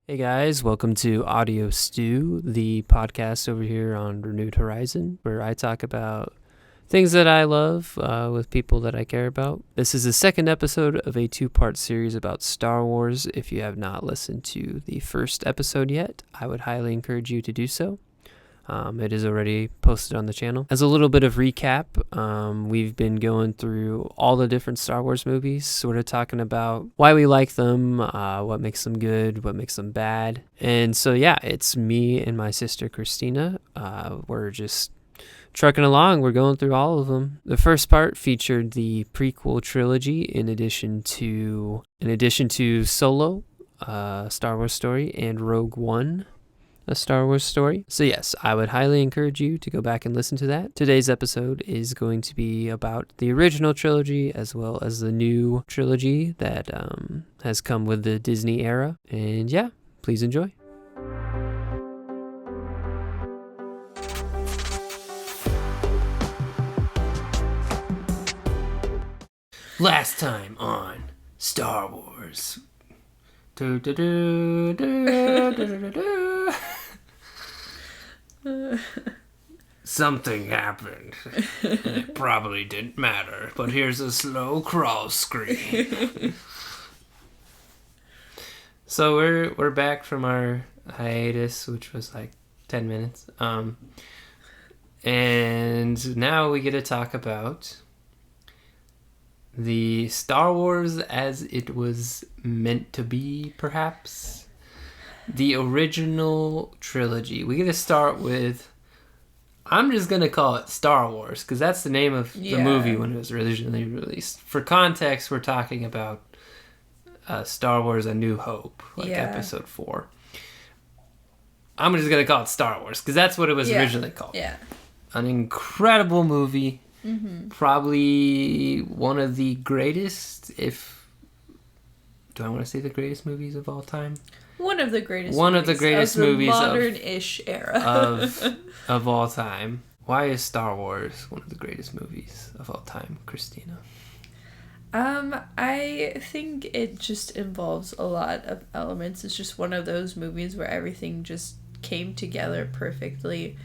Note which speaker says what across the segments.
Speaker 1: Hey guys, welcome to Audio Stew, the podcast over here on Renewed Horizon, where I talk about things that I love with people that I care about. This is the second episode of a two-part series about Star Wars. If you have not listened to the first episode yet, I would highly encourage you to do so. It is already posted on the channel. As a little bit of recap, we've been going through all the different Star Wars movies, sort of talking about why we like them, what makes them good, what makes them bad. And so, yeah, it's me and my sister Christina. We're just trucking along. We're going through all of them. The first part featured the prequel trilogy in addition to Solo, Star Wars Story, and Rogue One, a Star Wars story. So yes, I would highly encourage you to go back and listen to that. Today's episode is going to be about the original trilogy as well as the new trilogy that has come with the Disney era. And yeah, please enjoy. Last time on Star Wars. Something happened. It probably didn't matter, but here's a slow crawl screen. So we're back from our hiatus, which was like 10 minutes. And now we get to talk about the Star Wars as it was meant to be, perhaps. The original trilogy. We get to start with, I'm just going to call it Star Wars, because that's the name of the movie when it was originally released. For context, we're talking about Star Wars A New Hope, episode 4. I'm just going to call it Star Wars, because that's what it was originally called. Yeah. An incredible movie. Mm-hmm. Probably one of the greatest, do I want to say the greatest movies of all time?
Speaker 2: One of the greatest
Speaker 1: movies
Speaker 2: modern-ish era
Speaker 1: of all time. Why is Star Wars one of the greatest movies of all time, Christina?
Speaker 2: I think it just involves a lot of elements. It's just one of those movies where everything just came together perfectly.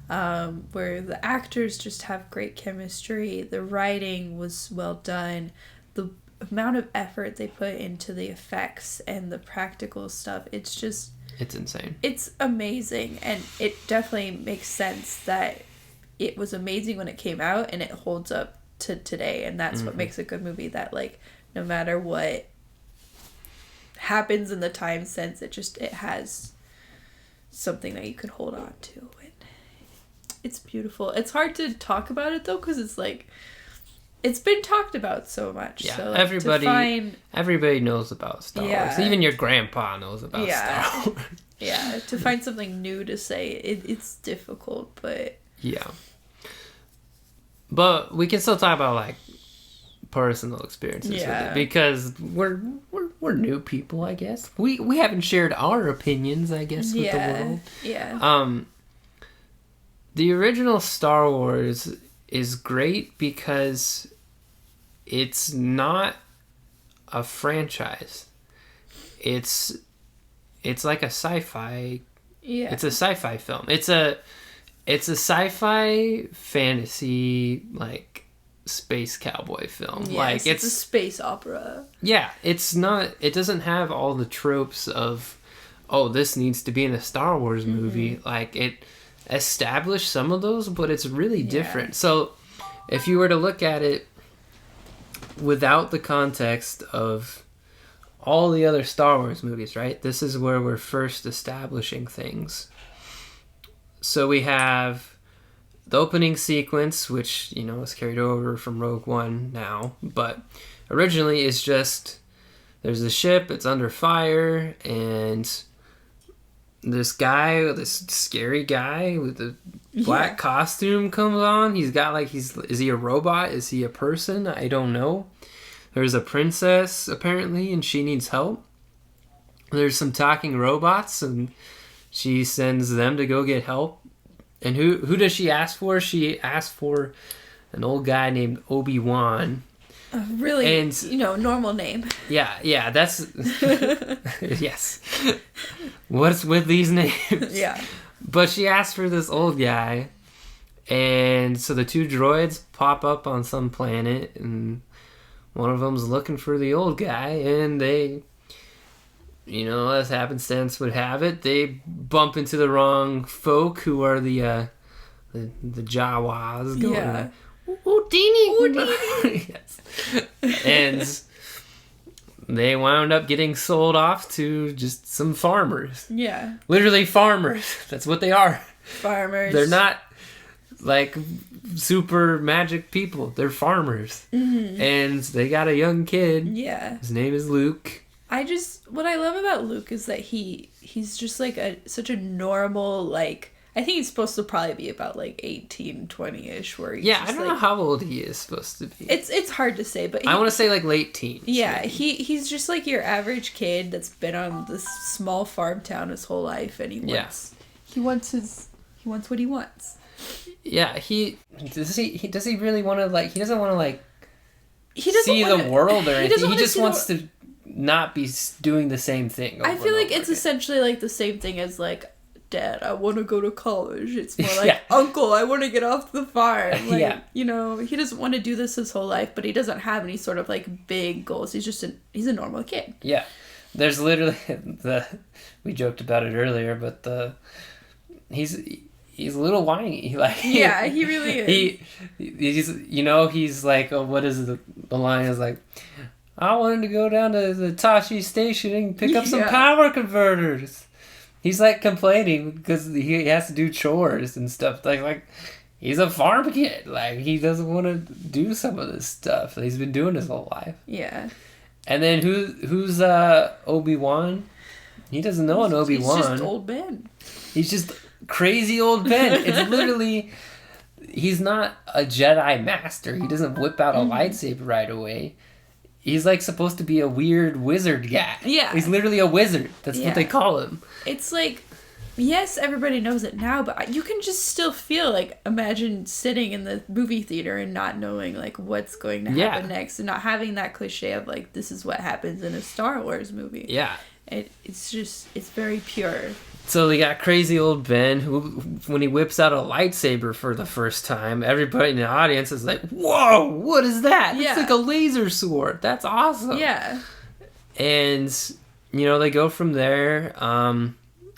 Speaker 2: Where the actors just have great chemistry, the writing was well done, the amount of effort they put into the effects and the practical stuff, it's insane. It's amazing, and it definitely makes sense that it was amazing when it came out and it holds up to today, and that's what makes a good movie, that like no matter what happens in the time since, it has something that you can hold on to. It's beautiful. It's hard to talk about it though, because it's like it's been talked about so much.
Speaker 1: Yeah,
Speaker 2: so,
Speaker 1: like, everybody knows about Star Wars. Even your grandpa knows about Star Wars.
Speaker 2: Yeah, to find something new to say, it's difficult, but
Speaker 1: yeah. But we can still talk about like personal experiences with it, because we're new people, I guess. We haven't shared our opinions, I guess, with the world.
Speaker 2: Yeah.
Speaker 1: The original Star Wars is great because it's not a franchise. It's like a sci-fi. Yeah. It's a sci-fi film. It's a sci-fi fantasy like space cowboy film.
Speaker 2: Yes,
Speaker 1: like
Speaker 2: it's a space opera.
Speaker 1: Yeah, it doesn't have all the tropes of, oh, this needs to be in a Star Wars movie. Mm-hmm. Like it established some of those, but it's really different. So if you were to look at it without the context of all the other Star Wars movies, right? This is where we're first establishing things. So we have the opening sequence, which, is carried over from Rogue One now, but originally it's just, there's a ship, it's under fire, and this scary guy with the black costume comes on. He's got is he a robot? Is he a person? I don't know. There's a princess apparently, and she needs help. There's some talking robots, and she sends them to go get help. And who does she ask for? She asked for an old guy named Obi-Wan,
Speaker 2: A really,
Speaker 1: and
Speaker 2: normal name.
Speaker 1: Yeah, that's yes. What's with these names?
Speaker 2: Yeah.
Speaker 1: But she asks for this old guy, and so the two droids pop up on some planet, and one of them's looking for the old guy, and they, as happenstance would have it, they bump into the wrong folk who are the Jawas going,
Speaker 2: Yeah.
Speaker 1: Houdini. Yes. And they wound up getting sold off to just some farmers.
Speaker 2: Yeah.
Speaker 1: Literally farmers. That's what they are.
Speaker 2: Farmers.
Speaker 1: They're not like super magic people. They're farmers.
Speaker 2: Mm-hmm.
Speaker 1: And they got a young kid.
Speaker 2: Yeah.
Speaker 1: His name is Luke.
Speaker 2: What I love about Luke is that he's just like such a normal, like, I think he's supposed to probably be about like 18, 20-ish, where he's
Speaker 1: I don't know how old he is supposed to be.
Speaker 2: It's hard to say, but
Speaker 1: I want to say like late teens.
Speaker 2: Yeah,
Speaker 1: maybe.
Speaker 2: he's just like your average kid that's been on this small farm town his whole life, and he wants what he wants.
Speaker 1: Yeah, does he really want to, like, he doesn't want to, like, see
Speaker 2: wanna,
Speaker 1: the world or anything. He just wants
Speaker 2: to
Speaker 1: not be doing the same thing.
Speaker 2: I feel like it's
Speaker 1: again.
Speaker 2: essentially like the same thing as like, Dad, I want to go to college. It's more like,
Speaker 1: Yeah.
Speaker 2: Uncle, I want to get off the farm. Like,
Speaker 1: Yeah.
Speaker 2: He doesn't want to do this his whole life, but he doesn't have any sort of like big goals. He's just he's a normal kid.
Speaker 1: Yeah. There's literally we joked about it earlier, but he's a little whiny. Like,
Speaker 2: yeah, he really is.
Speaker 1: He's like, what is the line is like, I wanted to go down to the Tashi station and pick up some power converters. He's like complaining because he has to do chores and stuff. Like he's a farm kid. Like, he doesn't want to do some of this stuff that he's been doing his whole life.
Speaker 2: Yeah.
Speaker 1: And then who's Obi-Wan? He doesn't know an Obi-Wan.
Speaker 2: He's just old Ben.
Speaker 1: He's just crazy old Ben. It's literally, he's not a Jedi master. He doesn't whip out a lightsaber right away. He's like supposed to be a weird wizard guy.
Speaker 2: Yeah.
Speaker 1: He's literally a wizard. That's what they call him.
Speaker 2: It's like, yes, everybody knows it now, but you can just still feel like, imagine sitting in the movie theater and not knowing like what's going to happen next, and not having that cliche of like, this is what happens in a Star Wars movie.
Speaker 1: Yeah.
Speaker 2: It's very pure.
Speaker 1: So they got crazy old Ben, who, when he whips out a lightsaber for the first time, everybody in the audience is like, whoa, what is that?
Speaker 2: Yeah.
Speaker 1: It's like a laser sword. That's awesome.
Speaker 2: Yeah.
Speaker 1: And, they go from there.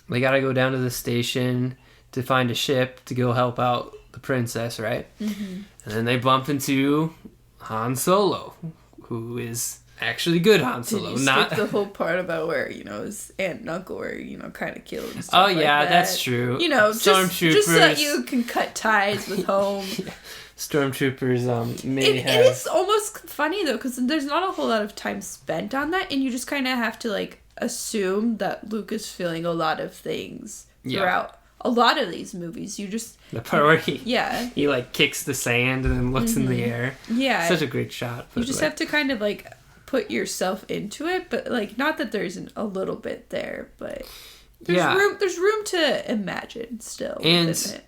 Speaker 1: They got to go down to the station to find a ship to go help out the princess, right? Mm-hmm. And then they bump into Han Solo, who is actually good Han Solo.
Speaker 2: Did you skip the whole part about where, his aunt and uncle were, kind of killed and stuff
Speaker 1: Oh,
Speaker 2: like
Speaker 1: yeah,
Speaker 2: that.
Speaker 1: That's true.
Speaker 2: Just so that you can cut ties with home.
Speaker 1: Yeah. Stormtroopers
Speaker 2: It is almost funny, though, because there's not a whole lot of time spent on that, and you just kind of have to, like, assume that Luke is feeling a lot of things throughout a lot of these movies. You just...
Speaker 1: The part where he like, kicks the sand and then looks in the air.
Speaker 2: Yeah.
Speaker 1: Such a great shot.
Speaker 2: You just have to kind of, like, put yourself into it, but, like, not that there isn't a little bit there, but there's room to imagine still.
Speaker 1: And
Speaker 2: it.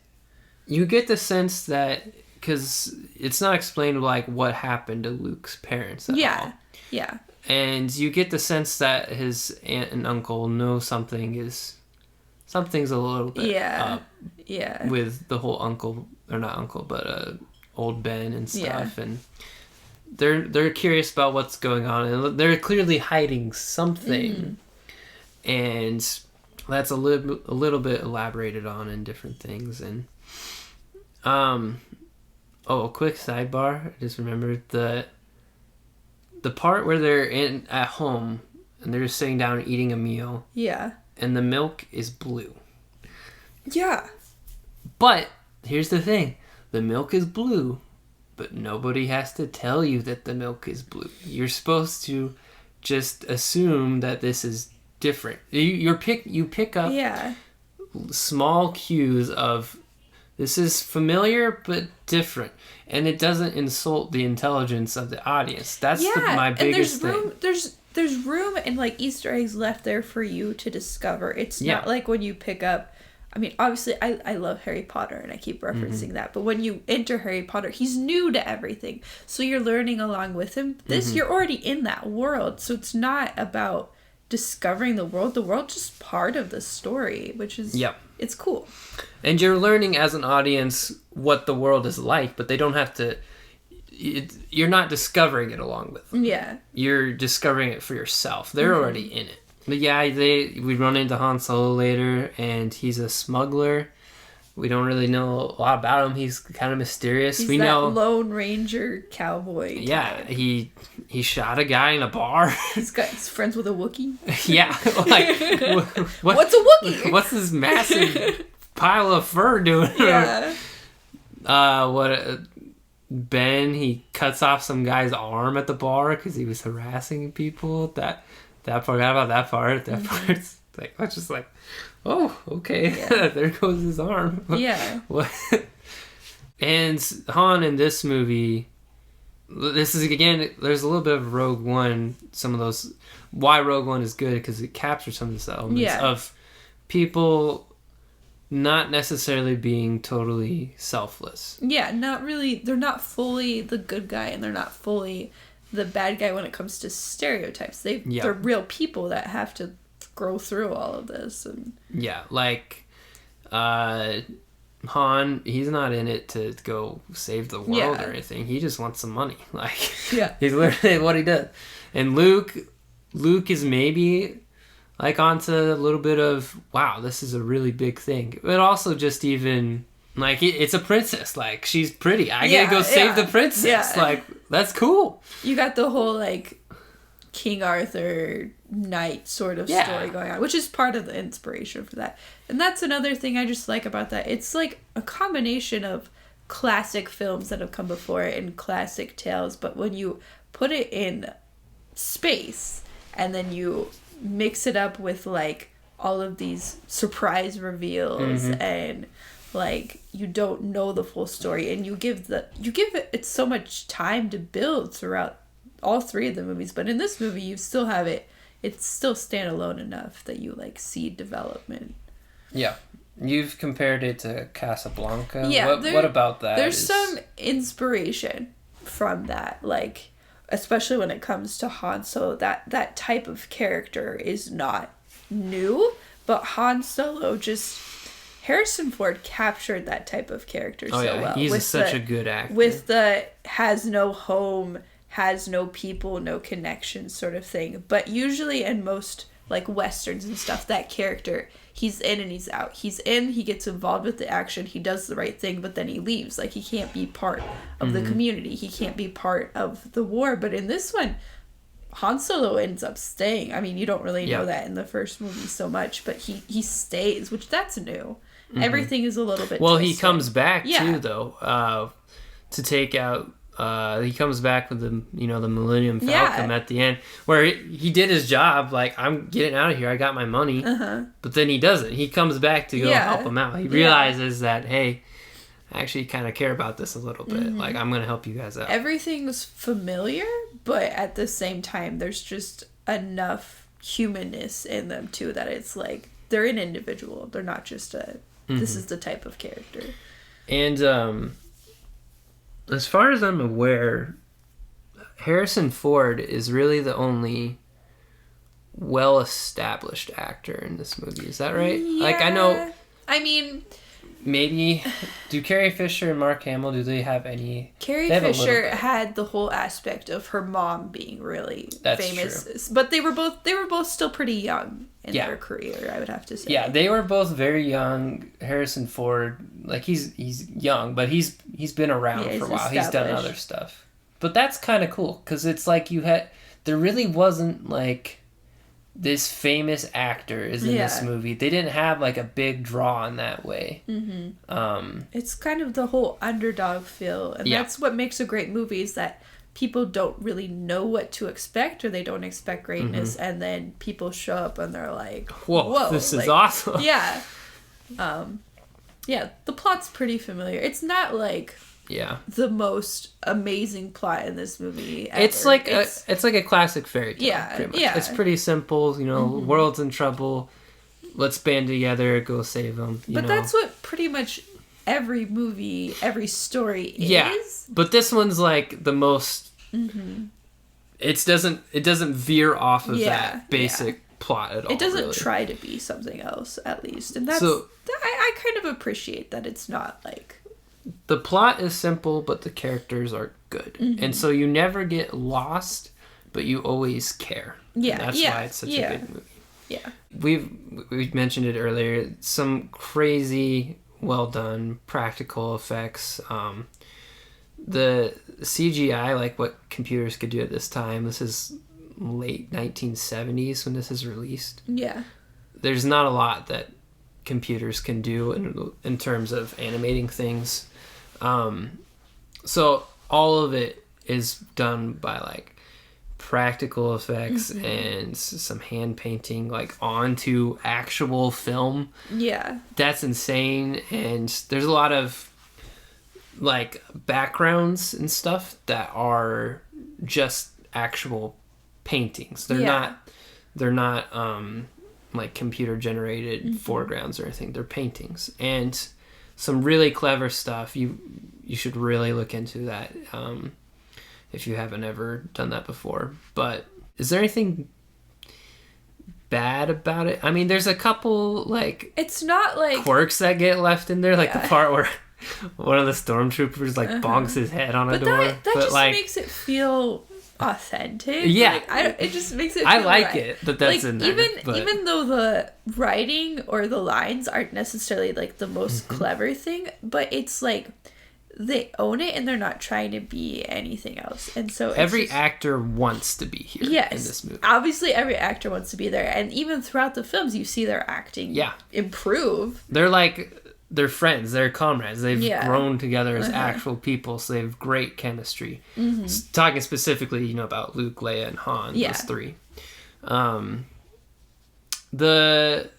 Speaker 1: You get the sense that, because it's not explained, like, what happened to Luke's parents at all.
Speaker 2: Yeah.
Speaker 1: And you get the sense that his aunt and uncle know something's a little bit up with the whole old Ben and stuff, and they're curious about what's going on, and they're clearly hiding something, and that's a little bit elaborated on in different things. And a quick sidebar, I just remembered the part where they're at home and they're just sitting down and eating a meal.
Speaker 2: Yeah.
Speaker 1: And the milk is blue.
Speaker 2: Yeah.
Speaker 1: But here's the thing. The milk is blue, but nobody has to tell you that the milk is blue. You're supposed to just assume that this is different. You pick up small cues of this is familiar but different, and it doesn't insult the intelligence of the audience. That's my biggest thing.
Speaker 2: There's room and like Easter eggs left there for you to discover. It's not like when you pick up I mean, obviously, I love Harry Potter, and I keep referencing that. But when you enter Harry Potter, he's new to everything. So you're learning along with him. This, you're already in that world. So it's not about discovering the world. The world's just part of the story, which is, it's cool.
Speaker 1: And you're learning as an audience what the world is like, but they don't have to... You're not discovering it along with them.
Speaker 2: Yeah.
Speaker 1: You're discovering it for yourself. They're already in it. But yeah, we run into Han Solo later, and he's a smuggler. We don't really know a lot about him. He's kind of mysterious.
Speaker 2: He's
Speaker 1: we
Speaker 2: that
Speaker 1: know
Speaker 2: Lone Ranger cowboy.
Speaker 1: Yeah, he shot a guy in a bar.
Speaker 2: He's friends with a Wookiee.
Speaker 1: Yeah, like
Speaker 2: what's a Wookiee?
Speaker 1: What's this massive pile of fur doing?
Speaker 2: Yeah.
Speaker 1: Ben, he cuts off some guy's arm at the bar because he was harassing people. That forgot about that part. That part's like, I was just like, oh, okay. Yeah. There goes his arm.
Speaker 2: Yeah.
Speaker 1: And Han in this movie, this is, again, there's a little bit of Rogue One, some of those, why Rogue One is good, because it captures some of these elements of people not necessarily being totally selfless.
Speaker 2: Yeah, not really, they're not fully the good guy, and they're not fully the bad guy when it comes to stereotypes. They're real people that have to grow through all of this. And
Speaker 1: yeah, like Han, he's not in it to go save the world or anything. He just wants some money. Like, he's literally what he does. And Luke is maybe like onto a little bit of, wow, this is a really big thing. But also just even like, it's a princess. Like, she's pretty. I gotta go save the princess. Yeah. Like, that's cool.
Speaker 2: You got the whole, like, King Arthur knight sort of story going on, which is part of the inspiration for that. And that's another thing I just like about that. It's like a combination of classic films that have come before and classic tales, but when you put it in space and then you mix it up with, like, all of these surprise reveals and... like, you don't know the full story, and you give it so much time to build throughout all three of the movies. But in this movie, you still have it's still standalone enough that you, like, see development. Yeah.
Speaker 1: You've compared it to Casablanca.
Speaker 2: Yeah.
Speaker 1: What about that?
Speaker 2: There's some inspiration from that, like, especially when it comes to Han Solo. That type of character is not new, but Han Solo Harrison Ford captured that type of character well.
Speaker 1: He's such a good actor.
Speaker 2: With the has no home, has no people, no connection sort of thing. But usually in most, like, Westerns and stuff, that character, he's in and he's out. He's in, he gets involved with the action, he does the right thing, but then he leaves. Like, he can't be part of the community. He can't be part of the war. But in this one, Han Solo ends up staying. I mean, you don't really know that in the first movie so much, but he stays, which that's new. Everything is a little bit twisted.
Speaker 1: He comes back too, though, to take out. He comes back with the Millennium Falcon at the end, where he did his job. Like, I'm getting out of here. I got my money, but then he doesn't. He comes back to go help him out. He realizes that, hey, I actually kind of care about this a little bit. Like, I'm gonna help you guys out.
Speaker 2: Everything's familiar, but at the same time, there's just enough humanness in them too that it's like they're an individual. They're not just this is the type of character.
Speaker 1: And as far as I'm aware, Harrison Ford is really the only well-established actor in this movie. Is that right?
Speaker 2: Yeah.
Speaker 1: Like, I know...
Speaker 2: I mean...
Speaker 1: Maybe... Do Carrie Fisher and Mark Hamill, do they have any...
Speaker 2: Carrie Fisher had the whole aspect of her mom being really famous. True. But they were both still pretty young in their career, I would have to say.
Speaker 1: Yeah, they were both very young. Harrison Ford, like, he's young, but he's been around for a while. He's done other stuff. But that's kind of cool, because it's like there really wasn't, like, this famous actor is in this movie. They didn't have, like, a big draw in that way.
Speaker 2: It's kind of the whole underdog feel, and that's what makes a great movie, is that people don't really know what to expect, or they don't expect greatness, and then people show up and they're like, whoa,
Speaker 1: this is awesome.
Speaker 2: Yeah. The plot's pretty familiar. It's not like the most amazing plot in this movie ever.
Speaker 1: It's like a classic fairy tale. Pretty much.
Speaker 2: Yeah.
Speaker 1: It's pretty simple, world's in trouble. let's band together, go save them.
Speaker 2: But that's what pretty much every movie, every story is.
Speaker 1: Yeah, but this one's like the most. It doesn't veer off of that basic plot at all.
Speaker 2: It doesn't
Speaker 1: really
Speaker 2: try to be something else, at least, and that's I kind of appreciate that it's not like.
Speaker 1: The plot is simple, but the characters are good, and so you never get lost, but you always care.
Speaker 2: Yeah,
Speaker 1: and that's why it's such a good movie.
Speaker 2: Yeah,
Speaker 1: we've mentioned it earlier. Some crazy, well done practical effects. The CGI, like what computers could do at this time. This is late 1970s when this is released.
Speaker 2: Yeah,
Speaker 1: there's not a lot that computers can do in terms of animating things. So all of it is done by like practical effects and some hand painting like onto actual film.
Speaker 2: Yeah.
Speaker 1: That's insane. And there's a lot of like backgrounds and stuff that are just actual paintings. They're not like computer generated foregrounds or anything. They're paintings and some really clever stuff. You should really look into that if you haven't ever done that before. But is there anything bad about it? I mean, there's a couple like
Speaker 2: it's not like
Speaker 1: quirks that get left in there, like the part where one of the stormtroopers like bonks his head on a door.
Speaker 2: That just like, makes it feel authentic.
Speaker 1: Yeah,
Speaker 2: like, it just makes it feel
Speaker 1: I like
Speaker 2: right.
Speaker 1: it that that's
Speaker 2: like,
Speaker 1: in there.
Speaker 2: Even though the writing or the lines aren't necessarily like the most clever thing, but it's like they own it and they're not trying to be anything else. And so
Speaker 1: every actor wants to be here in this movie.
Speaker 2: Obviously every actor wants to be there, and even throughout the films you see their acting improve.
Speaker 1: They're friends, they're comrades, they've grown together as actual people, so they have great chemistry. Talking specifically, about Luke, Leia, and Han, those three. The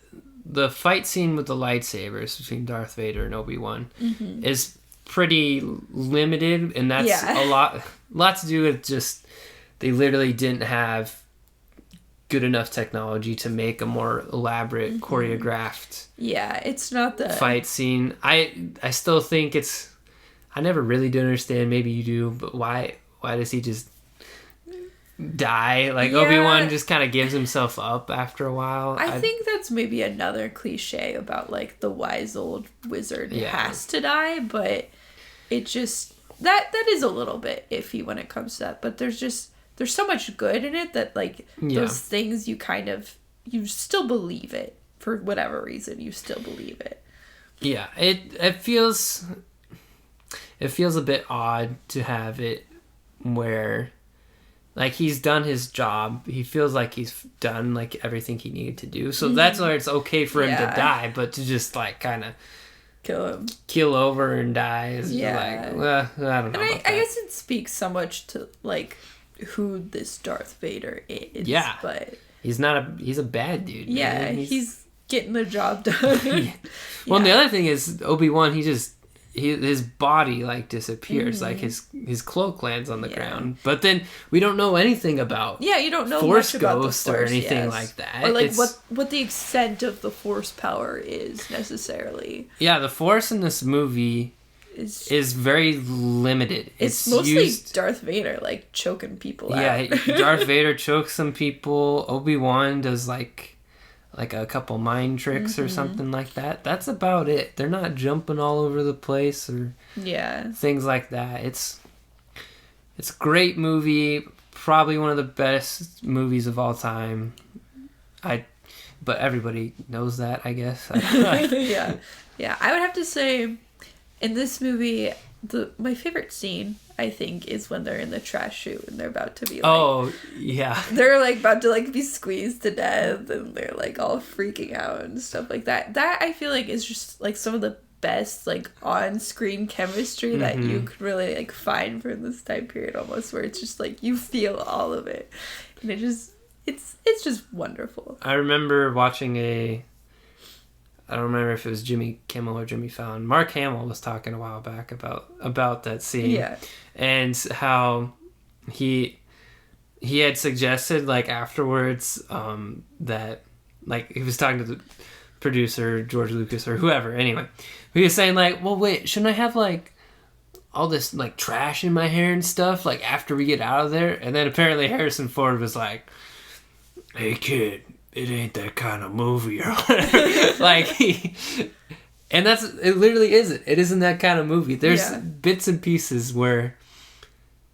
Speaker 1: fight scene with the lightsabers between Darth Vader and Obi-Wan is pretty limited, and that's a lot to do with just they literally didn't have good enough technology to make a more elaborate choreographed
Speaker 2: it's not the
Speaker 1: fight scene. I still think it's I never really do understand, maybe you do, but why does he just die? Like Obi-Wan just kind of gives himself up after a while.
Speaker 2: I think that's maybe another cliche about like the wise old wizard has to die, but it just that is a little bit iffy when it comes to that. But there's so much good in it that like those things you still believe it for whatever reason. You still believe it.
Speaker 1: Yeah, it feels a bit odd to have it where like he's done his job. He feels like he's done like everything he needed to do. So that's where it's okay for him to die, but to just like kind of kill over and die is like, well, I don't know. And
Speaker 2: I guess it speaks so much to like who this Darth Vader is. Yeah, but he's
Speaker 1: a bad dude.
Speaker 2: Yeah, man. He's getting the job done.
Speaker 1: Well, and the other thing is Obi-Wan. His body like disappears, like his cloak lands on the ground. But then we don't know anything about
Speaker 2: you don't know
Speaker 1: Force
Speaker 2: much about
Speaker 1: Ghost
Speaker 2: the Force,
Speaker 1: or anything like that.
Speaker 2: Or like what the extent of the Force power is necessarily.
Speaker 1: Yeah, the Force in this movie is very limited.
Speaker 2: It's mostly Darth Vader like choking people out.
Speaker 1: Yeah, Darth Vader chokes some people. Obi-Wan does like a couple mind tricks or something like that. That's about it. They're not jumping all over the place or things like that. It's a great movie, probably one of the best movies of all time. But everybody knows that, I guess.
Speaker 2: Yeah. I would have to say, in this movie, my favorite scene, I think, is when they're in the trash chute and they're about to be like... They're like about to like be squeezed to death and they're like all freaking out and stuff like that. That I feel like is just like some of the best like on-screen chemistry that you could really like find from this time period almost, where it's just like you feel all of it. And it's just wonderful.
Speaker 1: I remember watching I don't remember if it was Jimmy Kimmel or Jimmy Fallon. Mark Hamill was talking a while back about that scene. Yeah. And how he had suggested like afterwards that like he was talking to producer, George Lucas or whoever. Anyway, he was saying like, well, wait, shouldn't I have like all this like trash in my hair and stuff like after we get out of there? And then apparently Harrison Ford was like, hey kid, it ain't that kind of movie or whatever. Like and it literally isn't. It isn't that kind of movie. There's bits and pieces where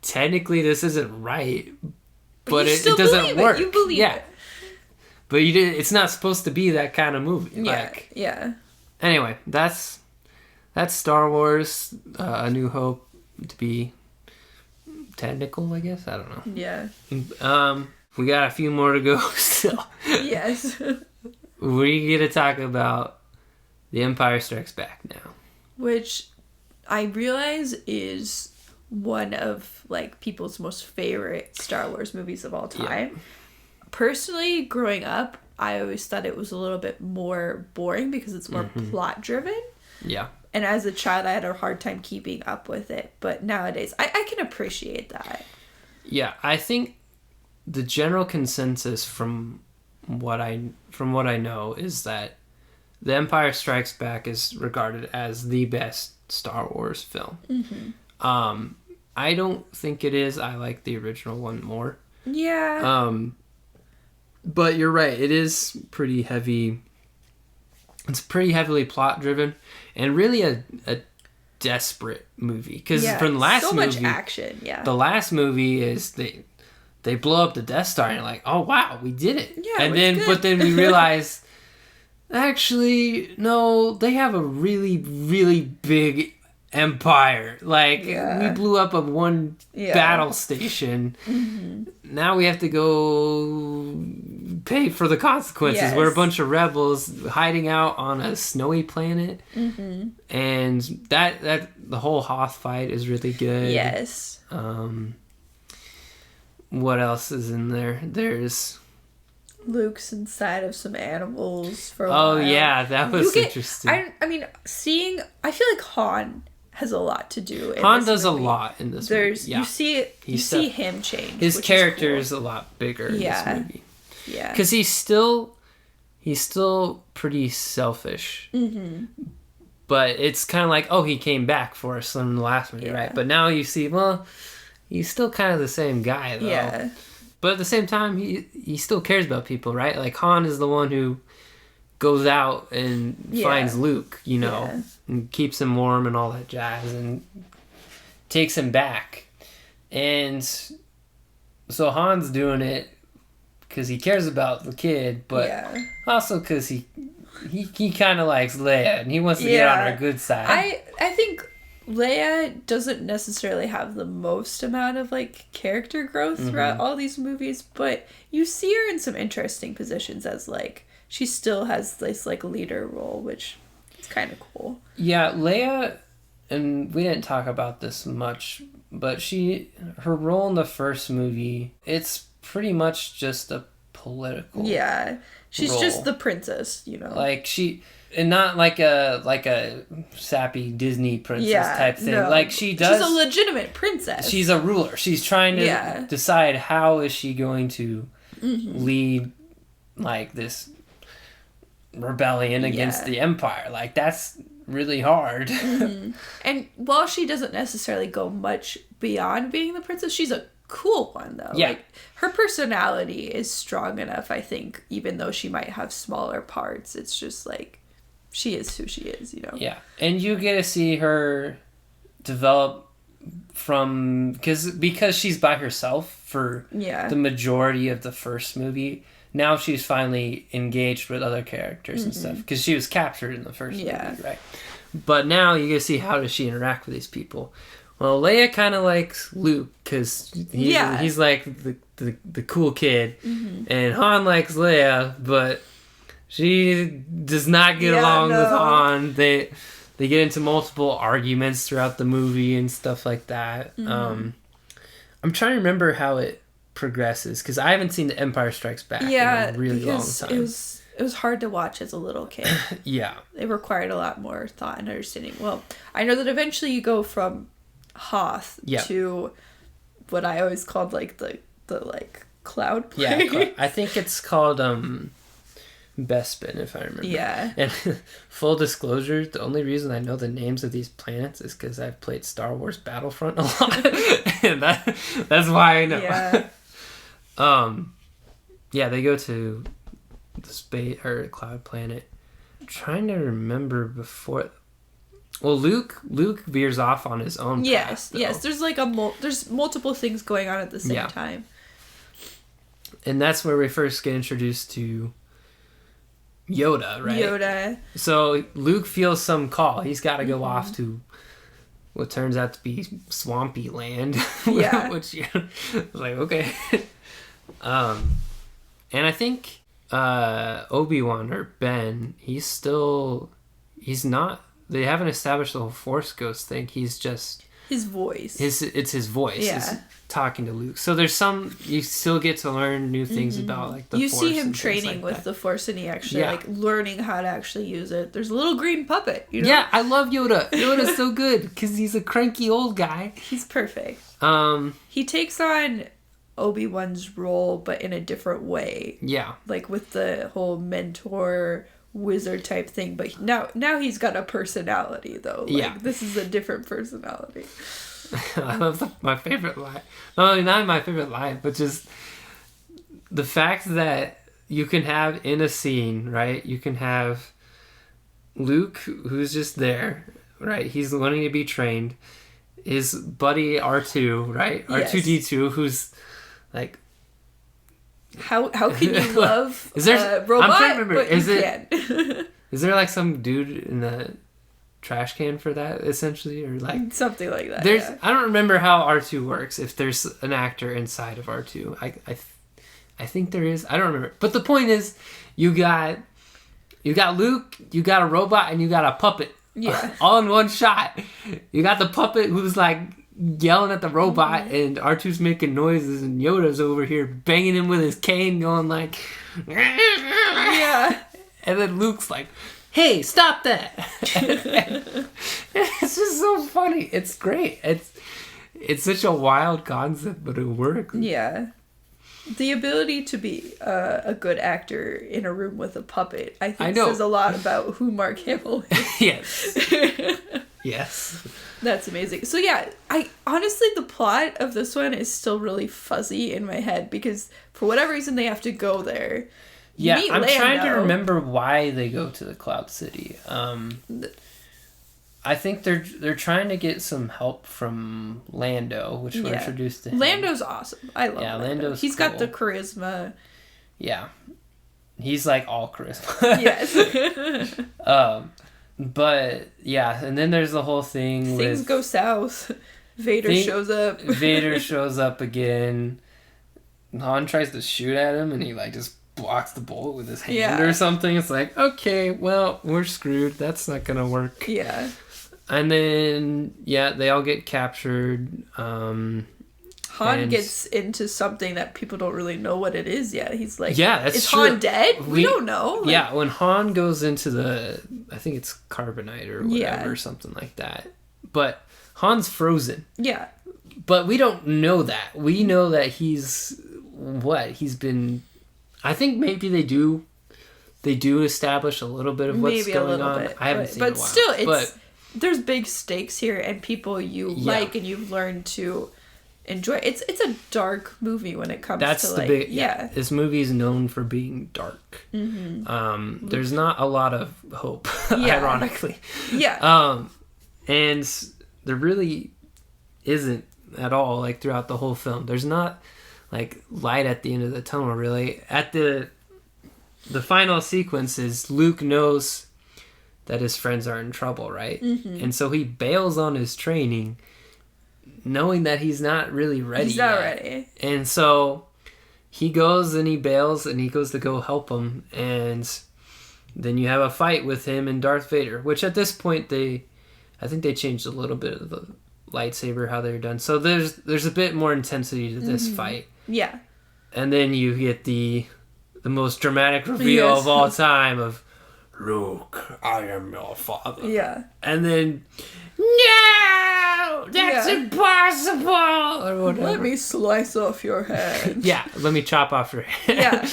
Speaker 1: technically this isn't right, but it doesn't work.
Speaker 2: You believe it.
Speaker 1: But it's not supposed to be that kind of movie.
Speaker 2: Yeah.
Speaker 1: Anyway, that's Star Wars, A New Hope, to be technical, I guess. I don't know.
Speaker 2: Yeah.
Speaker 1: We got a few more to go still.
Speaker 2: Yes.
Speaker 1: We're going to talk about The Empire Strikes Back now.
Speaker 2: Which I realize is one of like people's most favorite Star Wars movies of all time. Yeah. Personally, growing up, I always thought it was a little bit more boring because it's more plot driven.
Speaker 1: Yeah.
Speaker 2: And as a child, I had a hard time keeping up with it. But nowadays, I can appreciate that.
Speaker 1: Yeah, I think the general consensus from what I know is that The Empire Strikes Back is regarded as the best Star Wars film. Mm-hmm. I don't think it is. I like the original one more.
Speaker 2: Yeah.
Speaker 1: But you're right. It is pretty heavy. It's pretty heavily plot driven, and really a desperate movie. Because from the last movie,
Speaker 2: so much action. Yeah.
Speaker 1: The last movie is they blow up the Death Star, and you're like, oh wow, we did it.
Speaker 2: Yeah.
Speaker 1: And but then we realize, actually, no, they have a really, really big empire. Like, we blew up one battle station. Mm-hmm. Now we have to go pay for the consequences.
Speaker 2: Yes.
Speaker 1: We're a bunch of rebels hiding out on a snowy planet. Mm-hmm. And that the whole Hoth fight is really good.
Speaker 2: Yes.
Speaker 1: What else is in there? There's
Speaker 2: Luke's inside of some animals for a while.
Speaker 1: Oh yeah, that was interesting.
Speaker 2: I mean, I feel like Han has a lot to do.
Speaker 1: Han does a lot in this movie. Yeah.
Speaker 2: You see him change.
Speaker 1: His character is a lot bigger in this movie.
Speaker 2: Yeah.
Speaker 1: Because he's still pretty selfish. Mm-hmm. But it's kind of like, oh, he came back for us in the last movie, right? But now you see, well, he's still kind of the same guy, though.
Speaker 2: Yeah.
Speaker 1: But at the same time, he still cares about people, right? Like, Han is the one who goes out and finds Luke, and keeps him warm and all that jazz, and takes him back. And so Han's doing it because he cares about the kid, but also because he kind of likes Leia, and he wants to get on her good side.
Speaker 2: I think Leia doesn't necessarily have the most amount of like character growth throughout all these movies, but you see her in some interesting positions as like she still has this like leader role, which is kind of cool. Yeah,
Speaker 1: Leia, and we didn't talk about this much, but her role in the first movie, it's pretty much just a political
Speaker 2: she's
Speaker 1: role.
Speaker 2: Just the princess,
Speaker 1: like and not like a sappy Disney princess type thing. No. Like she's a
Speaker 2: legitimate princess.
Speaker 1: She's a ruler. She's trying to decide how is she going to lead like this rebellion against the Empire. Like that's really hard.
Speaker 2: And while she doesn't necessarily go much beyond being the princess, she's a cool one though.
Speaker 1: Yeah.
Speaker 2: Like her personality is strong enough, I think, even though she might have smaller parts. It's just like she is who she is,
Speaker 1: Yeah. And you get to see her develop because she's by herself for the majority of the first movie. Now she's finally engaged with other characters and stuff because she was captured in the first movie, right? But now you get to see how does she interact with these people. Well, Leia kind of likes Luke because he's like the cool kid, and Han likes Leia, but she does not get along with Han. They get into multiple arguments throughout the movie and stuff like that. I'm trying to remember how it progresses because I haven't seen The Empire Strikes Back in a really long time.
Speaker 2: It was hard to watch as a little kid. It required a lot more thought and understanding. Well, I know that eventually you go from Hoth to what I always called like the like cloud plane.
Speaker 1: I think it's called Bespin, if I remember.
Speaker 2: Yeah.
Speaker 1: And full disclosure, the only reason I know the names of these planets is because I've played Star Wars Battlefront a lot. And that's why I know.
Speaker 2: Yeah.
Speaker 1: Yeah, they go to the space or cloud planet. I'm trying to remember before. Well, Luke veers off on his own.
Speaker 2: Yes,
Speaker 1: path,
Speaker 2: yes. There's like there's multiple things going on at the same time.
Speaker 1: And that's where we first get introduced to Yoda, right?
Speaker 2: Yoda.
Speaker 1: So Luke feels some call. He's got to go off to what turns out to be swampy land.
Speaker 2: Yeah.
Speaker 1: Which like, okay. And I think Obi-Wan or Ben, he's not. They haven't established the whole Force Ghost thing. He's just
Speaker 2: his voice.
Speaker 1: It's his voice.
Speaker 2: Yeah.
Speaker 1: It's talking to Luke. So there's you still get to learn new things about like the Force.
Speaker 2: You see him
Speaker 1: and
Speaker 2: training
Speaker 1: like
Speaker 2: with
Speaker 1: that.
Speaker 2: the Force, and he actually like learning how to actually use it. There's a little green puppet. You know?
Speaker 1: Yeah, I love Yoda. Yoda's so good because he's a cranky old guy.
Speaker 2: He's perfect. He takes on Obi-Wan's role, but in a different way.
Speaker 1: Yeah.
Speaker 2: Like with the whole mentor wizard type thing, but now he's got a personality though. Like, this is a different personality.
Speaker 1: I love my favorite line. Not my favorite line, but just the fact that you can have in a scene, right? You can have Luke, who's just there, right? He's wanting to be trained. His buddy R2, right?
Speaker 2: Yes.
Speaker 1: R2D2, who's like,
Speaker 2: how can you love
Speaker 1: is there,
Speaker 2: a robot?
Speaker 1: I'm trying to remember.
Speaker 2: But
Speaker 1: Is there like some dude in the trash can for that essentially, or like
Speaker 2: something like that?
Speaker 1: There's I don't remember how R2 works. If there's an actor inside of R2, I think there is. I don't remember. But the point is, you got Luke, you got a robot, and you got a puppet.
Speaker 2: Yeah.
Speaker 1: All in one shot. You got the puppet who's like yelling at the robot, and R2's making noises, and Yoda's over here banging him with his cane, going like,
Speaker 2: yeah.
Speaker 1: And then Luke's like, hey, stop that. It's just so funny. It's great. It's such a wild concept, but it works.
Speaker 2: Yeah. The ability to be a good actor in a room with a puppet, I think, says a lot about who Mark Hamill is.
Speaker 1: Yes. Yes.
Speaker 2: That's amazing. So yeah, I honestly, the plot of this one is still really fuzzy in my head because for whatever reason they have to go there.
Speaker 1: Yeah, I'm trying to remember why they go to the Cloud City. I think they're trying to get some help from Lando, which we're introduced to him.
Speaker 2: Lando's awesome. I love Lando. He's got the charisma.
Speaker 1: Yeah. He's like all charisma.
Speaker 2: Yes.
Speaker 1: But yeah, and then there's the whole thing
Speaker 2: things go south. Vader shows up.
Speaker 1: Vader shows up again. Han tries to shoot at him and he like just blocks the bullet with his hand or something. It's like, okay, well, we're screwed. That's not gonna work.
Speaker 2: Yeah.
Speaker 1: And then they all get captured.
Speaker 2: Han gets into something that people don't really know what it is yet. He's like,
Speaker 1: that's
Speaker 2: is
Speaker 1: true.
Speaker 2: Han dead? We don't know.
Speaker 1: Like, when Han goes into I think it's carbonite or whatever, or something like that. But Han's frozen.
Speaker 2: Yeah.
Speaker 1: But we don't know that. We know that he's been. I think maybe they do establish a little bit of what's going on. I haven't seen it in a while.
Speaker 2: Still, there's big stakes here and people you like and you've learned to enjoy. It's a dark movie when it comes to like
Speaker 1: this movie is known for being dark. Mm-hmm. There's not a lot of hope, ironically.
Speaker 2: Yeah.
Speaker 1: And there really isn't at all, like throughout the whole film. There's not like light at the end of the tunnel, really. At the final sequence is Luke knows that his friends are in trouble, right? Mm-hmm. And so he bails on his training, knowing that he's not really ready.
Speaker 2: He's not ready.
Speaker 1: And so he goes and he bails and he goes to go help him. And then you have a fight with him and Darth Vader, which at this point I think they changed a little bit of the lightsaber, how they're done. So there's a bit more intensity to this fight.
Speaker 2: Yeah. And
Speaker 1: then you get the most dramatic reveal of all time of, Luke, I am your father.
Speaker 2: Yeah.
Speaker 1: And then, no, that's impossible. Or whatever.
Speaker 2: Let me slice off your head.
Speaker 1: Let me chop off your head.
Speaker 2: Yeah.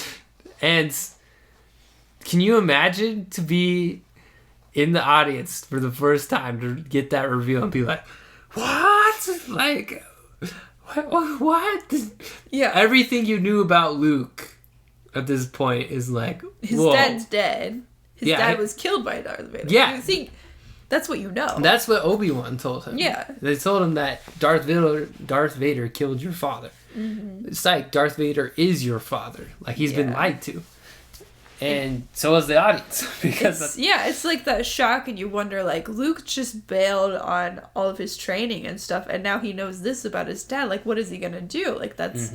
Speaker 1: And can you imagine to be in the audience for the first time to get that reveal and be like, what? Like, what?
Speaker 2: Yeah.
Speaker 1: Everything you knew about Luke at this point is like,
Speaker 2: his
Speaker 1: whoa.
Speaker 2: dad's dead. His dad was killed by Darth Vader.
Speaker 1: Yeah.
Speaker 2: You think that's what you know.
Speaker 1: That's what Obi-Wan told him.
Speaker 2: Yeah.
Speaker 1: They told him that Darth Vader killed your father. Mm-hmm. It's like Darth Vader is your father. Like, he's been lied to. And so was the audience. Because
Speaker 2: it's like that shock, and you wonder, like, Luke just bailed on all of his training and stuff, and now he knows this about his dad. Like, what is he gonna do? Like, that's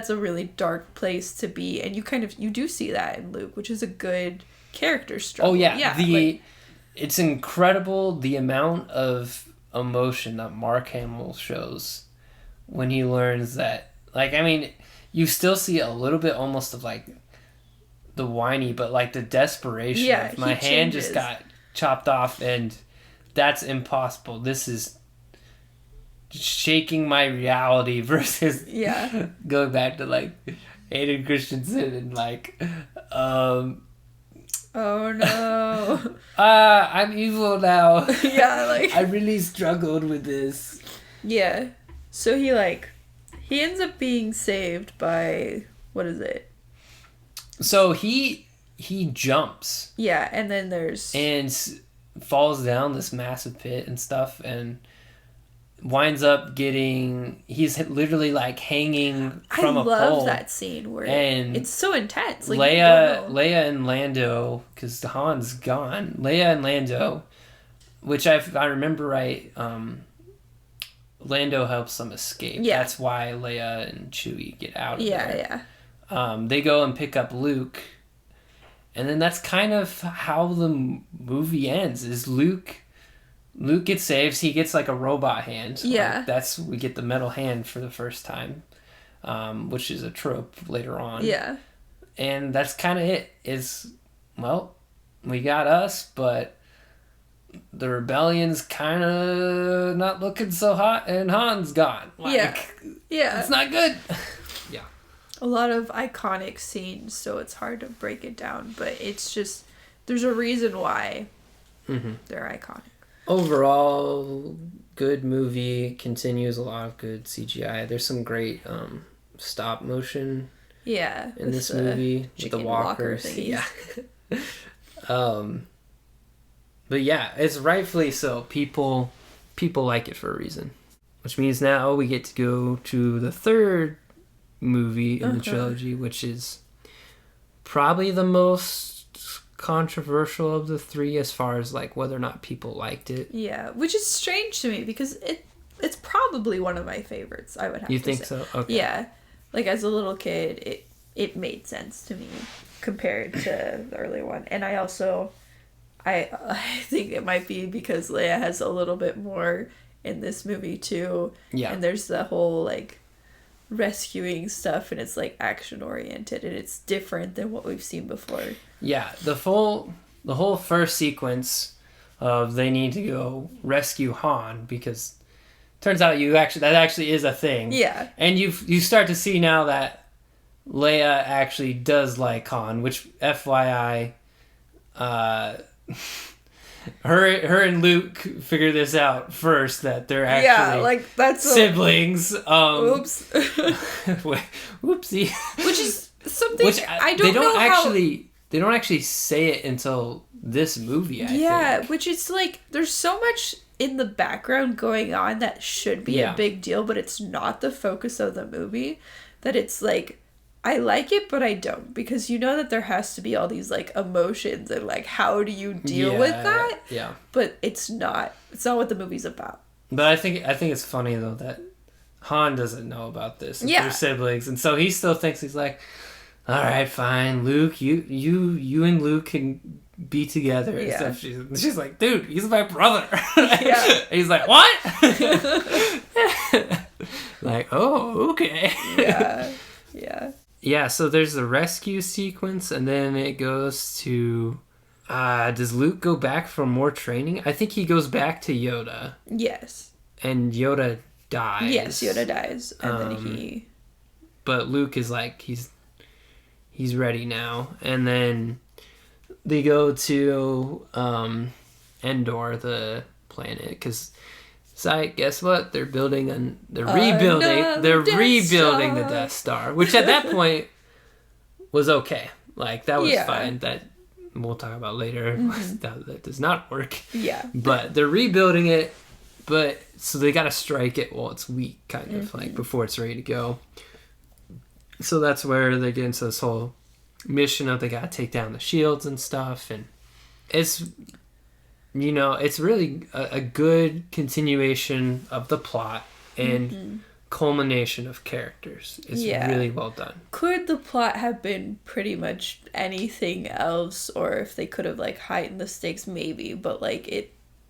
Speaker 2: a really dark place to be, and you do see that in Luke, which is a good character struggle.
Speaker 1: Oh yeah, it's incredible the amount of emotion that Mark Hamill shows when he learns that. Like, I mean, you still see a little bit almost of like the whiny, but like the desperation.
Speaker 2: Yeah,
Speaker 1: of my hand just got chopped off, and that's impossible. This is shaking my reality versus going back to like Hayden Christensen and like oh
Speaker 2: no.
Speaker 1: I'm evil now.
Speaker 2: Yeah, like
Speaker 1: I really struggled with this.
Speaker 2: Yeah. So he ends up being saved by, what is it?
Speaker 1: So he jumps.
Speaker 2: Yeah, and then
Speaker 1: and falls down this massive pit and stuff, and winds up he's literally like hanging from a pole.
Speaker 2: I love that scene where it's so intense. Like,
Speaker 1: Leia and Lando, because Han's gone. Leia and Lando, which if I remember right, Lando helps them escape. Yeah. That's why Leia and Chewie get out of there. Yeah. They go and pick up Luke, and then that's kind of how the movie ends. Is Luke gets saved. He gets like a robot hand.
Speaker 2: Yeah.
Speaker 1: Like, we get the metal hand for the first time, which is a trope later on.
Speaker 2: Yeah.
Speaker 1: And that's kind of it. We got us, but the rebellion's kind of not looking so hot, and Han's gone. Yeah. It's not good. Yeah.
Speaker 2: A lot of iconic scenes, so it's hard to break it down, but it's just, there's a reason why they're iconic.
Speaker 1: Overall, good movie. Continues a lot of good CGI. There's some great stop motion in this movie with the walkers. Yeah. But yeah, it's rightfully so. People like it for a reason. Which means now we get to go to the third movie in the trilogy, which is probably the most controversial of the three as far as like whether or not people liked it.
Speaker 2: Yeah, which is strange to me because it's probably one of my favorites, I would have to say.
Speaker 1: You think so? Okay.
Speaker 2: Yeah. Like, as a little kid, it made sense to me compared to the early one. And I also I think it might be because Leia has a little bit more in this movie too. Yeah. And there's the whole like rescuing stuff, and it's like action oriented, and it's different than what we've seen before.
Speaker 1: Yeah, the whole first sequence of they need to go rescue Han, because turns out that actually is a thing. Yeah. And you start to see now that Leia actually does like Han, which FYI, her and Luke figure this out first, that they're actually that's siblings. Oops. Whoopsie.
Speaker 2: Which is something I don't know
Speaker 1: they don't actually say it until this movie, I think.
Speaker 2: Which is like, there's so much in the background going on that should be a big deal, but it's not the focus of the movie, that it's like, I like it, but I don't, because you know that there has to be all these like emotions, and like, how do you deal with that? Yeah. But it's not what the movie's about.
Speaker 1: But I think it's funny though that Han doesn't know about this. They're siblings, and so he still thinks, he's like, all right, fine, Luke, you and Luke can be together and stuff. She's like, dude, he's my brother. Yeah. He's like, what? Like, oh, okay. Yeah. Yeah. Yeah, so there's the rescue sequence, and then it goes to... does Luke go back for more training? I think he goes back to Yoda. Yes. And Yoda dies.
Speaker 2: Yes, Yoda dies. And then he...
Speaker 1: But Luke is like, he's ready now. And then they go to Endor, the planet, because guess what? They're rebuilding the Death Star, which at that point was okay. Like, that was fine. That we'll talk about later. That does not work.
Speaker 2: Yeah.
Speaker 1: But they're rebuilding it, but so they got to strike it while it's weak, kind of, like, before it's ready to go. So that's where they get into this whole mission of they got to take down the shields and stuff. And it's, it's really a good continuation of the plot and culmination of characters. It's really well done.
Speaker 2: Could the plot have been pretty much anything else, or if they could have, like, heightened the stakes? Maybe, but, like,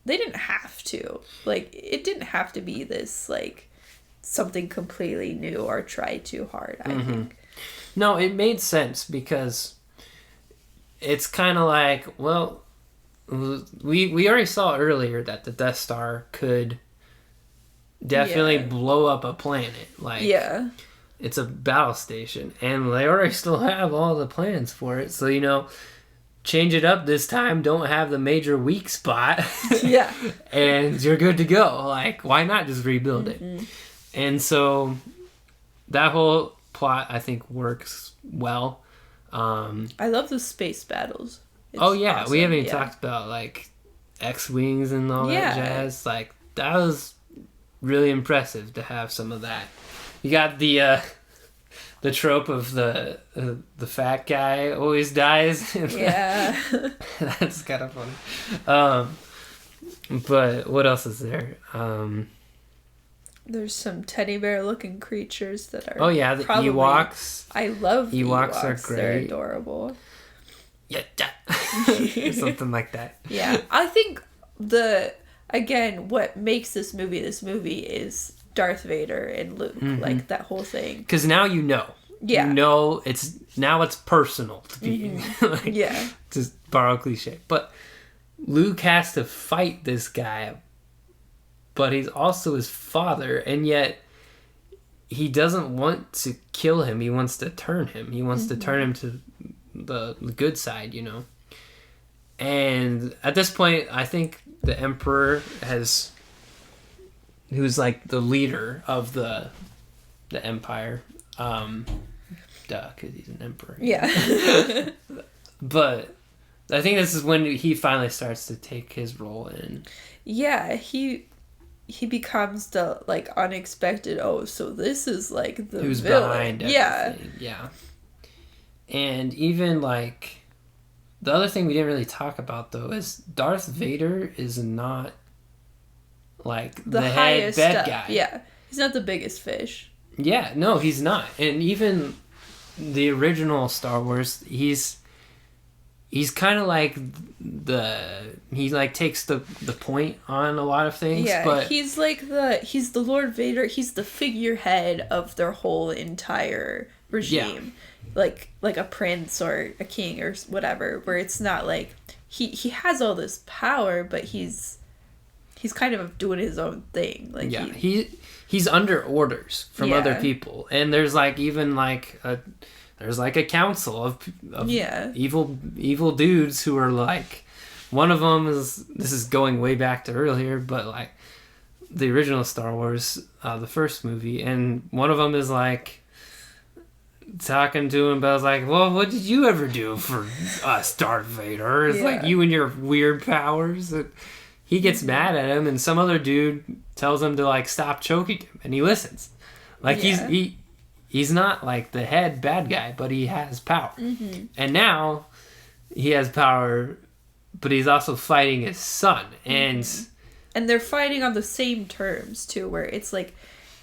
Speaker 2: they didn't have to. Like, it didn't have to be this, like, something completely new or try too hard, I think.
Speaker 1: No, it made sense because it's kind of like, well, we already saw earlier that the Death Star could definitely blow up a planet. Like, it's a battle station, and they already still have all the plans for it. So, change it up this time. Don't have the major weak spot. And you're good to go. Like, why not just rebuild it? And so that whole plot, I think, works well.
Speaker 2: I love the space battles. It's
Speaker 1: awesome. We haven't even talked about, like, X-Wings and all that jazz. Like, that was really impressive to have some of that. You got the trope of the fat guy always dies.
Speaker 2: Yeah.
Speaker 1: That's kind of funny. But what else is there?
Speaker 2: There's some teddy bear looking creatures that are...
Speaker 1: Oh, yeah, the Ewoks.
Speaker 2: I love the Ewoks.
Speaker 1: Are great.
Speaker 2: They're adorable.
Speaker 1: Yeah. Something like that.
Speaker 2: Yeah. I think what makes this movie is Darth Vader and Luke. Like, that whole thing. Because
Speaker 1: now you know.
Speaker 2: Yeah.
Speaker 1: It's personal to be. Just borrow cliche. But Luke has to fight this guy, but he's also his father, and yet he doesn't want to kill him. He wants to turn him. He wants to turn him to the good side, And at this point, I think the Emperor who's like the leader of the Empire, because he's an emperor.
Speaker 2: Yeah.
Speaker 1: But I think this is when he finally starts to take his role in.
Speaker 2: Yeah, he becomes the, like, unexpected, so this is, like, the
Speaker 1: who's
Speaker 2: villain.
Speaker 1: Behind everything. Yeah. And even, like, the other thing we didn't really talk about, though, is Darth Vader is not, like, the head bad guy.
Speaker 2: Yeah. He's not the biggest fish.
Speaker 1: Yeah, no, he's not. And even the original Star Wars, he's kind of like he like takes the point on a lot of things.
Speaker 2: Yeah,
Speaker 1: but
Speaker 2: he's like he's the Lord Vader. He's the figurehead of their whole entire regime. Yeah. Like a prince or a king or whatever, where it's not like he has all this power, but he's kind of doing his own thing. Like,
Speaker 1: yeah, he's under orders from other people, and there's like even like there's like a council of evil dudes who are like, one of them this is going way back to earlier, but like the original Star Wars, the first movie, and one of them is like talking to him about, like, well, what did you ever do for us, Darth Vader? It's like, you and your weird powers. He gets mad at him, and some other dude tells him to, like, stop choking him, and he listens. Like, he's not, like, the head bad guy, but he has power. Mm-hmm. And now he has power, but he's also fighting his son. And
Speaker 2: they're fighting on the same terms, too, where it's, like,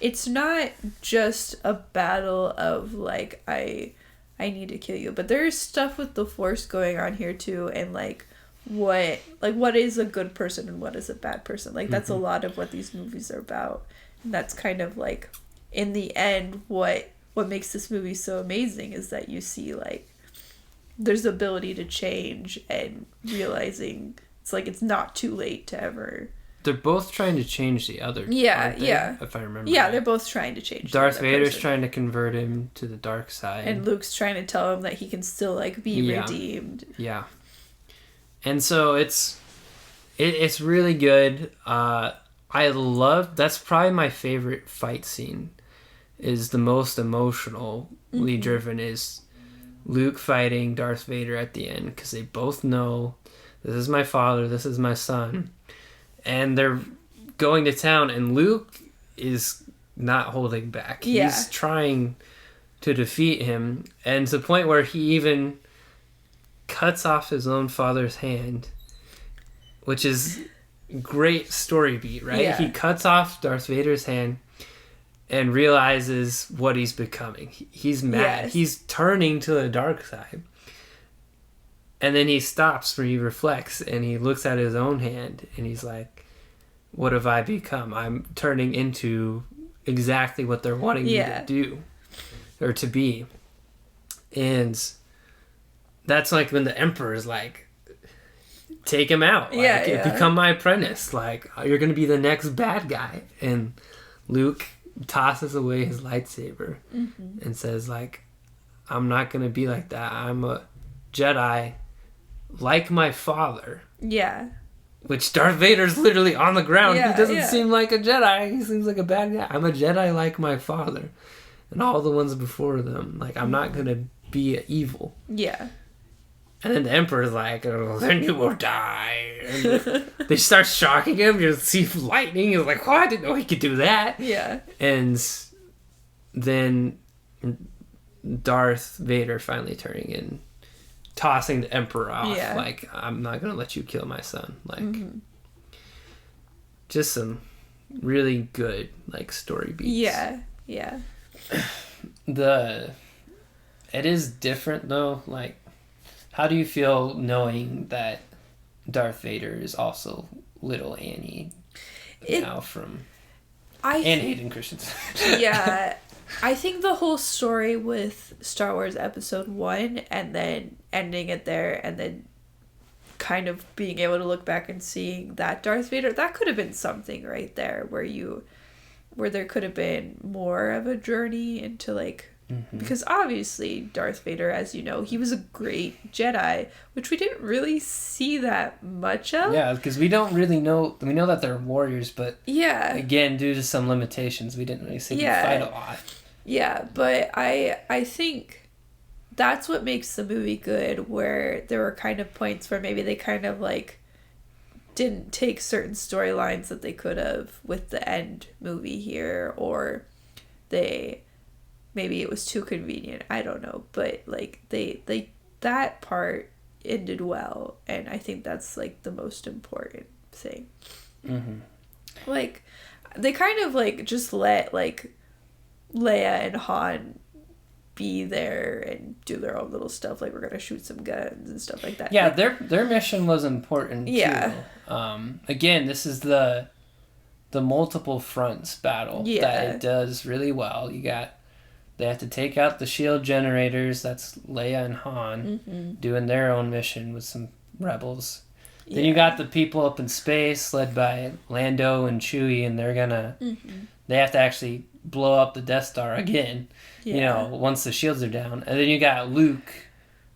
Speaker 2: it's not just a battle of, like, I need to kill you, but there's stuff with the Force going on here, too, and, like, what is a good person and what is a bad person. Like, that's a lot of what these movies are about. And that's kind of, like, in the end, what makes this movie so amazing is that you see, like, there's the ability to change and realizing it's, like, it's not too late to ever...
Speaker 1: They're both trying to change the other.
Speaker 2: Yeah.
Speaker 1: If I remember.
Speaker 2: Yeah,
Speaker 1: right.
Speaker 2: They're both trying to change.
Speaker 1: Darth Vader's trying to convert him to the dark side,
Speaker 2: and Luke's trying to tell him that he can still, like, be redeemed.
Speaker 1: Yeah. And so it's really good. That's probably my favorite fight scene. Is the most emotionally driven is Luke fighting Darth Vader at the end, because they both know this is my father, this is my son, and they're going to town, and Luke is not holding back. He's trying to defeat him, and to the point where he even cuts off his own father's hand, which is great story beat, right?
Speaker 2: Yeah.
Speaker 1: He cuts off Darth Vader's hand and realizes what he's becoming. He's mad.
Speaker 2: Yes.
Speaker 1: He's turning to the dark side. And then he stops where he reflects and he looks at his own hand and he's like, what have I become? I'm turning into exactly what they're wanting me to do or to be. And that's like when the Emperor is like, take him out. Like, become my apprentice. Like, you're going to be the next bad guy. And Luke tosses away his lightsaber and says, like, I'm not going to be like that. I'm a Jedi like my father.
Speaker 2: Yeah.
Speaker 1: Which Darth Vader's literally on the ground.
Speaker 2: Yeah,
Speaker 1: he doesn't seem like a Jedi. He seems like a bad guy. I'm a Jedi like my father. And all the ones before them. Like, I'm not going to be evil.
Speaker 2: Yeah.
Speaker 1: And then the Emperor's like, oh, then you will die. And they start shocking him. You see lightning. He's like, oh, I didn't know he could do that.
Speaker 2: Yeah.
Speaker 1: And then Darth Vader finally turning and tossing the Emperor off.
Speaker 2: Yeah.
Speaker 1: Like, I'm not going to let you kill my son. Like, just some really good, like, story beats.
Speaker 2: Yeah. Yeah.
Speaker 1: It is different, though. Like, how do you feel knowing that Darth Vader is also little Annie now from Hayden Christensen?
Speaker 2: Yeah. I think the whole story with Star Wars Episode 1 and then ending it there and then kind of being able to look back and seeing that Darth Vader, that could have been something right there where there could have been more of a journey into, like, because obviously Darth Vader, as you know, he was a great Jedi, which we didn't really see that much of.
Speaker 1: Yeah, because we don't really know. We know that they're warriors, but again, due to some limitations, we didn't really see them fight a lot.
Speaker 2: Yeah, but I think that's what makes the movie good, where there were kind of points where maybe they kind of, like, didn't take certain storylines that they could have with the end movie here, or maybe it was too convenient. I don't know. But, like, they that part ended well. And I think that's, like, the most important thing. Like, they kind of, like, just let, like, Leia and Han be there and do their own little stuff. Like, we're going to shoot some guns and stuff like that.
Speaker 1: Yeah,
Speaker 2: like,
Speaker 1: their mission was important, too. Again, this is the multiple fronts battle that it does really well. They have to take out the shield generators. That's Leia and Han doing their own mission with some rebels. Then you got the people up in space led by Lando and Chewie, and they're gonna they have to actually blow up the Death Star again, you know, once the shields are down. And then you got Luke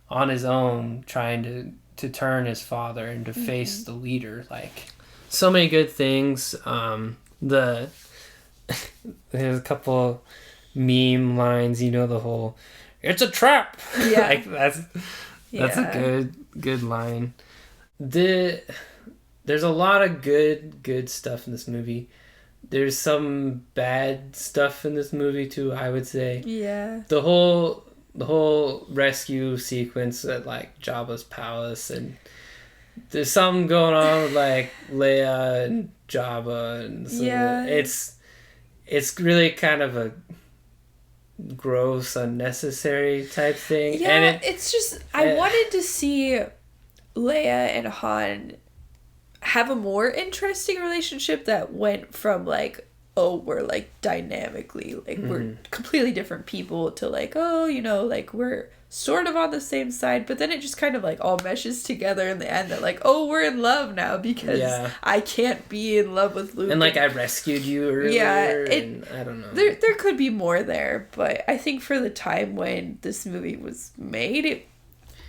Speaker 1: on his own trying to turn his father and to face the leader. Like, so many good things. There's a couple meme lines, you know, the whole "it's a trap."
Speaker 2: Yeah.
Speaker 1: Like, that's a good line. There's a lot of good stuff in this movie. There's some bad stuff in this movie too, I would say.
Speaker 2: Yeah.
Speaker 1: The whole rescue sequence at, like, Jabba's palace, and there's something going on with, like, Leia and Jabba, and so it's really kind of a gross, unnecessary type thing.
Speaker 2: Yeah,
Speaker 1: and
Speaker 2: it's just, I wanted to see Leia and Han have a more interesting relationship that went from, like, oh, we're, like, dynamically, like, we're completely different people, to, like, oh, you know, like, we're sort of on the same side, but then it just kind of, like, all meshes together in the end that, like, oh, we're in love now because I can't be in love with Luke.
Speaker 1: And, like, I rescued you earlier, and I don't know.
Speaker 2: There could be more there, but I think for the time when this movie was made,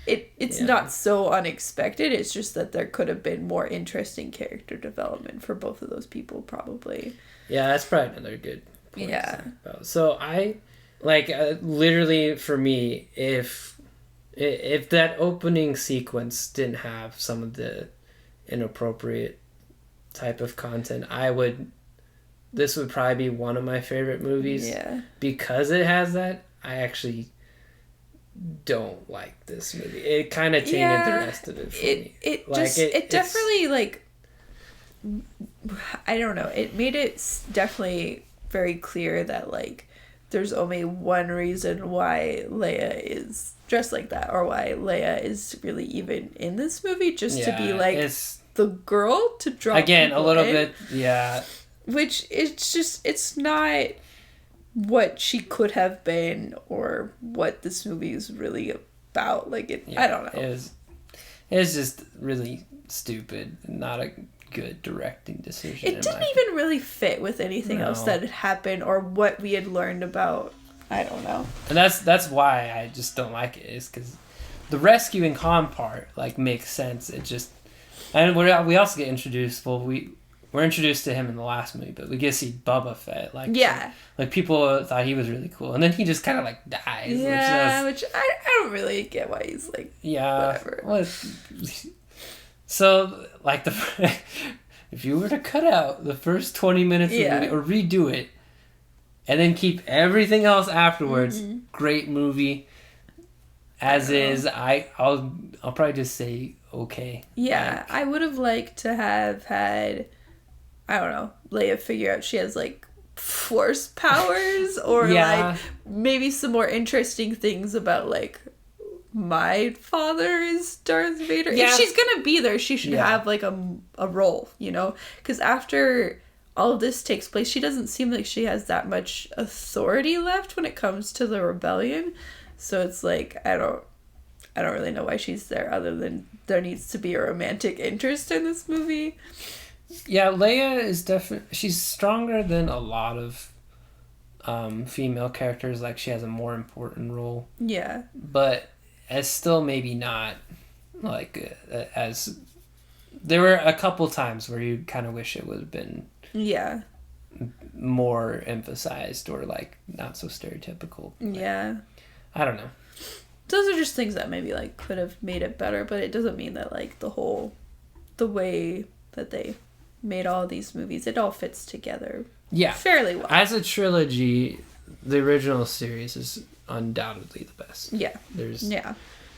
Speaker 2: it's not so unexpected. It's just that there could have been more interesting character development for both of those people, probably.
Speaker 1: Yeah, that's probably another good point.
Speaker 2: Yeah.
Speaker 1: So I, like, literally for me, if that opening sequence didn't have some of the inappropriate type of content, this would probably be one of my favorite movies.
Speaker 2: Yeah.
Speaker 1: Because it has that, I actually don't like this movie. It kind of tainted the rest of it for me.
Speaker 2: It definitely, like, I don't know. It made it definitely very clear that, like, there's only one reason why Leia is dressed like that, or why Leia is really even in this movie, just to be, like, the girl to draw
Speaker 1: again a little
Speaker 2: in,
Speaker 1: bit. Yeah.
Speaker 2: Which it's not what she could have been or what this movie is really about. Like, I don't know.
Speaker 1: It's just really stupid. Not a good directing decision.
Speaker 2: It didn't even really fit with anything else that had happened or what we had learned about. I don't know. And
Speaker 1: that's why I just don't like it, is because the rescuing Han part, like, makes sense. It just, and we also get introduced. Well, we're introduced to him in the last movie, but we get to see Boba Fett. Like, like, people thought he was really cool, and then he just kind of, like, dies.
Speaker 2: Yeah, which I don't really get why he's, like, whatever.
Speaker 1: Well, so, like, if you were to cut out the first 20 minutes of the movie, or redo it, and then keep everything else afterwards, great movie. As is, I'll probably just say okay.
Speaker 2: Yeah, I would have liked to have had, I don't know, Leia figure out she has, like, force powers, or like maybe some more interesting things about, like, my father is Darth Vader. If she's gonna be there, she should have, like, a role, you know? Because after all of this takes place, she doesn't seem like she has that much authority left when it comes to the rebellion. So it's like, I don't really know why she's there, other than there needs to be a romantic interest in this movie.
Speaker 1: Yeah, Leia is definitely, she's stronger than a lot of female characters. Like, she has a more important role.
Speaker 2: Yeah.
Speaker 1: But as still maybe not, like, as, there were a couple times where you kind of wish it would have been more emphasized, or, like, not so stereotypical.
Speaker 2: Yeah.
Speaker 1: I don't know.
Speaker 2: Those are just things that maybe, like, could have made it better, but it doesn't mean that, like, the way that they made all these movies, it all fits together fairly well.
Speaker 1: As a trilogy, the original series is undoubtedly the best. Yeah. There's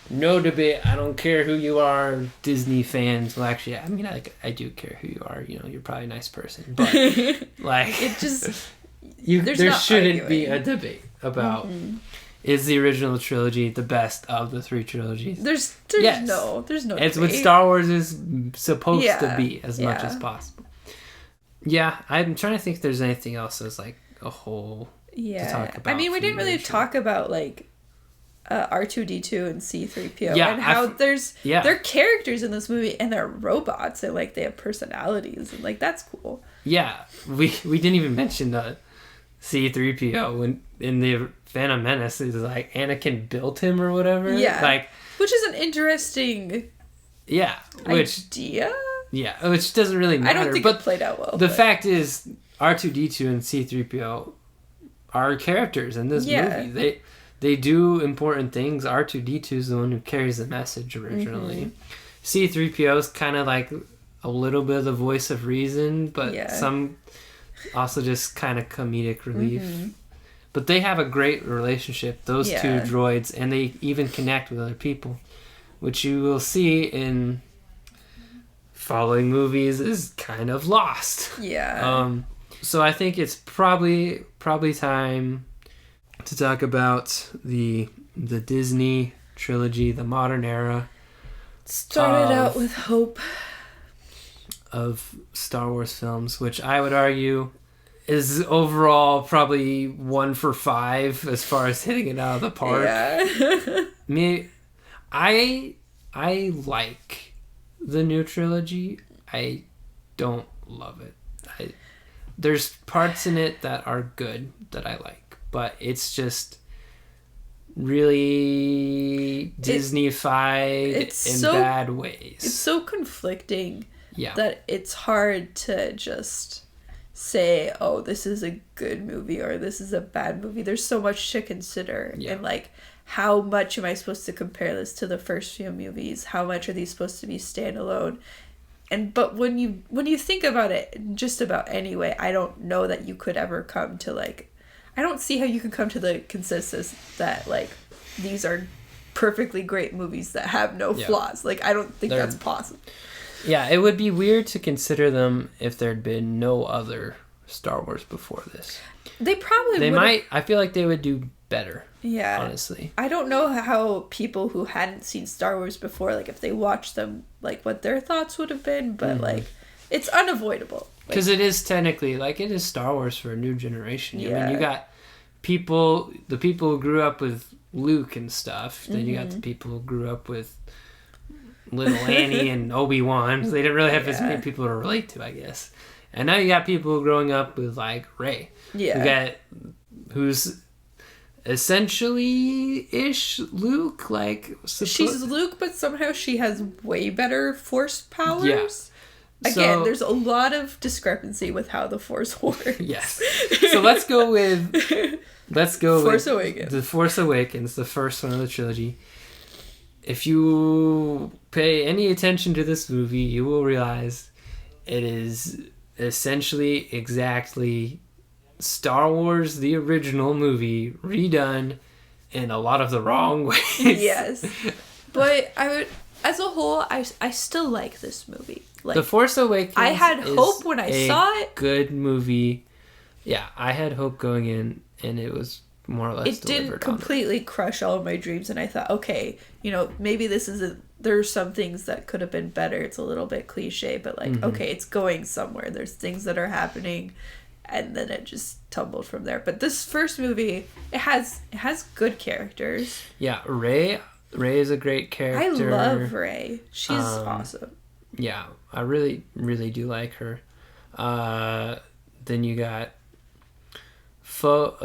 Speaker 1: no debate. I don't care who you are, Disney fans. Well, actually, I mean, I do care who you are. You know, you're probably a nice person. But, like,
Speaker 2: it just...
Speaker 1: there shouldn't be a debate about... Is the original trilogy the best of the three trilogies? There's no
Speaker 2: It's
Speaker 1: debate. What Star Wars is supposed to be, as much as possible. Yeah, I'm trying to think if there's anything else that's, like, a whole to talk about.
Speaker 2: I mean, we didn't really talk about, like, R2-D2 and C-3PO and how they're characters in this movie, and they're robots, and, like, they have personalities, and, like, that's cool.
Speaker 1: Yeah, we didn't even mention the C-3PO when in the Phantom Menace. Is like Anakin built him or whatever. Yeah, like,
Speaker 2: which is an interesting idea.
Speaker 1: Yeah, which doesn't really matter.
Speaker 2: I don't think it played out well.
Speaker 1: The fact is, R2-D2 and C-3PO are characters in this movie. They do important things. R2-D2 is the one who carries the message originally. C-3PO is kind of like a little bit of the voice of reason, but some also just kind of comedic relief. But they have a great relationship, those two droids, and they even connect with other people, which you will see in following movies is kind of lost. Yeah. So I think it's probably time to talk about the Disney trilogy, the modern era.
Speaker 2: Started out with hope
Speaker 1: of Star Wars films, which I would argue is overall probably 1 for 5 as far as hitting it out of the park. Yeah. I like the new trilogy. I don't love it. There's parts in it that are good that I like, but it's just really Disney-fied in bad ways.
Speaker 2: It's so conflicting
Speaker 1: Yeah.
Speaker 2: that it's hard to just say, oh, this is a good movie or this is a bad movie. There's so much to consider.
Speaker 1: Yeah.
Speaker 2: And like, how much am I supposed to compare this to the first few movies? How much are these supposed to be standalone? But when you think about it just about any way, I don't know that you could ever come to like, I don't see how you could come to the consensus that like these are perfectly great movies that have no flaws. Like, I don't think that's possible.
Speaker 1: Yeah, it would be weird to consider them if there'd been no other Star Wars before this.
Speaker 2: They probably
Speaker 1: They might. I feel like they would do better.
Speaker 2: Yeah.
Speaker 1: Honestly.
Speaker 2: I don't know how people who hadn't seen Star Wars before, like, if they watched them, like, what their thoughts would have been, but, like, it's unavoidable.
Speaker 1: Because it is technically, like, it is Star Wars for a new generation. I mean, you got the people who grew up with Luke and stuff, then you got the people who grew up with little Annie and Obi-Wan. So they didn't really have as many people to relate to, I guess. And now you got people growing up with, like, Rey.
Speaker 2: Yeah.
Speaker 1: You got who's essentially-ish Luke, like...
Speaker 2: She's Luke, but somehow she has way better Force powers.
Speaker 1: Yeah.
Speaker 2: Again, there's a lot of discrepancy with how the Force works.
Speaker 1: Yes. So let's go with...
Speaker 2: Force Awakens.
Speaker 1: The Force Awakens, the first one of the trilogy. If you pay any attention to this movie, you will realize it is essentially exactly Star Wars, the original movie, redone in a lot of the wrong ways.
Speaker 2: Yes. But as a whole, I still like this movie. Like,
Speaker 1: The Force Awakens
Speaker 2: I had hope when I saw it.
Speaker 1: Good movie. Yeah, I had hope going in, and it was more or less
Speaker 2: it didn't completely crush all of my dreams, and I thought, okay, maybe there's some things that could have been better. It's a little bit cliche, but like, okay, it's going somewhere. There's things that are happening, and then it just tumbled from there. But this first movie, it has good characters.
Speaker 1: Yeah, Rey is a great character.
Speaker 2: I love Rey. She's awesome.
Speaker 1: Yeah, I really, really do like her. Then you got Foe.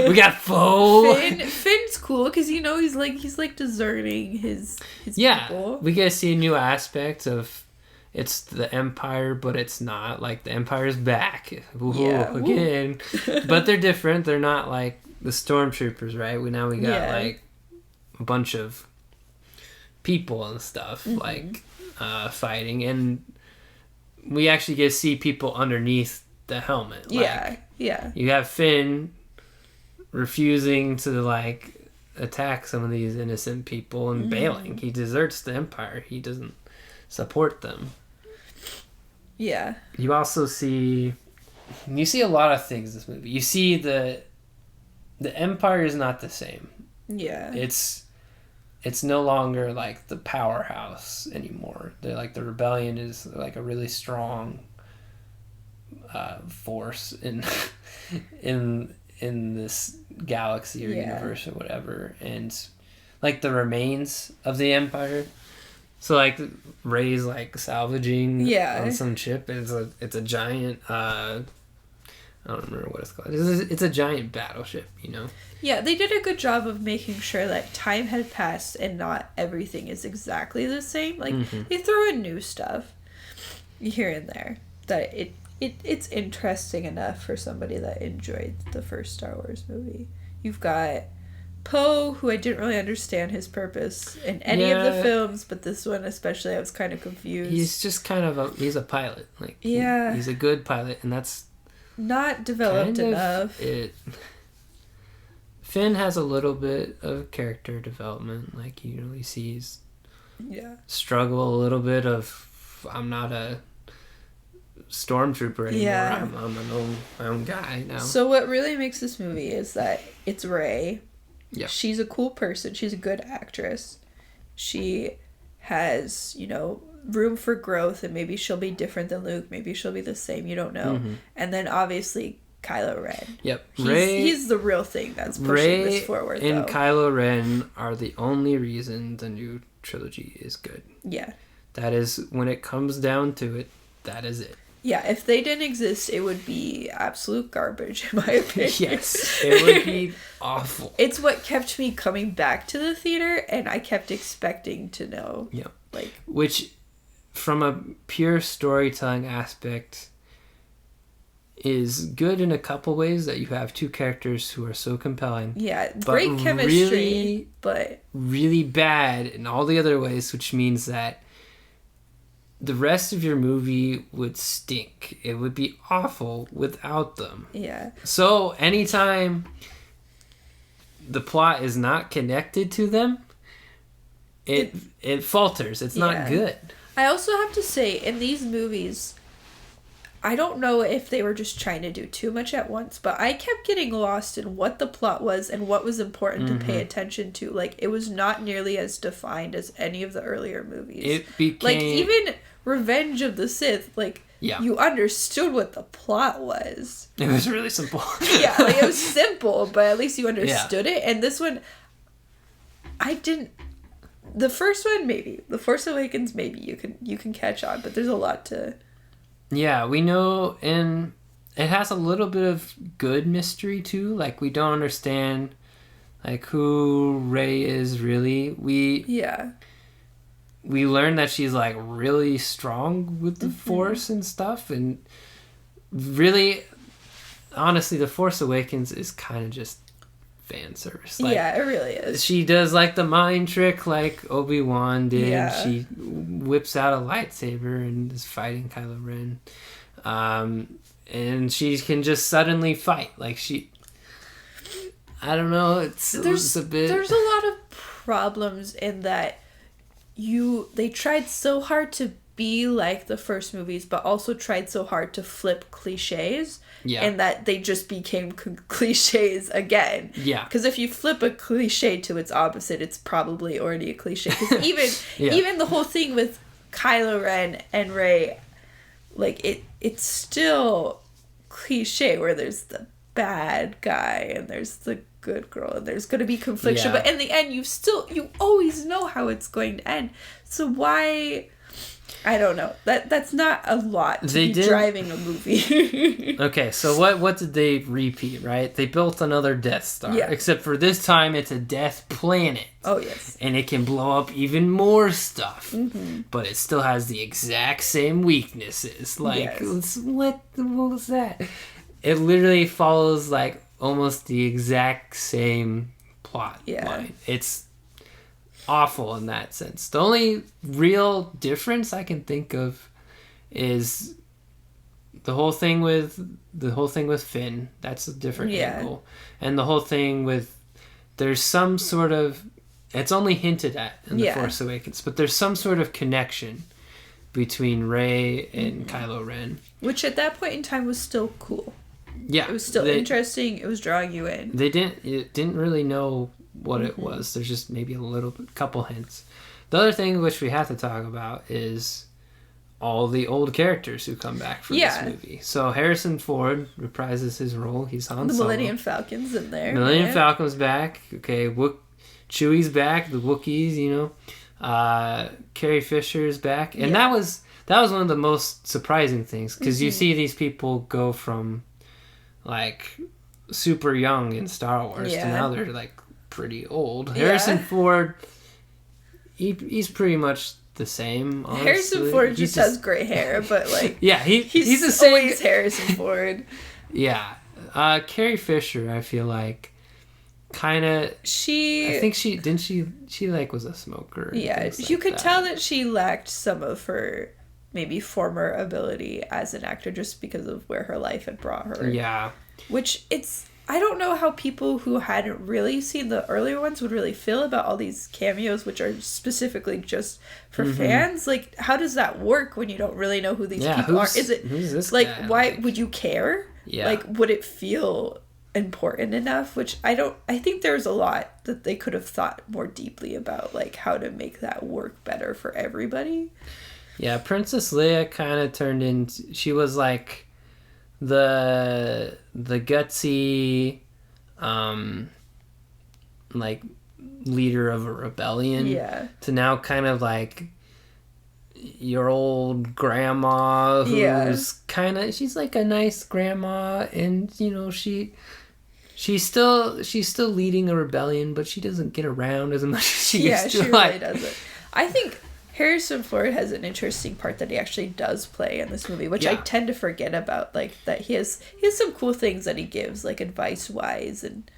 Speaker 1: We got Foe.
Speaker 2: Finn's cool because he's like discerning his people.
Speaker 1: We get to see a new aspect of it's the Empire, but it's not. Like, the Empire's back. Again. But they're different. They're not like the Stormtroopers, right? We got like a bunch of people and stuff like fighting, and we actually get to see people underneath the helmet. Like, you have Finn refusing to like attack some of these innocent people and bailing. He deserts the Empire. He doesn't support them.
Speaker 2: Yeah.
Speaker 1: You also see a lot of things in this movie. You see the Empire is not the same.
Speaker 2: Yeah.
Speaker 1: It's no longer like the powerhouse anymore. They're like, the rebellion is like a really strong force in this galaxy or universe or whatever, and like the remains of the Empire. So like Rey's like salvaging on some ship, and it's a giant. I don't remember what it's called. It's a giant battleship,
Speaker 2: Yeah, they did a good job of making sure that time had passed and not everything is exactly the same. Like, they throw in new stuff here and there that it's interesting enough for somebody that enjoyed the first Star Wars movie. You've got Poe, who I didn't really understand his purpose in any of the films, but this one especially I was kind of confused.
Speaker 1: He's just kind of he's a pilot. Like, he's a good pilot, and that's
Speaker 2: not developed enough.
Speaker 1: Finn has a little bit of character development. Like, you see he's struggle a little bit of, I'm not a stormtrooper anymore. I'm my own guy now.
Speaker 2: So what really makes this movie is that it's Rey.
Speaker 1: Yeah.
Speaker 2: She's a cool person. She's a good actress. She has, room for growth, and maybe she'll be different than Luke. Maybe she'll be the same. You don't know. And then obviously Kylo Ren.
Speaker 1: Yep.
Speaker 2: He's the real thing that's pushing this forward.
Speaker 1: Rey and Kylo Ren are the only reason the new trilogy is good.
Speaker 2: Yeah.
Speaker 1: That is, when it comes down to it, that is it.
Speaker 2: Yeah, if they didn't exist, it would be absolute garbage, in my opinion.
Speaker 1: Yes, it would be awful.
Speaker 2: It's what kept me coming back to the theater, and I kept expecting to know.
Speaker 1: Yeah.
Speaker 2: Like,
Speaker 1: which, from a pure storytelling aspect, is good in a couple ways, that you have two characters who are so compelling.
Speaker 2: Yeah, great chemistry,
Speaker 1: really,
Speaker 2: but
Speaker 1: really bad in all the other ways, which means that the rest of your movie would stink. It would be awful without them.
Speaker 2: Yeah.
Speaker 1: So anytime the plot is not connected to them, it falters. It's not good.
Speaker 2: I also have to say, in these movies, I don't know if they were just trying to do too much at once, but I kept getting lost in what the plot was and what was important to pay attention to. Like, it was not nearly as defined as any of the earlier movies.
Speaker 1: It became...
Speaker 2: Like, even Revenge of the Sith, like, you understood what the plot was.
Speaker 1: It was really simple.
Speaker 2: Yeah, like, it was simple, but at least you understood it. And this one, I didn't... The first one, maybe. The Force Awakens, maybe you can catch on, but there's a lot to...
Speaker 1: Yeah, we know, and it has a little bit of good mystery too. Like, we don't understand like who Rey is really. We learn that she's like really strong with the Force and stuff, and really, honestly, the Force Awakens is kind of just fan service. Like,
Speaker 2: yeah, it really is.
Speaker 1: She does like the mind trick like Obi-Wan did.
Speaker 2: Yeah.
Speaker 1: She whips out a lightsaber and is fighting Kylo Ren. And she can just suddenly fight. Like, I don't know, it's a bit...
Speaker 2: There's a lot of problems in that they tried so hard to be like the first movies, but also tried so hard to flip cliches. Yeah. And that they just became cliches again.
Speaker 1: Yeah.
Speaker 2: Because if you flip a cliche to its opposite, it's probably already a cliche. Because even the whole thing with Kylo Ren and Rey, like, it's still cliche where there's the bad guy and there's the good girl and there's going to be confliction. But in the end, you always know how it's going to end. So why... I don't know. That's not a lot to be driving a movie.
Speaker 1: Okay, so what did they repeat, right? They built another Death Star. Yeah. Except for this time, it's a death planet.
Speaker 2: Oh, yes.
Speaker 1: And it can blow up even more stuff. Mm-hmm. But it still has the exact same weaknesses. Like, what was that? It literally follows, like, almost the exact same plot line. It's awful in that sense. The only real difference I can think of is the whole thing with Finn. That's a different angle, and the whole thing with there's some sort of, it's only hinted at in the Force Awakens, but there's some sort of connection between Rey and Kylo Ren, which
Speaker 2: at that point in time was still cool.
Speaker 1: Yeah,
Speaker 2: it was still interesting. It was drawing you in.
Speaker 1: It didn't really know what it was. There's just maybe couple hints. The other thing which we have to talk about is all the old characters who come back for this movie. So Harrison Ford reprises his role. He's Han Solo.
Speaker 2: The Millennium Falcon's in there.
Speaker 1: Millennium Falcon's back. Okay, Chewie's back. The Wookiees, you know. Carrie Fisher's back, and that was one of the most surprising things, because you see these people go from like super young in Star Wars to now they're like pretty old. Harrison Ford, he's pretty much the same, honestly.
Speaker 2: Harrison Ford just has gray hair, but like
Speaker 1: he's the same.
Speaker 2: Always Harrison Ford.
Speaker 1: Carrie Fisher, I feel like kind of I think she like was a smoker.
Speaker 2: You could tell that she lacked some of her maybe former ability as an actor just because of where her life had brought her. Which I don't know how people who hadn't really seen the earlier ones would really feel about all these cameos, which are specifically just for fans. Like, how does that work when you don't really know who these people are? Is it
Speaker 1: who's this
Speaker 2: like
Speaker 1: guy?
Speaker 2: why would you care? Like, would it feel important enough? Which I think there's a lot that they could have thought more deeply about, like how to make that work better for everybody. Yeah,
Speaker 1: Princess Leia kind of turned into, she was like the gutsy like leader of a rebellion to now kind of like your old grandma who's kind of, she's like a nice grandma, and you know she's still leading a rebellion, but she doesn't get around as much as she used to.
Speaker 2: She really doesn't. I think Harrison Ford has an interesting part that he actually does play in this movie, which I tend to forget about. Like that he has some cool things that he gives, like advice wise, and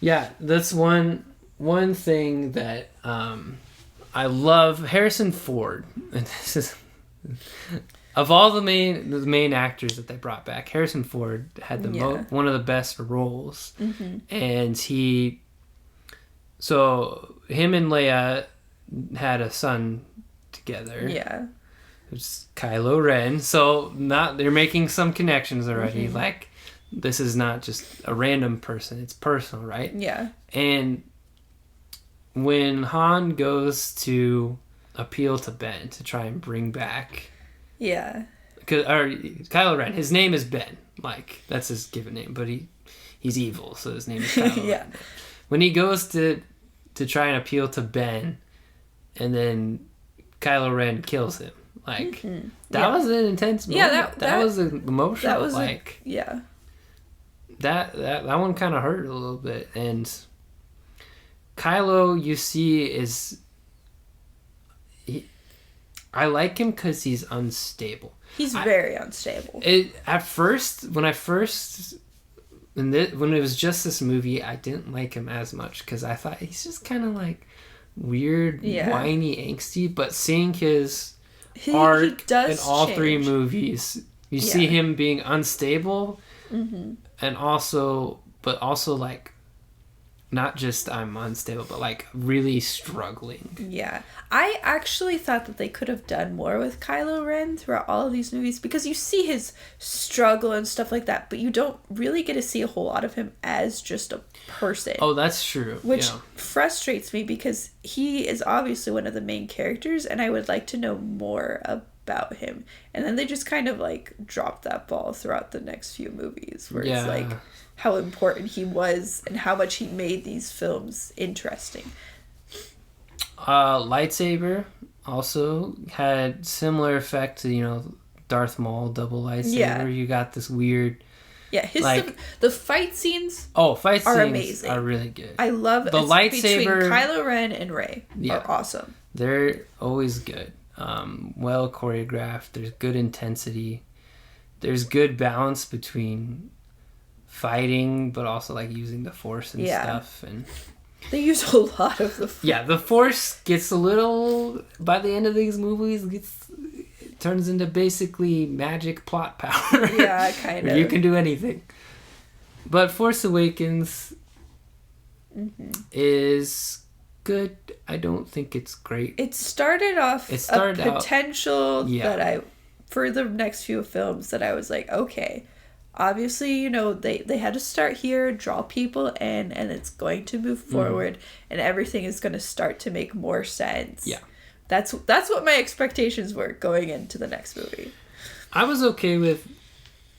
Speaker 1: yeah, that's one thing that I love. Harrison Ford, and this is of all the main actors that they brought back, Harrison Ford had one of the best roles, and him and Leia had a son together.
Speaker 2: Yeah.
Speaker 1: It's Kylo Ren. So they're making some connections already. Like, this is not just a random person. It's personal, right?
Speaker 2: Yeah.
Speaker 1: And when Han goes to appeal to Ben to try and bring back...
Speaker 2: Yeah.
Speaker 1: Kylo Ren. His name is Ben. Like, that's his given name. But he's evil, so his name is Kylo
Speaker 2: Yeah.
Speaker 1: Ren. When he goes to try and appeal to Ben... And then Kylo Ren kills him. Like, that was an intense moment. Yeah, that was emotional. That was like... That one kind of hurt a little bit. And Kylo, you see, I like him because he's unstable.
Speaker 2: He's very unstable.
Speaker 1: At first, when it was just this movie, I didn't like him as much because I thought he's just kind of like... weird, whiny, angsty, but seeing his arc in all three movies, you see him being unstable, and also like not just I'm unstable, but like really struggling.
Speaker 2: Yeah. I actually thought that they could have done more with Kylo Ren throughout all of these movies, because you see his struggle and stuff like that, but you don't really get to see a whole lot of him as just a person.
Speaker 1: Oh, that's true.
Speaker 2: Which frustrates me, because he is obviously one of the main characters, and I would like to know more about him. And then they just kind of like drop that ball throughout the next few movies, where it's like how important he was and how much he made these films interesting.
Speaker 1: Lightsaber also had similar effect to, Darth Maul double lightsaber. Yeah. You got this weird...
Speaker 2: Yeah, the fight scenes
Speaker 1: are
Speaker 2: amazing.
Speaker 1: Are really good.
Speaker 2: I love
Speaker 1: the lightsaber
Speaker 2: between Kylo Ren and Rey are awesome.
Speaker 1: They're always good. Well choreographed. There's good intensity. There's good balance between fighting, but also like using the Force and stuff. And
Speaker 2: they use a lot of the Force.
Speaker 1: Yeah, the Force gets a little, by the end of these movies, it turns into basically magic plot power.
Speaker 2: Yeah, kind of.
Speaker 1: You can do anything. But Force Awakens is good. I don't think it's great.
Speaker 2: It started off a potential that for the next few films that I was like, okay, obviously, they had to start here, draw people in, and it's going to move forward, and everything is going to start to make more sense. Yeah. That's what my expectations were going into the next movie.
Speaker 1: I was okay with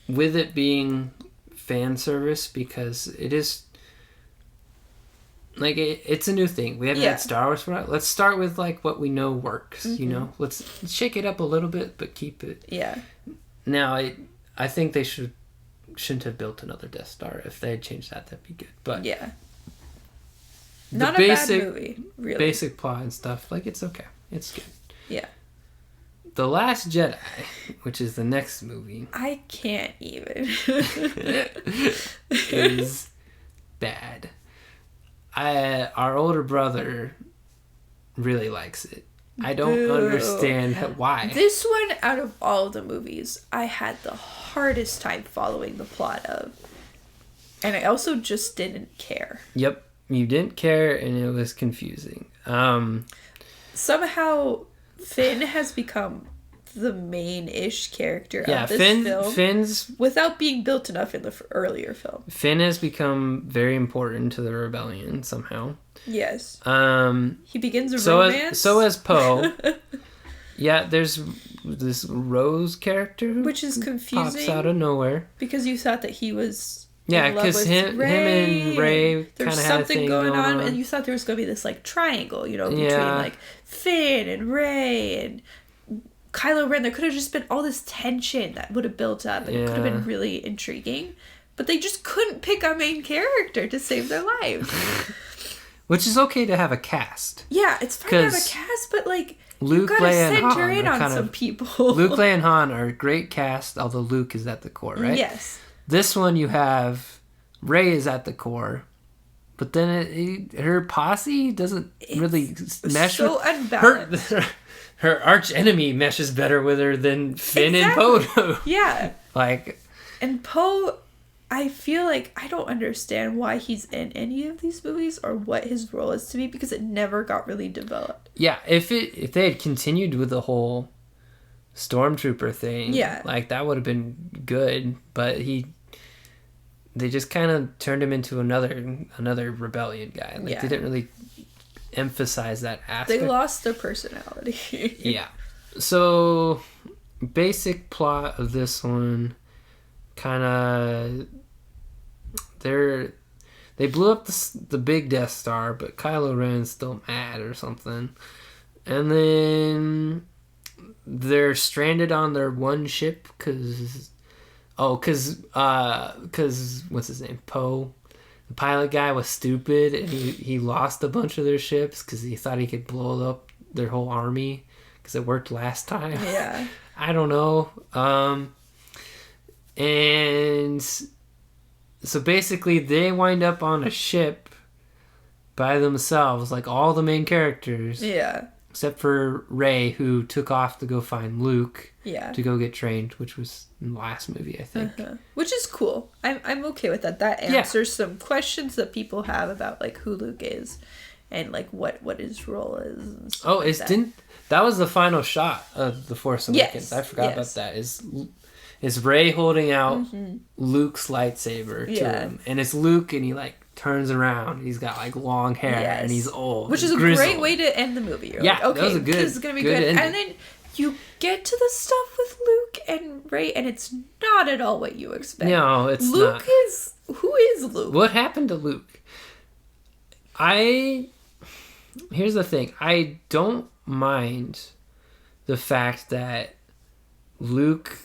Speaker 1: it being fan service, because it is like it's a new thing. We haven't had Star Wars for a while. Let's start with like what we know works. Let's shake it up a little bit, but keep it. Yeah. Now I think they shouldn't have built another Death Star. If they had changed that, that'd be good. But
Speaker 2: yeah, not a bad movie. Really,
Speaker 1: basic plot and stuff, like, it's okay. It's good.
Speaker 2: Yeah.
Speaker 1: The Last Jedi, which is the next movie,
Speaker 2: I can't even.
Speaker 1: is bad. Our older brother really likes it. I don't understand why.
Speaker 2: This one, out of all the movies, I had the hardest time following the plot of. And I also just didn't care.
Speaker 1: Yep. You didn't care, and it was confusing.
Speaker 2: Somehow, Finn has become the main-ish character of this film.
Speaker 1: Finn's...
Speaker 2: without being built enough in the earlier film.
Speaker 1: Finn has become very important to the rebellion, somehow.
Speaker 2: Yes. He begins a romance.
Speaker 1: So has Poe. Yeah, there's this Rose character,
Speaker 2: which is confusing,
Speaker 1: pops out of nowhere,
Speaker 2: because you thought that he was
Speaker 1: because him and Rey
Speaker 2: there's something going on, and you thought there was going to be this like triangle, between like Finn and Rey and Kylo Ren. There could have just been all this tension that would have built up, and it could have been really intriguing. But they just couldn't pick a main character to save their lives.
Speaker 1: Which is okay to have a cast.
Speaker 2: Yeah, it's fine to have a cast, but like
Speaker 1: Luke,
Speaker 2: you gotta
Speaker 1: Leia, and
Speaker 2: center
Speaker 1: Han
Speaker 2: in on some people.
Speaker 1: Luke, Leia, and Han are a great cast, although Luke is at the core, right?
Speaker 2: Yes.
Speaker 1: This one you have Rey is at the core, but then her posse doesn't really mesh
Speaker 2: so
Speaker 1: with
Speaker 2: unbalanced.
Speaker 1: Her arch enemy meshes better with her than Finn and Poe do.
Speaker 2: Yeah.
Speaker 1: Like,
Speaker 2: and Poe, I feel like I don't understand why he's in any of these movies or what his role is to me, because it never got really developed.
Speaker 1: Yeah, if they had continued with the whole stormtrooper thing, like that would have been good, but they just kind of turned him into another rebellion guy. Like they didn't really emphasize that aspect. They
Speaker 2: lost their personality.
Speaker 1: Yeah. So basic plot of this one, kind of they blew up the big Death Star, but Kylo Ren's still mad or something, and then they're stranded on their one ship because what's his name, Poe, the pilot guy, was stupid, and he lost a bunch of their ships because he thought he could blow up their whole army because it worked last time.
Speaker 2: Yeah.
Speaker 1: I don't know. And so basically they wind up on a ship by themselves, like all the main characters.
Speaker 2: Yeah.
Speaker 1: Except for Rey, who took off to go find Luke.
Speaker 2: Yeah. To
Speaker 1: go get trained, which was in the last movie, I think.
Speaker 2: Which is cool. I'm okay with that. That answers some questions that people have about like who Luke is and like what his role is. And stuff
Speaker 1: that was the final shot of The Force Awakens. I forgot about that. Is Rey holding out Luke's lightsaber to him, and it's Luke, and he like turns around. He's got like long hair, and he's old,
Speaker 2: which is a great way to end the movie. You're like, okay, that was this is gonna be good. And then you get to the stuff with Luke and Rey, and it's not at all what you expect.
Speaker 1: No, it's
Speaker 2: Luke
Speaker 1: not.
Speaker 2: Who is Luke?
Speaker 1: What happened to Luke? Here's the thing. I don't mind the fact that Luke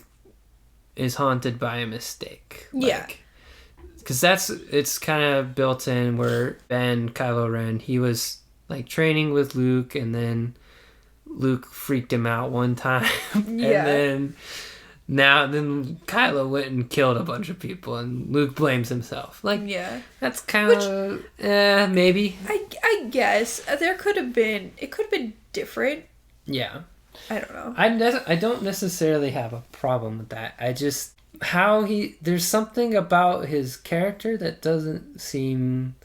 Speaker 1: is haunted by a mistake. Because it's kind of built in where Kylo Ren, he was like training with Luke, and then Luke freaked him out one time. And then Kylo went and killed a bunch of people, and Luke blames himself. Like, that's kind of maybe.
Speaker 2: I guess it could have been different.
Speaker 1: Yeah.
Speaker 2: I don't know.
Speaker 1: I don't necessarily have a problem with that. I just there's something about his character that doesn't seem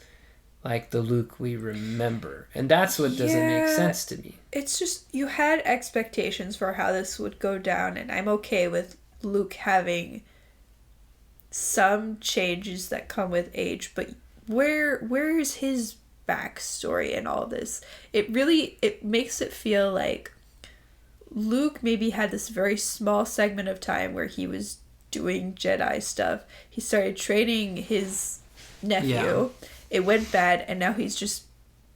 Speaker 1: like the Luke we remember, and that's what doesn't make sense to me.
Speaker 2: It's just you had expectations for how this would go down, and I'm okay with Luke having some changes that come with age, but where is his backstory in all this? It makes it feel like Luke maybe had this very small segment of time where he was doing Jedi stuff. He started training his nephew. It went bad, and now he's just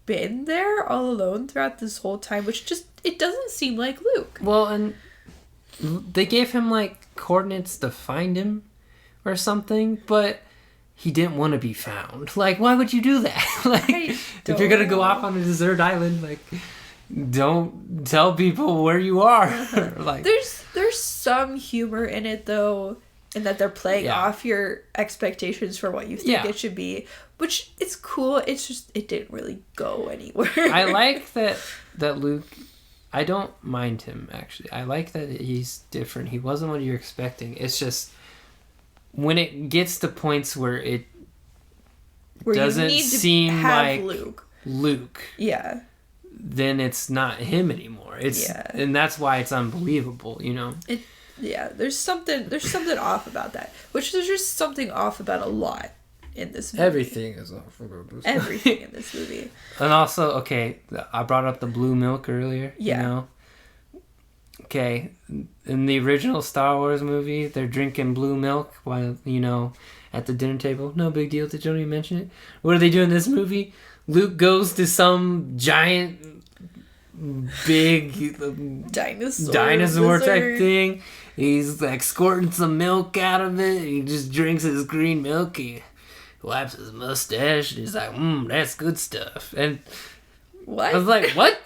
Speaker 2: been there all alone throughout this whole time, which just, it doesn't seem like Luke.
Speaker 1: Well, and they gave him like coordinates to find him or something, but he didn't want to be found. Like, why would you do that? Like, if you're gonna go off on a desert island, like, don't tell people where you are. Like,
Speaker 2: there's some humor in it though, in that they're playing off your expectations for what you think it should be, which is cool. It's just it didn't really go anywhere.
Speaker 1: I like that Luke. I don't mind him, actually. I like that he's different. He wasn't what you're expecting. It's just when it gets to points where it doesn't seem like Luke.
Speaker 2: Yeah.
Speaker 1: Then it's not him anymore. And that's why it's unbelievable, you know.
Speaker 2: There's something off about that. Which there's just something off about a lot in this movie.
Speaker 1: Everything is off about this.
Speaker 2: Everything in this movie.
Speaker 1: And also, okay, I brought up the blue milk earlier. Yeah. You know? Okay, in the original Star Wars movie, they're drinking blue milk while, you know, at the dinner table. No big deal. Did Joni mention it? What do they do in this movie? Luke goes to some giant big dinosaur type thing. He's like squirting some milk out of it. He just drinks his green milk. He wipes his mustache. And he's like, that's good stuff. And
Speaker 2: what?
Speaker 1: I was like, what?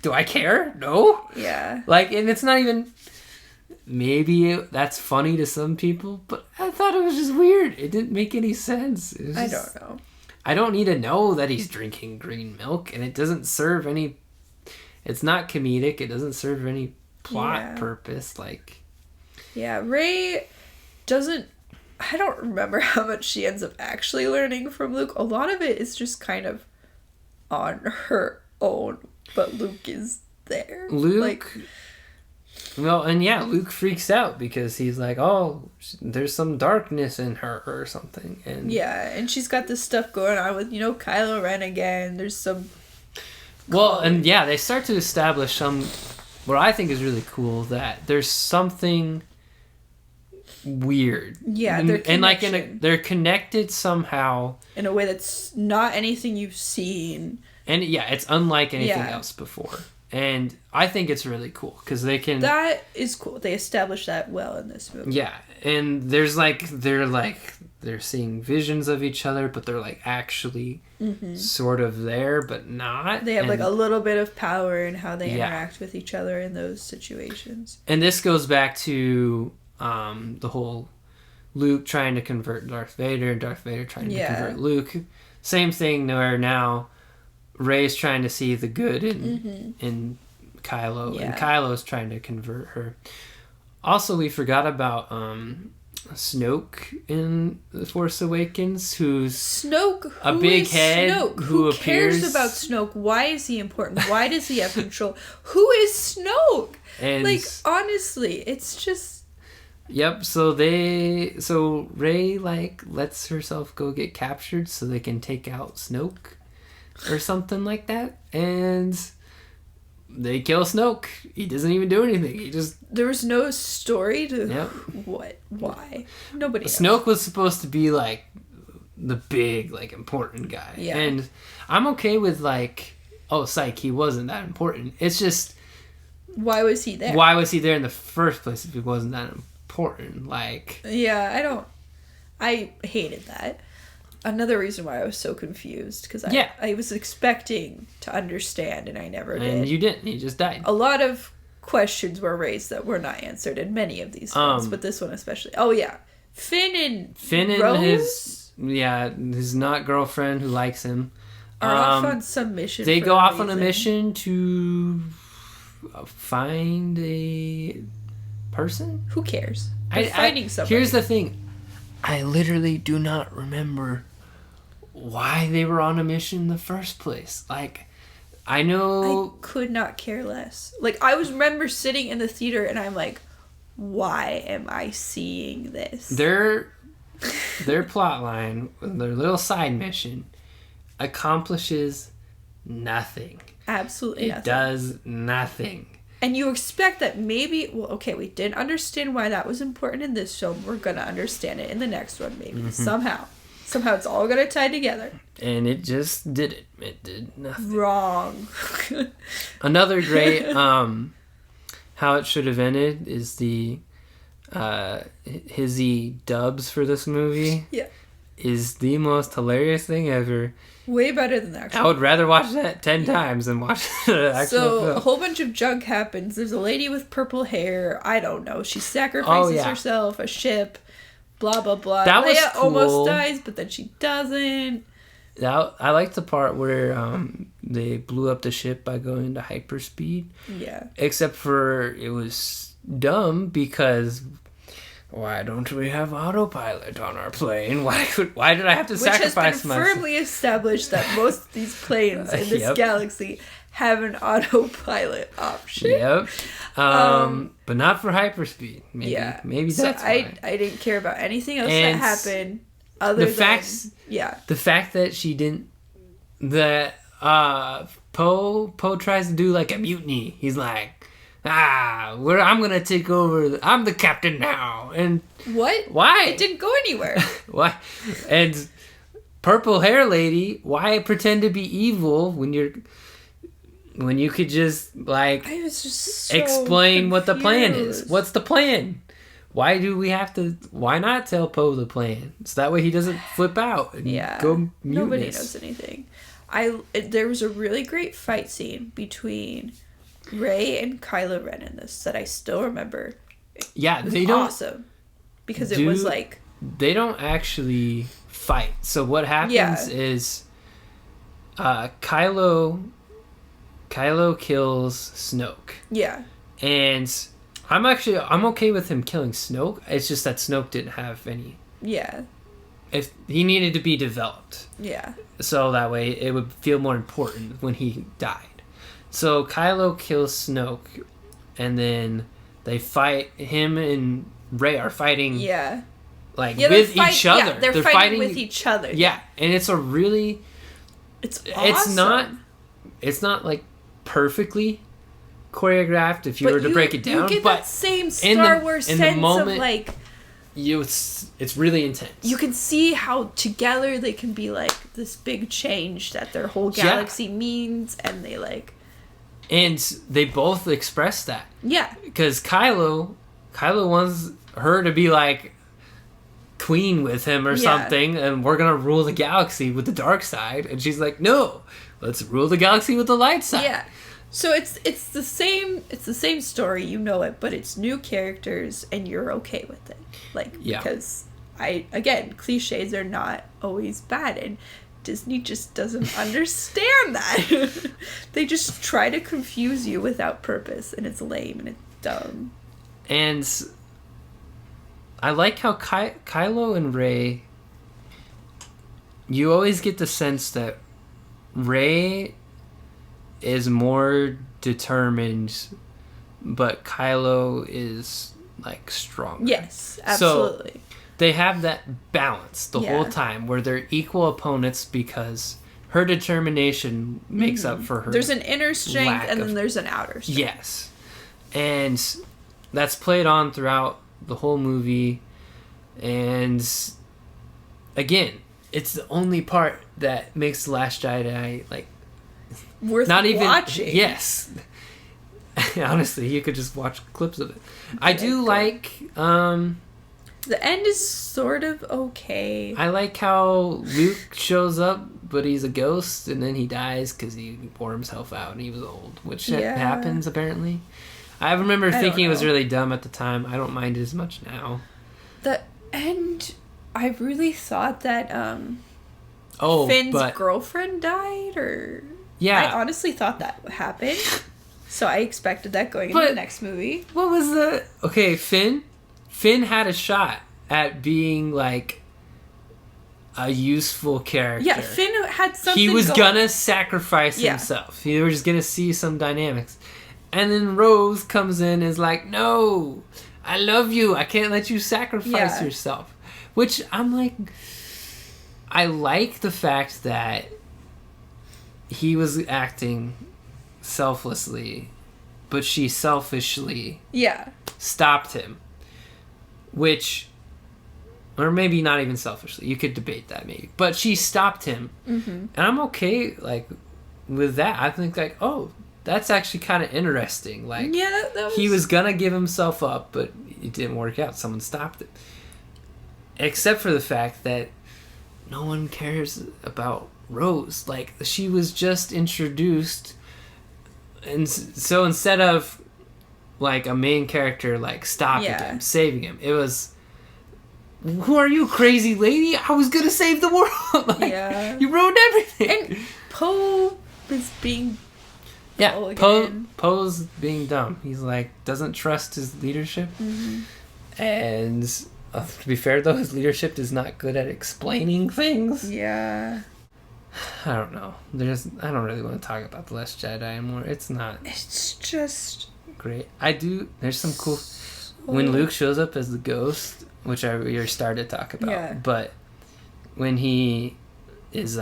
Speaker 1: Do I care? No.
Speaker 2: Yeah.
Speaker 1: Like, and it's not even. Maybe that's funny to some people, but I thought it was just weird. It didn't make any sense.
Speaker 2: I don't know.
Speaker 1: I don't need to know that he's drinking green milk, and it doesn't serve any. It's not comedic. It doesn't serve any plot purpose. Like,
Speaker 2: yeah, Rey doesn't. I don't remember how much she ends up actually learning from Luke. A lot of it is just kind of on her own, but Luke is there.
Speaker 1: Well, and Luke freaks out because he's like, oh, there's some darkness in her or something. And
Speaker 2: and she's got this stuff going on with, Kylo Ren again. There's some...
Speaker 1: Well, and they start to establish what I think is really cool, that there's something weird.
Speaker 2: Yeah,
Speaker 1: they're connected somehow.
Speaker 2: In a way that's not anything you've seen.
Speaker 1: And it's unlike anything else before. And I think it's really cool because they can...
Speaker 2: That is cool. They established that well in this movie.
Speaker 1: Yeah, and they're seeing visions of each other, but they're like actually sort of there, but not.
Speaker 2: They have like a little bit of power in how they interact with each other in those situations.
Speaker 1: And this goes back to the whole Luke trying to convert Darth Vader and Darth Vader trying to convert Luke. Same thing where now Rey's trying to see the good in Kylo, and Kylo's trying to convert her. Also, we forgot about Snoke in The Force Awakens, who's a big head who
Speaker 2: cares about Snoke? Why is he important? Why does he have control? Who is Snoke? And honestly, it's just...
Speaker 1: Yep, so Rey lets herself go get captured so they can take out Snoke or something like that, and they kill Snoke. He doesn't even do anything.
Speaker 2: There was no story to what, why. Nobody knows.
Speaker 1: Snoke was supposed to be like the big, like, important guy. Yeah. And I'm okay with psych, he wasn't that important. It's just,
Speaker 2: why was he there?
Speaker 1: Why was he there in the first place if he wasn't that important?
Speaker 2: I hated that. Another reason why I was so confused, because I was expecting to understand and I never did.
Speaker 1: And you didn't. You just died.
Speaker 2: A lot of questions were raised that were not answered in many of these films, but this one especially. Oh yeah, Finn and
Speaker 1: Rose? his not girlfriend who likes him
Speaker 2: are off on some mission.
Speaker 1: They go off on a mission to find a person.
Speaker 2: Who cares? They're finding somebody.
Speaker 1: Here's the thing. I literally do not remember why they were on a mission in the first place. I know...
Speaker 2: I could not care less. I remember sitting in the theater and I'm like, why am I seeing this?
Speaker 1: Their plot line, their little side mission, accomplishes nothing.
Speaker 2: Absolutely nothing.
Speaker 1: It does nothing.
Speaker 2: And you expect that maybe, we didn't understand why that was important in this film. We're going to understand it in the next one, maybe. Mm-hmm. Somehow it's all going to tie together.
Speaker 1: And it just didn't. It did nothing.
Speaker 2: Wrong.
Speaker 1: Another great, how it should have ended is the hizzy dubs for this movie.
Speaker 2: Yeah.
Speaker 1: Is the most hilarious thing ever.
Speaker 2: Way better than the actual.
Speaker 1: I would rather watch that 10 times than watch the actual film.
Speaker 2: A whole bunch of junk happens. There's a lady with purple hair. I don't know. She sacrifices herself, a ship, blah, blah, blah.
Speaker 1: That was
Speaker 2: Leia
Speaker 1: cool.
Speaker 2: almost dies, but then she doesn't.
Speaker 1: I liked the part where they blew up the ship by going to hyperspeed.
Speaker 2: Yeah.
Speaker 1: Except for it was dumb because... Why don't we have autopilot on our plane? Why did I have to sacrifice myself?
Speaker 2: Which has been firmly established that most of these planes in this galaxy have an autopilot option.
Speaker 1: Yep. But not for hyperspeed. Maybe that's why.
Speaker 2: I didn't care about anything else that happened other than...
Speaker 1: The fact that she didn't... That Poe tries to do like a mutiny. He's like... I'm gonna take over. I'm the captain now. And
Speaker 2: what?
Speaker 1: Why?
Speaker 2: It didn't go anywhere.
Speaker 1: Why? And purple hair lady, why pretend to be evil when you're when you could just, like,
Speaker 2: I was just so
Speaker 1: explain what the plan is.
Speaker 2: confused.
Speaker 1: What's the plan? Why do we have to... Why not tell Poe the plan? So that way he doesn't flip out and go mutinous.
Speaker 2: Nobody knows anything. There was a really great fight scene between Rey and Kylo Ren in this that I still remember.
Speaker 1: Yeah, they
Speaker 2: was
Speaker 1: don't...
Speaker 2: Awesome. Because it was like...
Speaker 1: They don't actually fight. So what happens is... Kylo kills Snoke.
Speaker 2: Yeah.
Speaker 1: And I'm okay with him killing Snoke. It's just that Snoke didn't have any.
Speaker 2: Yeah.
Speaker 1: If he needed to be developed.
Speaker 2: Yeah.
Speaker 1: So that way it would feel more important when he died. So Kylo kills Snoke, and then they fight. Him and Rey are fighting.
Speaker 2: Yeah.
Speaker 1: Like with each other.
Speaker 2: Yeah, they're fighting with each other.
Speaker 1: Yeah, and it's a really.
Speaker 2: It's awesome.
Speaker 1: It's not like perfectly choreographed if you were to break it down.
Speaker 2: You get
Speaker 1: but
Speaker 2: that same Star Wars sense of like.
Speaker 1: It's really intense.
Speaker 2: You can see how together they can be like this big change that their whole galaxy means, and they like.
Speaker 1: And they both express that.
Speaker 2: Yeah.
Speaker 1: Because Kylo wants her to be like queen with him or something, and we're gonna rule the galaxy with the dark side, and she's like, no, let's rule the galaxy with the light side.
Speaker 2: Yeah. So it's the same story, you know it, but it's new characters and you're okay with it. Like because cliches are not always bad, and Disney just doesn't understand that. They just try to confuse you without purpose, and it's lame and it's dumb.
Speaker 1: And I like how Kylo and Rey, you always get the sense that Rey is more determined, but Kylo is like stronger.
Speaker 2: Yes, absolutely.
Speaker 1: So they have that balance the whole time where they're equal opponents because her determination makes up for her.
Speaker 2: There's an inner strength and then there's an outer strength.
Speaker 1: Yes. And that's played on throughout the whole movie. And again, it's the only part that makes The Last Jedi like
Speaker 2: worth not even watching.
Speaker 1: Yes. Honestly, you could just watch clips of it. I do like
Speaker 2: the end is sort of okay.
Speaker 1: I like how Luke shows up, but he's a ghost, and then he dies because he wore himself out and he was old, which happens apparently. I remember thinking it was really dumb at the time. I don't mind it as much now.
Speaker 2: The end, I really thought that Finn's girlfriend died, or I honestly thought that happened. So I expected that going into the next movie.
Speaker 1: What was the... Okay, Finn had a shot at being, like, a useful character.
Speaker 2: Yeah, Finn had something
Speaker 1: He was gonna sacrifice himself. He was just gonna see some dynamics. And then Rose comes in and is like, no, I love you. I can't let you sacrifice yourself. Which, I'm like... I like the fact that he was acting selflessly, but she selfishly stopped him. Which, or maybe not even selfishly, you could debate that maybe, but she stopped him. And I'm okay like with that. I think like, oh, that's actually kind of interesting. Like, he was gonna give himself up, but it didn't work out. Someone stopped it. Except for the fact that no one cares about Rose. Like, she was just introduced, and so instead of like a main character like stopping him, saving him, it was, who are you, crazy lady? I was gonna save the world. Like, you ruined everything.
Speaker 2: And Poe is being
Speaker 1: Poe's being dumb. He's like, doesn't trust his leadership. And to be fair though, his leadership is not good at explaining things.
Speaker 2: I
Speaker 1: don't know. I don't really want to talk about The Last Jedi anymore. It's just great. There's some cool... When Luke shows up as the ghost, which I already started to talk about, but when he is,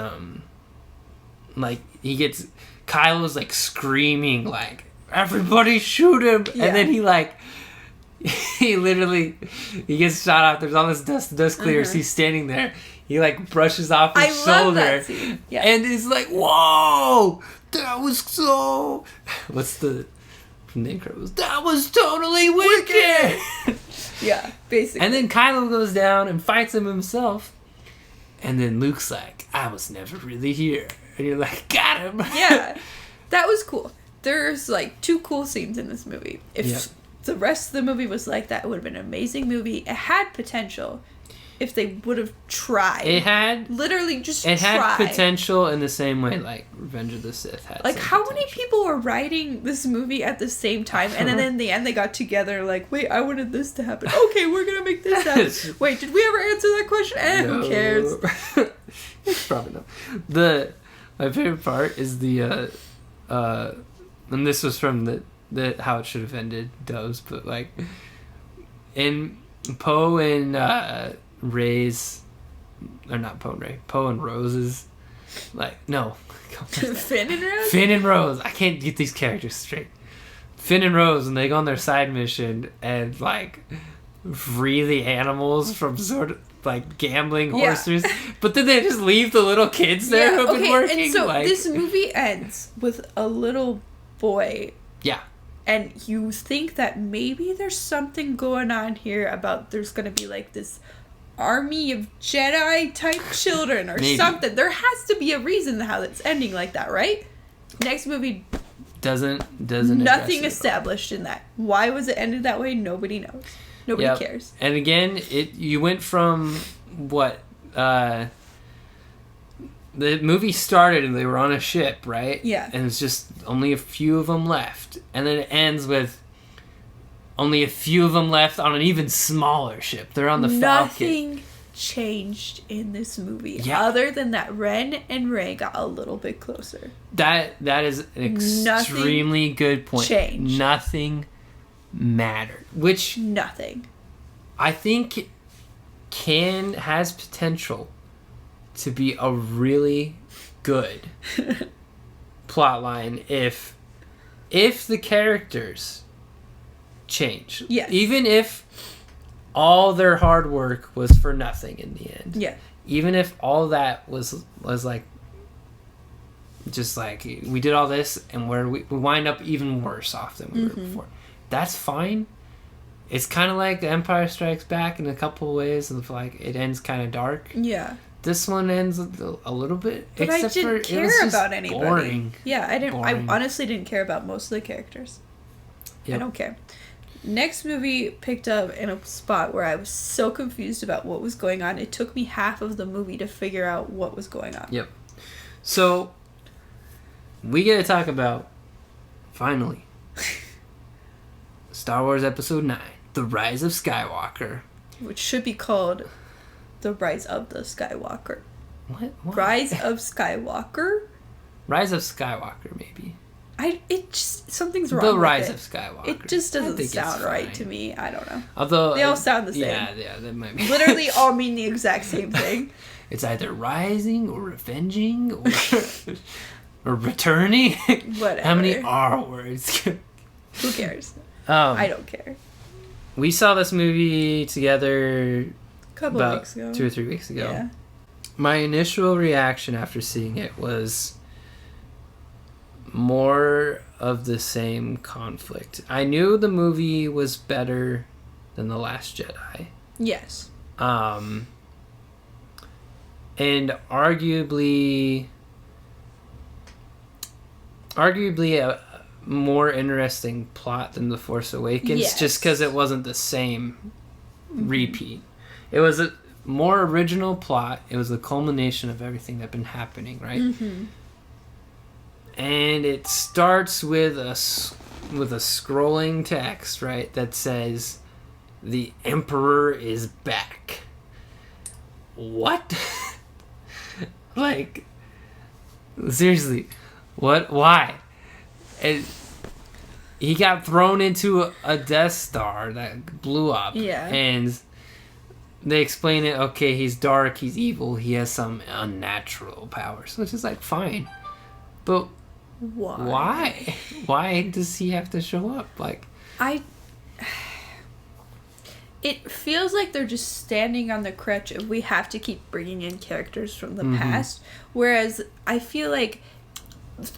Speaker 1: like, he gets... Kylo's, like, screaming, like, everybody shoot him! And then he, like... he gets shot out. There's all this dust clears. He's standing there. He, like, brushes off his shoulder.
Speaker 2: Love that scene.
Speaker 1: And it's like, whoa! that was so... What's the... From the Incredibles? That was totally wicked!
Speaker 2: Yeah, basically.
Speaker 1: And then Kylo goes down and fights him himself. And then Luke's like, I was never really here. And you're like, got him!
Speaker 2: Yeah, that was cool. There's, like, 2 cool scenes in this movie. If the rest of the movie was like that, it would have been an amazing movie. It had potential. If they would have tried.
Speaker 1: It had...
Speaker 2: Literally just
Speaker 1: It had
Speaker 2: try.
Speaker 1: potential in the same way, like, Revenge of the Sith had
Speaker 2: Like,
Speaker 1: some
Speaker 2: how
Speaker 1: potential.
Speaker 2: many people were writing this movie at the same time? And then in the end, they got together like, wait, I wanted this to happen. Okay, we're going to make this happen. Wait, did we ever answer that question?
Speaker 1: No.
Speaker 2: Who cares?
Speaker 1: Probably not. My favorite part is the... and this was from the How It Should Have Ended dubs, but, like... In Poe and... Ray's, or not Poe and Ray, Poe and Rose's, like, no.
Speaker 2: Finn and Rose?
Speaker 1: Finn and Rose. I can't get these characters straight. Finn and Rose, and they go on their side mission and, like, free the animals from sort of, like, gambling horses. But then they just leave the little kids there who've been working.
Speaker 2: And so
Speaker 1: like...
Speaker 2: this movie ends with a little boy.
Speaker 1: Yeah.
Speaker 2: And you think that maybe there's something going on here about there's going to be, like, this army of Jedi type children or something. There has to be a reason how it's ending like that, right? Next movie
Speaker 1: doesn't
Speaker 2: nothing established in that. Why was it ended that way? Nobody knows. Nobody cares.
Speaker 1: And again, you went from what the movie started and they were on a ship, right?
Speaker 2: Yeah.
Speaker 1: And it's just only a few of them left, and then it ends with only a few of them left on an even smaller ship. They're on the Falcon.
Speaker 2: Nothing changed in this movie other than that Ren and Rey got a little bit closer.
Speaker 1: That is an extremely good point.
Speaker 2: Changed.
Speaker 1: Nothing mattered. Which
Speaker 2: nothing.
Speaker 1: I think has potential to be a really good plot line if the characters change.
Speaker 2: Yes.
Speaker 1: Even if all their hard work was for nothing in the end.
Speaker 2: Yeah.
Speaker 1: Even if all that was like just like we did all this and we wind up even worse off than we were before. That's fine. It's kind of like Empire Strikes Back in a couple of ways, and like it ends kind of dark.
Speaker 2: Yeah.
Speaker 1: This one ends a little bit,
Speaker 2: but
Speaker 1: except
Speaker 2: I didn't
Speaker 1: for
Speaker 2: care
Speaker 1: it was just
Speaker 2: about anybody.
Speaker 1: Boring.
Speaker 2: Yeah, I didn't.
Speaker 1: Boring.
Speaker 2: I honestly didn't care about most of the characters.
Speaker 1: Yep.
Speaker 2: I don't care. Next movie picked up in a spot where I was so confused about what was going on. It took me half of the movie to figure out what was going on.
Speaker 1: Yep. So we get to talk about finally Star Wars Episode 9, The Rise of Skywalker.
Speaker 2: Which should be called The Rise of the Skywalker.
Speaker 1: What?
Speaker 2: Rise of Skywalker?
Speaker 1: Rise of Skywalker, maybe.
Speaker 2: Something's wrong
Speaker 1: The
Speaker 2: with
Speaker 1: Rise
Speaker 2: it.
Speaker 1: of Skywalker.
Speaker 2: It just doesn't
Speaker 1: it's
Speaker 2: sound right
Speaker 1: fine.
Speaker 2: to me. I don't know.
Speaker 1: Although
Speaker 2: they all sound the same.
Speaker 1: Yeah, that might be.
Speaker 2: Literally all mean the exact same thing.
Speaker 1: It's either rising or revenging or returning.
Speaker 2: Whatever.
Speaker 1: How many R words?
Speaker 2: Who cares?
Speaker 1: I
Speaker 2: don't care.
Speaker 1: We saw this movie together
Speaker 2: A couple
Speaker 1: about
Speaker 2: weeks ago.
Speaker 1: 2 or 3 weeks ago.
Speaker 2: Yeah.
Speaker 1: My initial reaction after seeing it was more of the same conflict. I knew the movie was better than The Last Jedi.
Speaker 2: Yes.
Speaker 1: And arguably a more interesting plot than The Force Awakens, just because it wasn't the same repeat. It was a more original plot. It was the culmination of everything that had been happening, right?
Speaker 2: Mm-hmm.
Speaker 1: And it starts with a scrolling text, right, that says, "The Emperor is back." What? Like, seriously, what? Why? And he got thrown into a Death Star that blew up.
Speaker 2: Yeah.
Speaker 1: And they explain it, okay, he's dark, he's evil, he has some unnatural powers, which is like, fine. But why? Why does he have to show up? Like,
Speaker 2: it feels like they're just standing on the crutch of we have to keep bringing in characters from the past. Whereas I feel like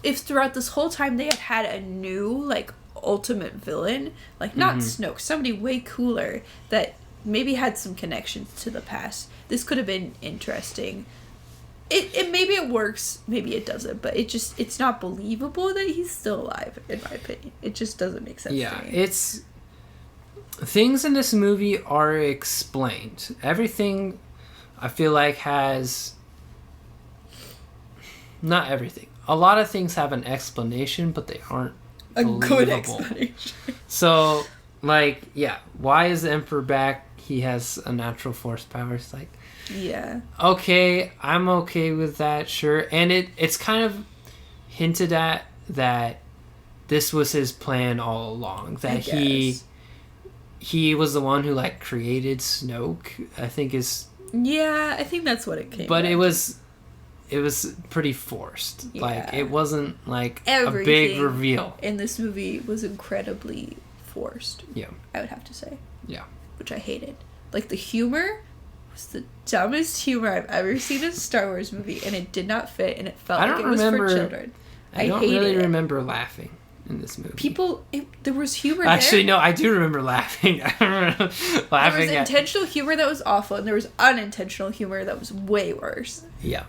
Speaker 2: if throughout this whole time they had a new, like, ultimate villain, like, not Snoke, somebody way cooler that maybe had some connections to the past, this could have been interesting. It maybe it works, maybe it doesn't, but it's not believable that he's still alive, in my opinion. It just doesn't make sense to me.
Speaker 1: It's... Things in this movie are explained. Everything, I feel like, has... Not everything. A lot of things have an explanation, but they aren't believable. A good explanation. So, like, yeah, why is the Emperor back? He has a natural force power. It's like...
Speaker 2: Yeah.
Speaker 1: Okay, I'm okay with that, sure. And it's kind of hinted at that this was his plan all along. That he was the one who, like, created Snoke, I think is...
Speaker 2: Yeah, I think that's what it came
Speaker 1: But
Speaker 2: back
Speaker 1: it was pretty forced.
Speaker 2: Yeah.
Speaker 1: Like, it wasn't, like,
Speaker 2: Everything
Speaker 1: a big reveal.
Speaker 2: in this movie was incredibly forced.
Speaker 1: Yeah.
Speaker 2: I would have to say.
Speaker 1: Yeah.
Speaker 2: Which I hated. Like, the humor was the dumbest humor I've ever seen in a Star Wars movie, and it did not fit, and it felt like it was for children.
Speaker 1: I don't really remember laughing in this movie.
Speaker 2: There was humor
Speaker 1: Actually,
Speaker 2: there.
Speaker 1: no, I do remember laughing. I remember laughing.
Speaker 2: There was intentional humor that was awful, and there was unintentional humor that was way worse.
Speaker 1: Yeah.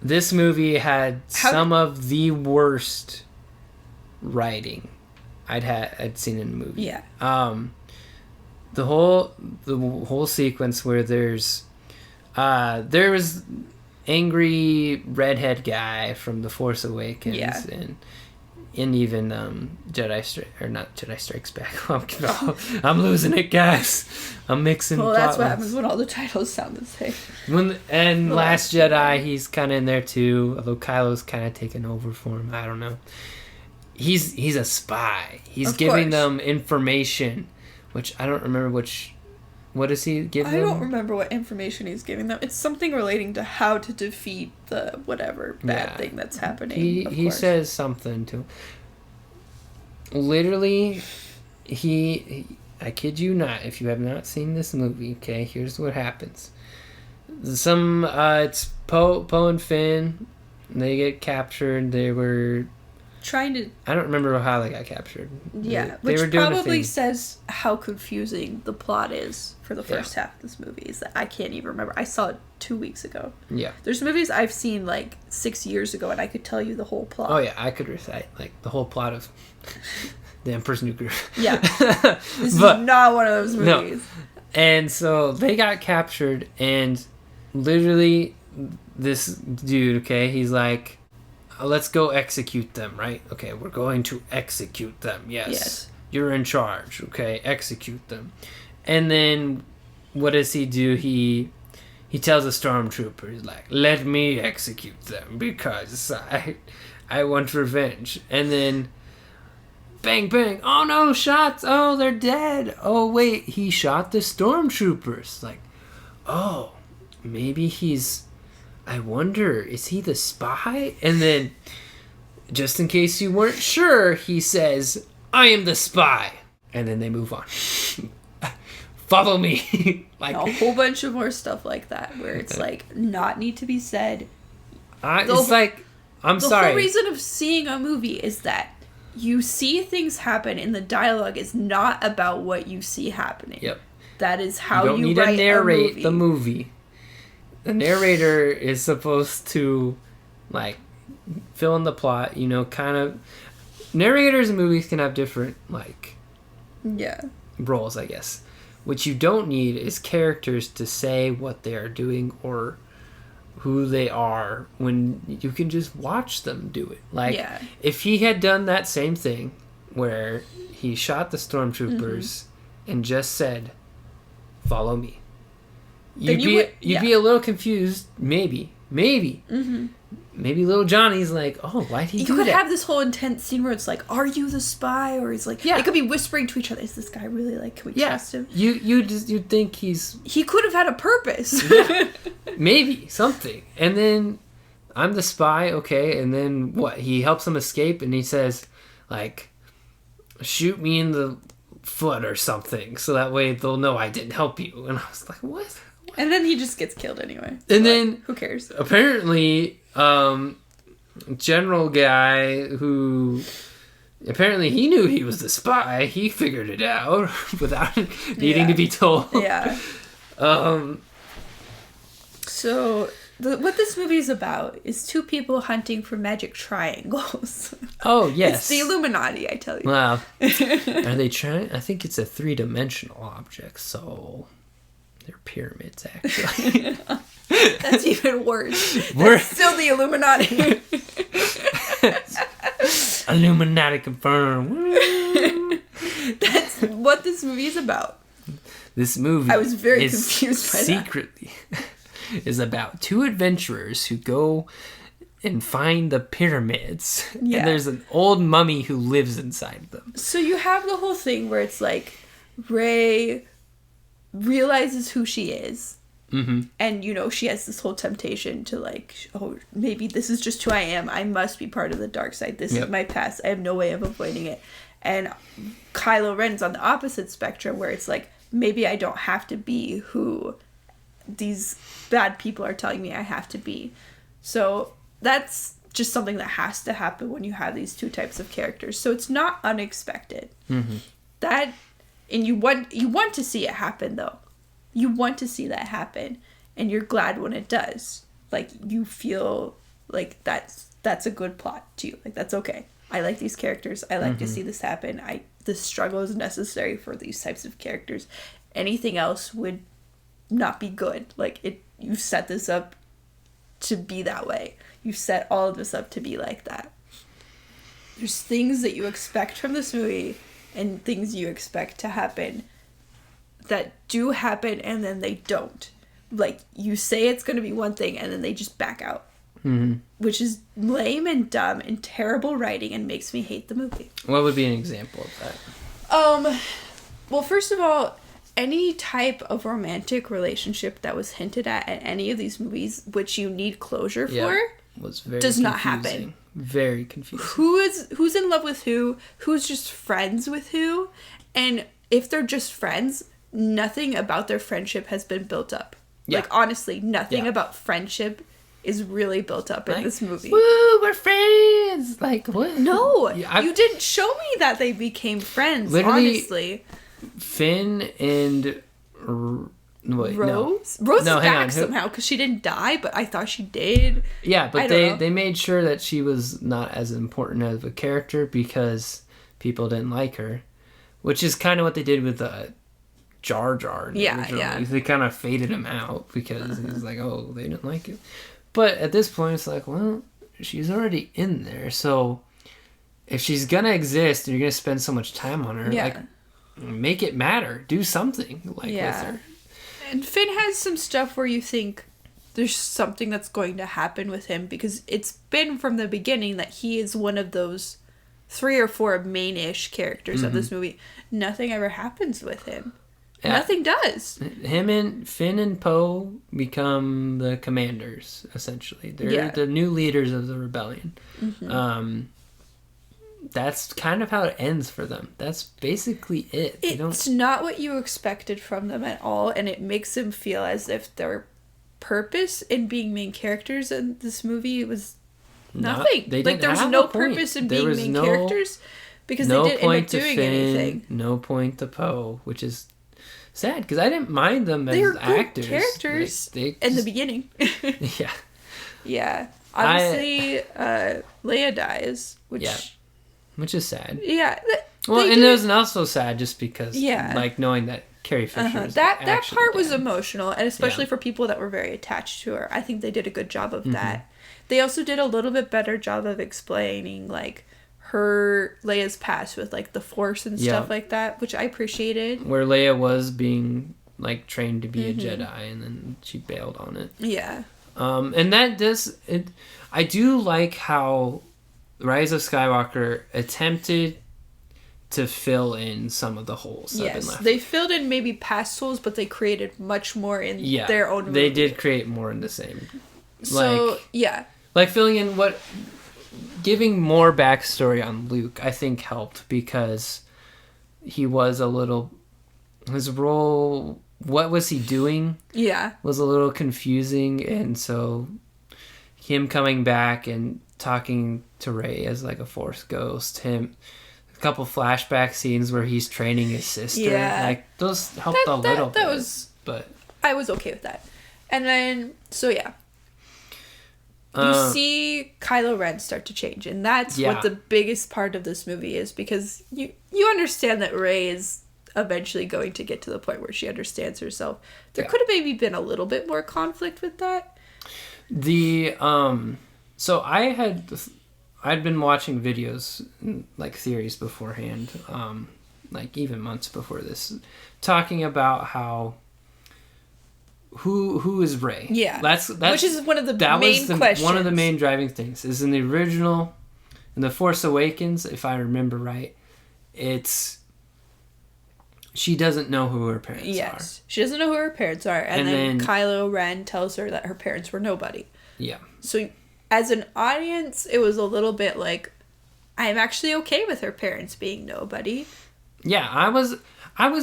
Speaker 1: This movie had some of the worst writing I'd seen in a movie.
Speaker 2: Yeah.
Speaker 1: The whole sequence where there was angry redhead guy from The Force Awakens,
Speaker 2: yeah.
Speaker 1: and even Jedi Strikes Back. I'm losing it, guys. I'm mixing.
Speaker 2: Well, that's what happens when all the titles sound the same.
Speaker 1: Last Jedi, he's kind of in there too. Although Kylo's kind of taken over for him. I don't know. He's a spy. He's giving them information, which I don't remember what does he give them?
Speaker 2: I don't remember what information he's giving them. It's something relating to how to defeat the whatever bad thing that's happening.
Speaker 1: He says something to him. Literally, I kid you not, if you have not seen this movie, okay, here's what happens. It's Poe and Finn, they get captured. They were
Speaker 2: trying to...
Speaker 1: I don't remember how they got captured.
Speaker 2: Yeah, which probably says how confusing the plot is for the first half of this movie. Is that I can't even remember. I saw it 2 weeks ago.
Speaker 1: Yeah. There's
Speaker 2: movies I've seen like 6 years ago, and I could tell you the whole plot.
Speaker 1: Oh, yeah, I could recite like the whole plot of The Emperor's New Groove.
Speaker 2: Yeah. This is not one of those movies.
Speaker 1: No. And so they got captured, and literally this dude, okay, he's like... Let's go execute them, right? Okay, we're going to execute them. Yes. You're in charge. Okay, execute them. And then what does he do? He tells the stormtrooper, he's like, let me execute them because I want revenge. And then bang, bang. Oh, no, shots. Oh, they're dead. Oh, wait, he shot the stormtroopers. Like, oh, maybe I wonder, is he the spy? And then, just in case you weren't sure, he says, I am the spy. And then they move on. Follow me. Like
Speaker 2: a whole bunch of more stuff like that, where it's like, not need to be said.
Speaker 1: I'm sorry.
Speaker 2: The whole reason of seeing a movie is that you see things happen, and the dialogue is not about what you see happening.
Speaker 1: Yep.
Speaker 2: That is how
Speaker 1: you don't
Speaker 2: you
Speaker 1: need
Speaker 2: write
Speaker 1: to narrate
Speaker 2: a movie.
Speaker 1: The movie. The narrator is supposed to, like, fill in the plot, kind of... Narrators in movies can have different, like...
Speaker 2: Yeah.
Speaker 1: Roles, I guess. What you don't need is characters to say what they are doing or who they are when you can just watch them do it. Like, if he had done that same thing where he shot the stormtroopers and just said, follow me. You'd be a little confused, maybe. Mm-hmm. Maybe little Johnny's like, oh, why'd he do that?
Speaker 2: You could have this whole intense scene where it's like, are you the spy? Or he's like, they could be whispering to each other, is this guy really, like, can we trust him?
Speaker 1: You'd think he
Speaker 2: could have had a purpose.
Speaker 1: Maybe, something. And then, I'm the spy, okay, and then what? He helps him escape, and he says, like, shoot me in the foot or something, so that way they'll know I didn't help you. And I was like, what?
Speaker 2: And then he just gets killed anyway.
Speaker 1: And then...
Speaker 2: Who cares?
Speaker 1: Apparently, general guy who apparently he knew he was the spy. He figured it out without needing to be told.
Speaker 2: Yeah. So what this movie is about is two people hunting for magic triangles.
Speaker 1: Oh, yes.
Speaker 2: It's the Illuminati, I tell you.
Speaker 1: Wow. Are they trying? I think it's a 3-dimensional object, so they're pyramids, actually.
Speaker 2: That's even worse. That's still the Illuminati.
Speaker 1: Illuminati confirmed.
Speaker 2: That's what this movie is about.
Speaker 1: This movie
Speaker 2: I was very confused by that.
Speaker 1: Secretly is about two adventurers who go and find the pyramids.
Speaker 2: Yeah.
Speaker 1: And there's an old mummy who lives inside them.
Speaker 2: So you have the whole thing where it's like Rey realizes who she is.
Speaker 1: Mm-hmm.
Speaker 2: And, you know, she has this whole temptation to like, oh, maybe this is just who I am. I must be part of the dark side. This is my past. I have no way of avoiding it. And Kylo Ren's on the opposite spectrum where it's like, maybe I don't have to be who these bad people are telling me I have to be. So that's just something that has to happen when you have these two types of characters. So it's not unexpected.
Speaker 1: Mm-hmm.
Speaker 2: And you want to see it happen, though. You want to see that happen, and you're glad when it does. Like, you feel like that's a good plot to you. Like, that's okay. I like these characters. I like to see this happen. This struggle is necessary for these types of characters. Anything else would not be good. Like, you set this up to be that way. You set all of this up to be like that. There's things that you expect from this movie and things you expect to happen that do happen and then they don't. Like, you say it's going to be one thing and then they just back out. Mm-hmm. Which is lame and dumb and terrible writing and makes me hate the movie.
Speaker 1: What would be an example of that?
Speaker 2: Well, first of all, any type of romantic relationship that was hinted at any of these movies, which you need closure for,
Speaker 1: was very
Speaker 2: does
Speaker 1: confusing.
Speaker 2: not happen.
Speaker 1: Very confusing.
Speaker 2: Who's in love with who? Who's just friends with who? And if they're just friends, nothing about their friendship has been built up. Yeah. Like, honestly, nothing about friendship is really built up in this movie.
Speaker 1: Woo, we're friends! Like, what?
Speaker 2: No, you didn't show me that they became friends, honestly.
Speaker 1: Finn and... Wait,
Speaker 2: Rose?
Speaker 1: No.
Speaker 2: Rose
Speaker 1: no,
Speaker 2: is back somehow, because she didn't die, but I thought she did.
Speaker 1: Yeah, but they made sure that she was not as important of a character because people didn't like her. Which is kind of what they did with Jar Jar.
Speaker 2: Yeah.
Speaker 1: They kind of faded him out because he was like, oh, they didn't like it. But at this point, it's like, well, she's already in there. So if she's going to exist and you're going to spend so much time on her, like, make it matter. Do something with her.
Speaker 2: And Finn has some stuff where you think there's something that's going to happen with him because it's been from the beginning that he is one of those 3 or 4 main-ish characters of this movie. Nothing ever happens with him. Yeah. Nothing does.
Speaker 1: Him and Finn and Poe become the commanders, essentially. They're the new leaders of the rebellion. Mm-hmm. That's kind of how it ends for them. That's basically it.
Speaker 2: It's not what you expected from them at all, and it makes them feel as if their purpose in being main characters in this movie was nothing. There was no purpose in being main characters because they didn't end up doing anything.
Speaker 1: No point to Poe, which is sad because I didn't mind them as actors.
Speaker 2: Characters in the beginning.
Speaker 1: Yeah.
Speaker 2: Yeah. Obviously, Leia dies, which is sad. Yeah.
Speaker 1: And it was also sad just because, like, knowing that Carrie Fisher is
Speaker 2: that part was emotional, and especially for people that were very attached to her. I think they did a good job of that. They also did a little bit better job of explaining, like, Leia's past with, like, the Force and stuff like that, which I appreciated. Where
Speaker 1: Leia was being, like, trained to be a Jedi, and then she bailed on it.
Speaker 2: Yeah.
Speaker 1: And that does... I do like how Rise of Skywalker attempted to fill in some of the holes that have been left.
Speaker 2: They filled in maybe past holes, but they created much more in their own movie.
Speaker 1: They did create more in the same.
Speaker 2: So,
Speaker 1: Like filling in giving more backstory on Luke, I think helped because he was his role, what was he doing? Yeah. Was a little confusing, and so him coming back and talking to Rey as like a Force ghost. A couple flashback scenes where he's training his sister.
Speaker 2: Yeah.
Speaker 1: Like those helped a little bit. But
Speaker 2: I was okay with that. And then you see Kylo Ren start to change, and that's what the biggest part of this movie is, because you understand that Rey is eventually going to get to the point where she understands herself. There could have maybe been a little bit more conflict with that.
Speaker 1: So I'd been watching videos, like theories beforehand, like even months before this, talking about how who is Rey?
Speaker 2: Yeah,
Speaker 1: that's
Speaker 2: which is one of the main questions.
Speaker 1: One of the main driving things is in the original, in The Force Awakens, if I remember right, she doesn't know who her parents are.
Speaker 2: Yes, she doesn't know who her parents are, and then Kylo Ren tells her that her parents were nobody.
Speaker 1: Yeah.
Speaker 2: So as an audience, it was a little bit like, I'm actually okay with her parents being nobody.
Speaker 1: Yeah, I was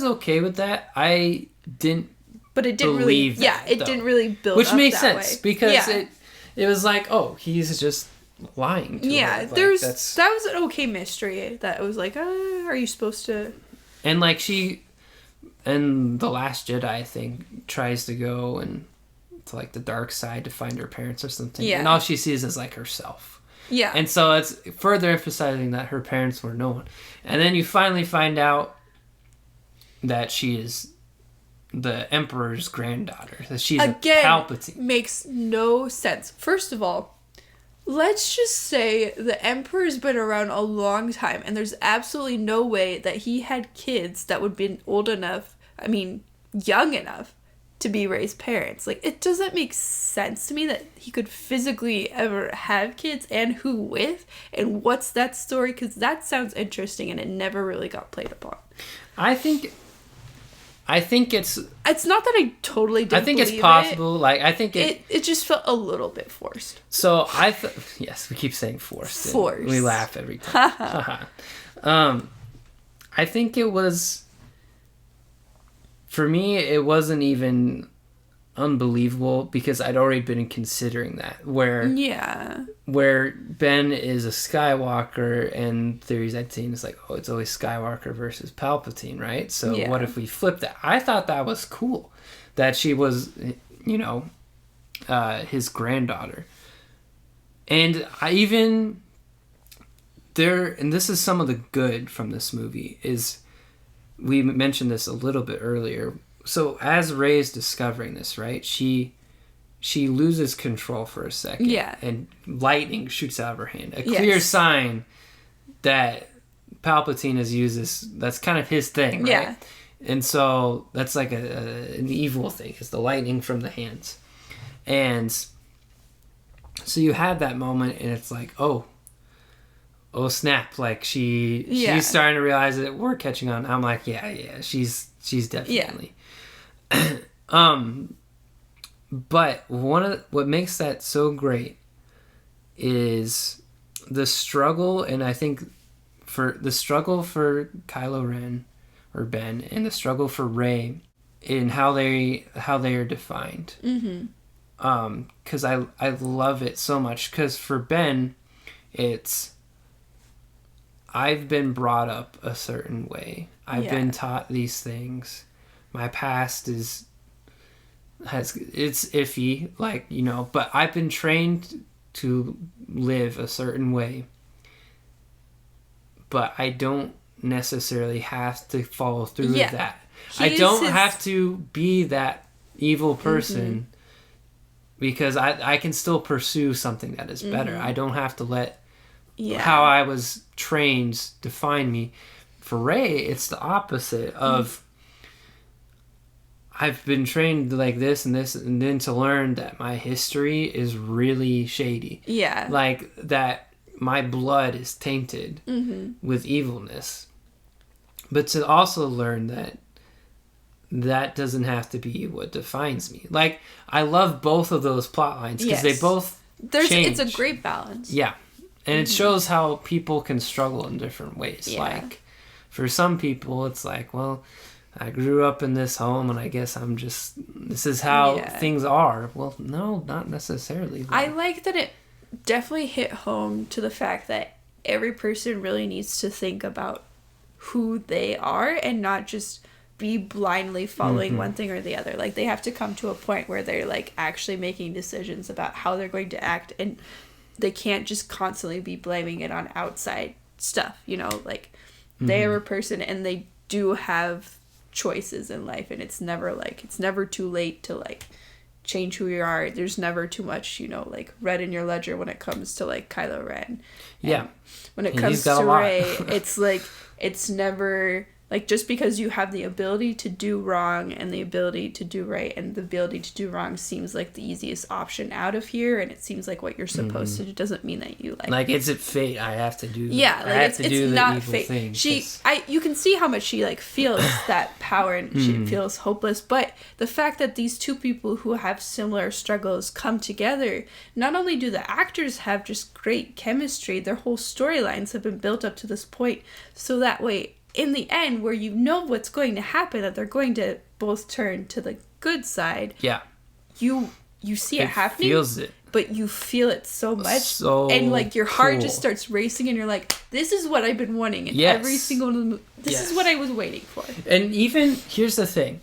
Speaker 1: okay with that. I didn't.
Speaker 2: But it didn't really, didn't really build
Speaker 1: which
Speaker 2: up
Speaker 1: made
Speaker 2: that
Speaker 1: sense
Speaker 2: way.
Speaker 1: Because it was like, oh, he's just lying to her. Like,
Speaker 2: that was an okay mystery. That was like, are you supposed to?
Speaker 1: And like and The Last Jedi, I think, tries to go and to like the dark side to find her parents or something. Yeah. And all she sees is like herself.
Speaker 2: Yeah.
Speaker 1: And so it's further emphasizing that her parents were no one. And then you finally find out that she is the Emperor's granddaughter. That she's a Palpatine.
Speaker 2: Makes no sense. First of all, let's just say the Emperor's been around a long time, and there's absolutely no way that he had kids that would have been old enough, young enough, to be Rey's parents. Like, it doesn't make sense to me that he could physically ever have kids, and who with, and what's that story, because that sounds interesting, and it never really got played upon.
Speaker 1: I think it's
Speaker 2: not that I totally didn't believe
Speaker 1: it's possible. Like, I think
Speaker 2: it just felt a little bit forced.
Speaker 1: So yes, we keep saying forced.
Speaker 2: Forced.
Speaker 1: We laugh every time. I think it was, for me, it wasn't even unbelievable because I'd already been considering that, where Ben is a Skywalker, and theories I'd seen is like, oh, it's always Skywalker versus Palpatine, right? So what if we flip that? I thought that was cool, that she was, his granddaughter. And and this is some of the good from this movie, is we mentioned this a little bit earlier. So as Rey's discovering this, right, she loses control for a second.
Speaker 2: Yeah.
Speaker 1: And lightning shoots out of her hand. A clear sign that Palpatine has used this. That's kind of his thing, right?
Speaker 2: Yeah.
Speaker 1: And so that's like an evil thing, is the lightning from the hands. And so you have that moment, and it's like, oh snap, like she's starting to realize that we're catching on. I'm like, she's definitely. But what makes that so great is the struggle, and I think for the struggle for Kylo Ren or Ben, and the struggle for Rey, in how they are defined. Mm-hmm. Because I love it so much. Because for Ben, it's, I've been brought up a certain way. I've been taught these things. My past it's iffy, like, but I've been trained to live a certain way. But I don't necessarily have to follow through with that. I don't have to be that evil person, because I can still pursue something that is better. I don't have to let how I was trained define me. For Rey, it's the opposite of, I've been trained like this and this, and then to learn that my history is really shady. Yeah. Like, that my blood is tainted with evilness. But to also learn that doesn't have to be what defines me. Like, I love both of those plot lines, because they both change.
Speaker 2: It's a great balance.
Speaker 1: Yeah. And it shows how people can struggle in different ways. Yeah. Like, for some people, it's like, well, I grew up in this home, and I guess this is how things are. Well, no, not necessarily.
Speaker 2: I like that it definitely hit home to the fact that every person really needs to think about who they are and not just be blindly following one thing or the other. Like, they have to come to a point where they're like actually making decisions about how they're going to act, and they can't just constantly be blaming it on outside stuff, you know? Like, they are a person and they do have choices in life, and it's never too late to like change who you are. There's never too much, you know, like red in your ledger when it comes to like Kylo Ren. And when it comes to Rey, it's like, it's never like, just because you have the ability to do wrong and the ability to do right, and the ability to do wrong seems like the easiest option out of here, and it seems like what you're supposed to do, doesn't mean that you like
Speaker 1: is it fate? I have to do.
Speaker 2: Yeah, like it's not fate. Thing, you can see how much she like feels that power, and she feels hopeless. But the fact that these two people who have similar struggles come together, not only do the actors have just great chemistry, their whole storylines have been built up to this point, so that way, in the end, where you know what's going to happen, that they're going to both turn to the good side. Yeah. You see it happening. Feels it. But you feel it so much. And like your heart just starts racing, and you're like, this is what I've been wanting in every single this is what I was waiting for.
Speaker 1: And even here's the thing.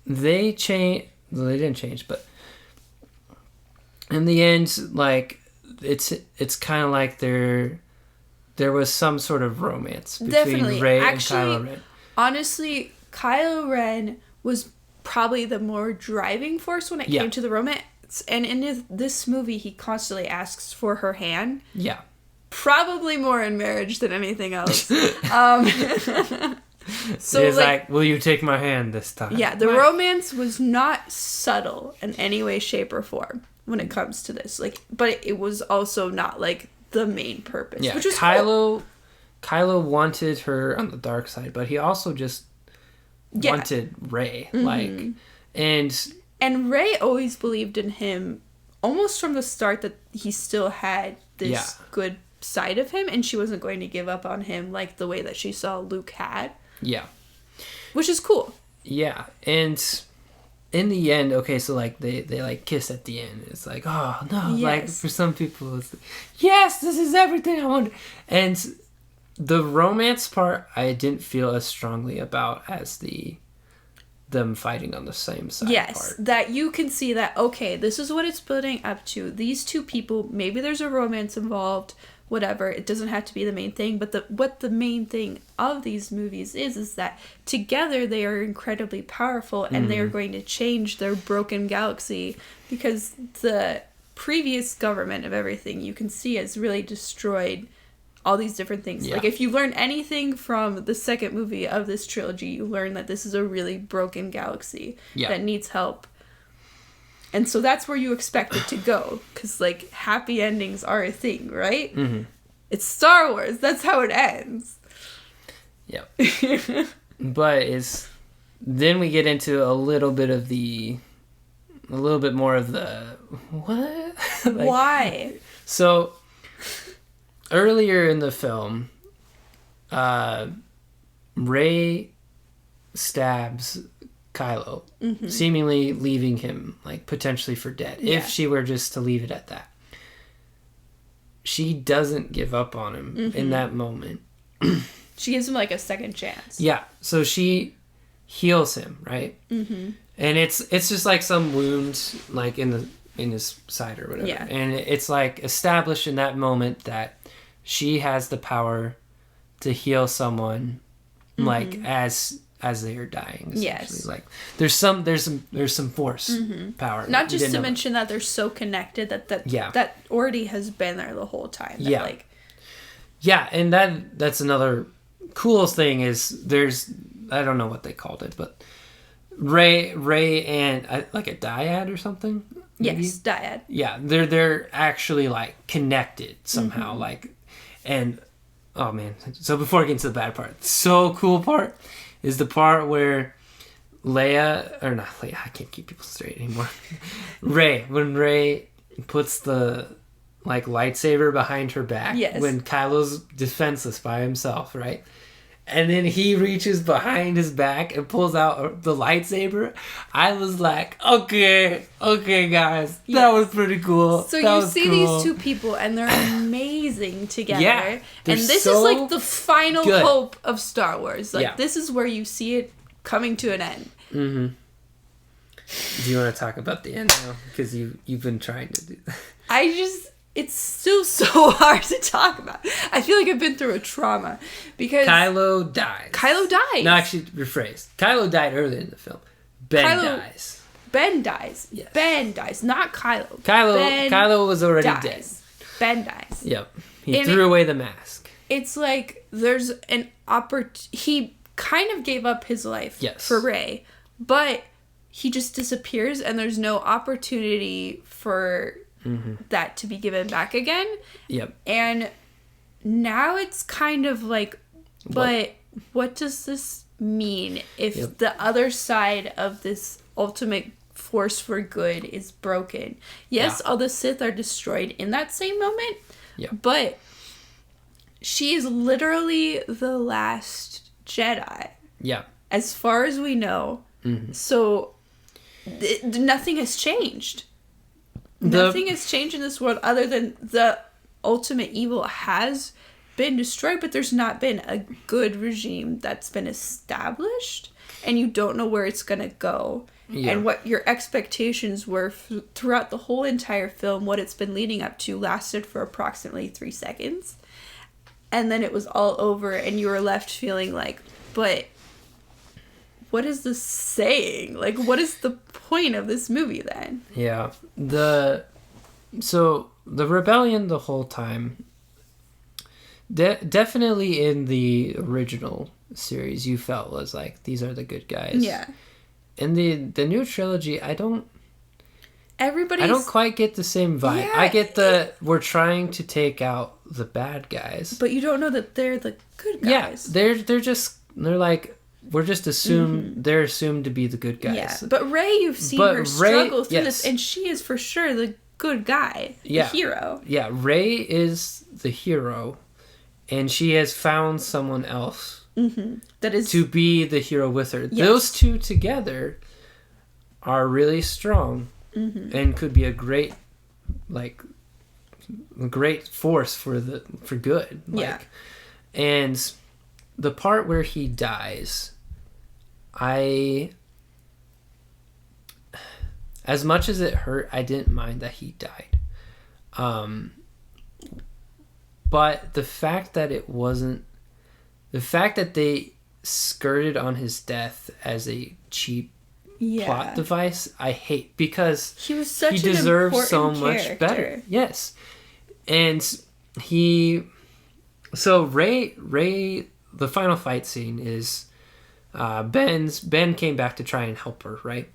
Speaker 1: They change, well, they didn't change, but in the end, like it's kind of like there was some sort of romance between Rey and Kylo Ren.
Speaker 2: Honestly, Kylo Ren was probably the more driving force when it came to the romance. And in this movie, he constantly asks for her hand. Yeah. Probably more in marriage than anything else.
Speaker 1: So he's like, will you take my hand this time?
Speaker 2: Yeah, the romance was not subtle in any way, shape, or form when it comes to this. Like, but it was also not like the main purpose.
Speaker 1: Yeah,
Speaker 2: which was
Speaker 1: Kylo wanted her on the dark side, but he also just wanted Rey. Like,
Speaker 2: and Rey always believed in him almost from the start, that he still had this good side of him, and she wasn't going to give up on him like the way that she saw Luke had. Yeah. Which is cool.
Speaker 1: Yeah. And in the end, okay, so like they like kiss at the end. It's like, oh no, like for some people it's like, yes, this is everything I wanted. And the romance part I didn't feel as strongly about as them fighting on the same side part.
Speaker 2: That you can see that, okay, this is what it's building up to. These two people, maybe there's a romance involved, whatever. It doesn't have to be the main thing, but what the main thing of these movies is that together they are incredibly powerful, and they are going to change their broken galaxy, because the previous government of everything, you can see, has really destroyed all these different things. Like, if you learn anything from the second movie of this trilogy, you learn that this is a really broken galaxy that needs help. And so that's where you expect it to go, because, like, happy endings are a thing, right? Mm-hmm. It's Star Wars. That's how it ends.
Speaker 1: Yeah. But then we get into a little bit more of the, what? Like,
Speaker 2: why?
Speaker 1: So, earlier in the film, Rey stabs Kylo, seemingly leaving him, like, potentially for dead, if she were just to leave it at that. She doesn't give up on him in that moment.
Speaker 2: She gives him, like, a second chance.
Speaker 1: Yeah, so she heals him, right? Mm-hmm. And it's just, like, some wound, like, in his side or whatever. Yeah. And it's, like, established in that moment that she has the power to heal someone, like, as they are dying, essentially. Yes. Like, there's some force power.
Speaker 2: Not just to mention that they're so connected that already has been there the whole time.
Speaker 1: And that's another cool thing is I don't know what they called it, but Rey and like a dyad or something.
Speaker 2: Maybe? Yes, dyad.
Speaker 1: Yeah, they're actually like connected somehow, like, and oh man. So before I get into the bad part, so cool part is the part where Leia, or not Leia, I can't keep people straight anymore. When Rey puts the, like, lightsaber behind her back, when Kylo's defenseless by himself, right? and then he reaches behind his back and pulls out the lightsaber. I was like, okay, guys, that was pretty cool.
Speaker 2: So
Speaker 1: that
Speaker 2: you see
Speaker 1: cool.
Speaker 2: these two people, and they're amazing together.
Speaker 1: Yeah,
Speaker 2: and this
Speaker 1: so
Speaker 2: is like the final
Speaker 1: good.
Speaker 2: hope of Star Wars. Like this is where you see it coming to an end.
Speaker 1: Mm-hmm. Do you want to talk about the end now? Because you've been trying to do that.
Speaker 2: It's still so hard to talk about. I feel like I've been through a trauma because
Speaker 1: Kylo dies.
Speaker 2: No,
Speaker 1: actually, rephrase. Kylo died earlier in the film. Ben dies.
Speaker 2: Ben dies.
Speaker 1: Yes.
Speaker 2: Ben dies, not Kylo.
Speaker 1: Kylo was already dead.
Speaker 2: Ben dies.
Speaker 1: Yep. He threw away the mask.
Speaker 2: It's like there's an he kind of gave up his life for Rey, but he just disappears and there's no opportunity for that to be given back again.
Speaker 1: Yep.
Speaker 2: And now it's kind of like, but what does this mean if the other side of this ultimate force for good is broken? Yes, all the Sith are destroyed in that same moment, but she is literally the last Jedi. Yeah. As far as we know. Mm-hmm. So nothing has changed. Nothing has changed in this world other than the ultimate evil has been destroyed, but there's not been a good regime that's been established, and you don't know where it's going to go. Yeah. And what your expectations were throughout the whole entire film, what it's been leading up to, lasted for approximately 3 seconds. And then it was all over, and you were left feeling like, but what is this saying? Like, what is the point of this movie then? Yeah. So the rebellion the whole time, definitely in the original series, you felt was like, these are the good guys. Yeah. In the new trilogy, I don't quite get the same vibe. Yeah, I get we're trying to take out the bad guys, but you don't know that they're the good guys. Yeah, they're like, we're just assumed they're assumed to be the good guys. Yeah, but Rey, you've seen her struggle through this, and she is for sure the good guy, the hero. Yeah, Rey is the hero, and she has found someone else that is to be the hero with her. Yes. Those two together are really strong and could be a great force for good. And the part where he dies, as much as it hurt, I didn't mind that he died. But the fact that they skirted on his death as a cheap plot device, I hate, because he was such he deserves so much better. Yes. And Rey, the final fight scene is Ben came back to try and help her, right?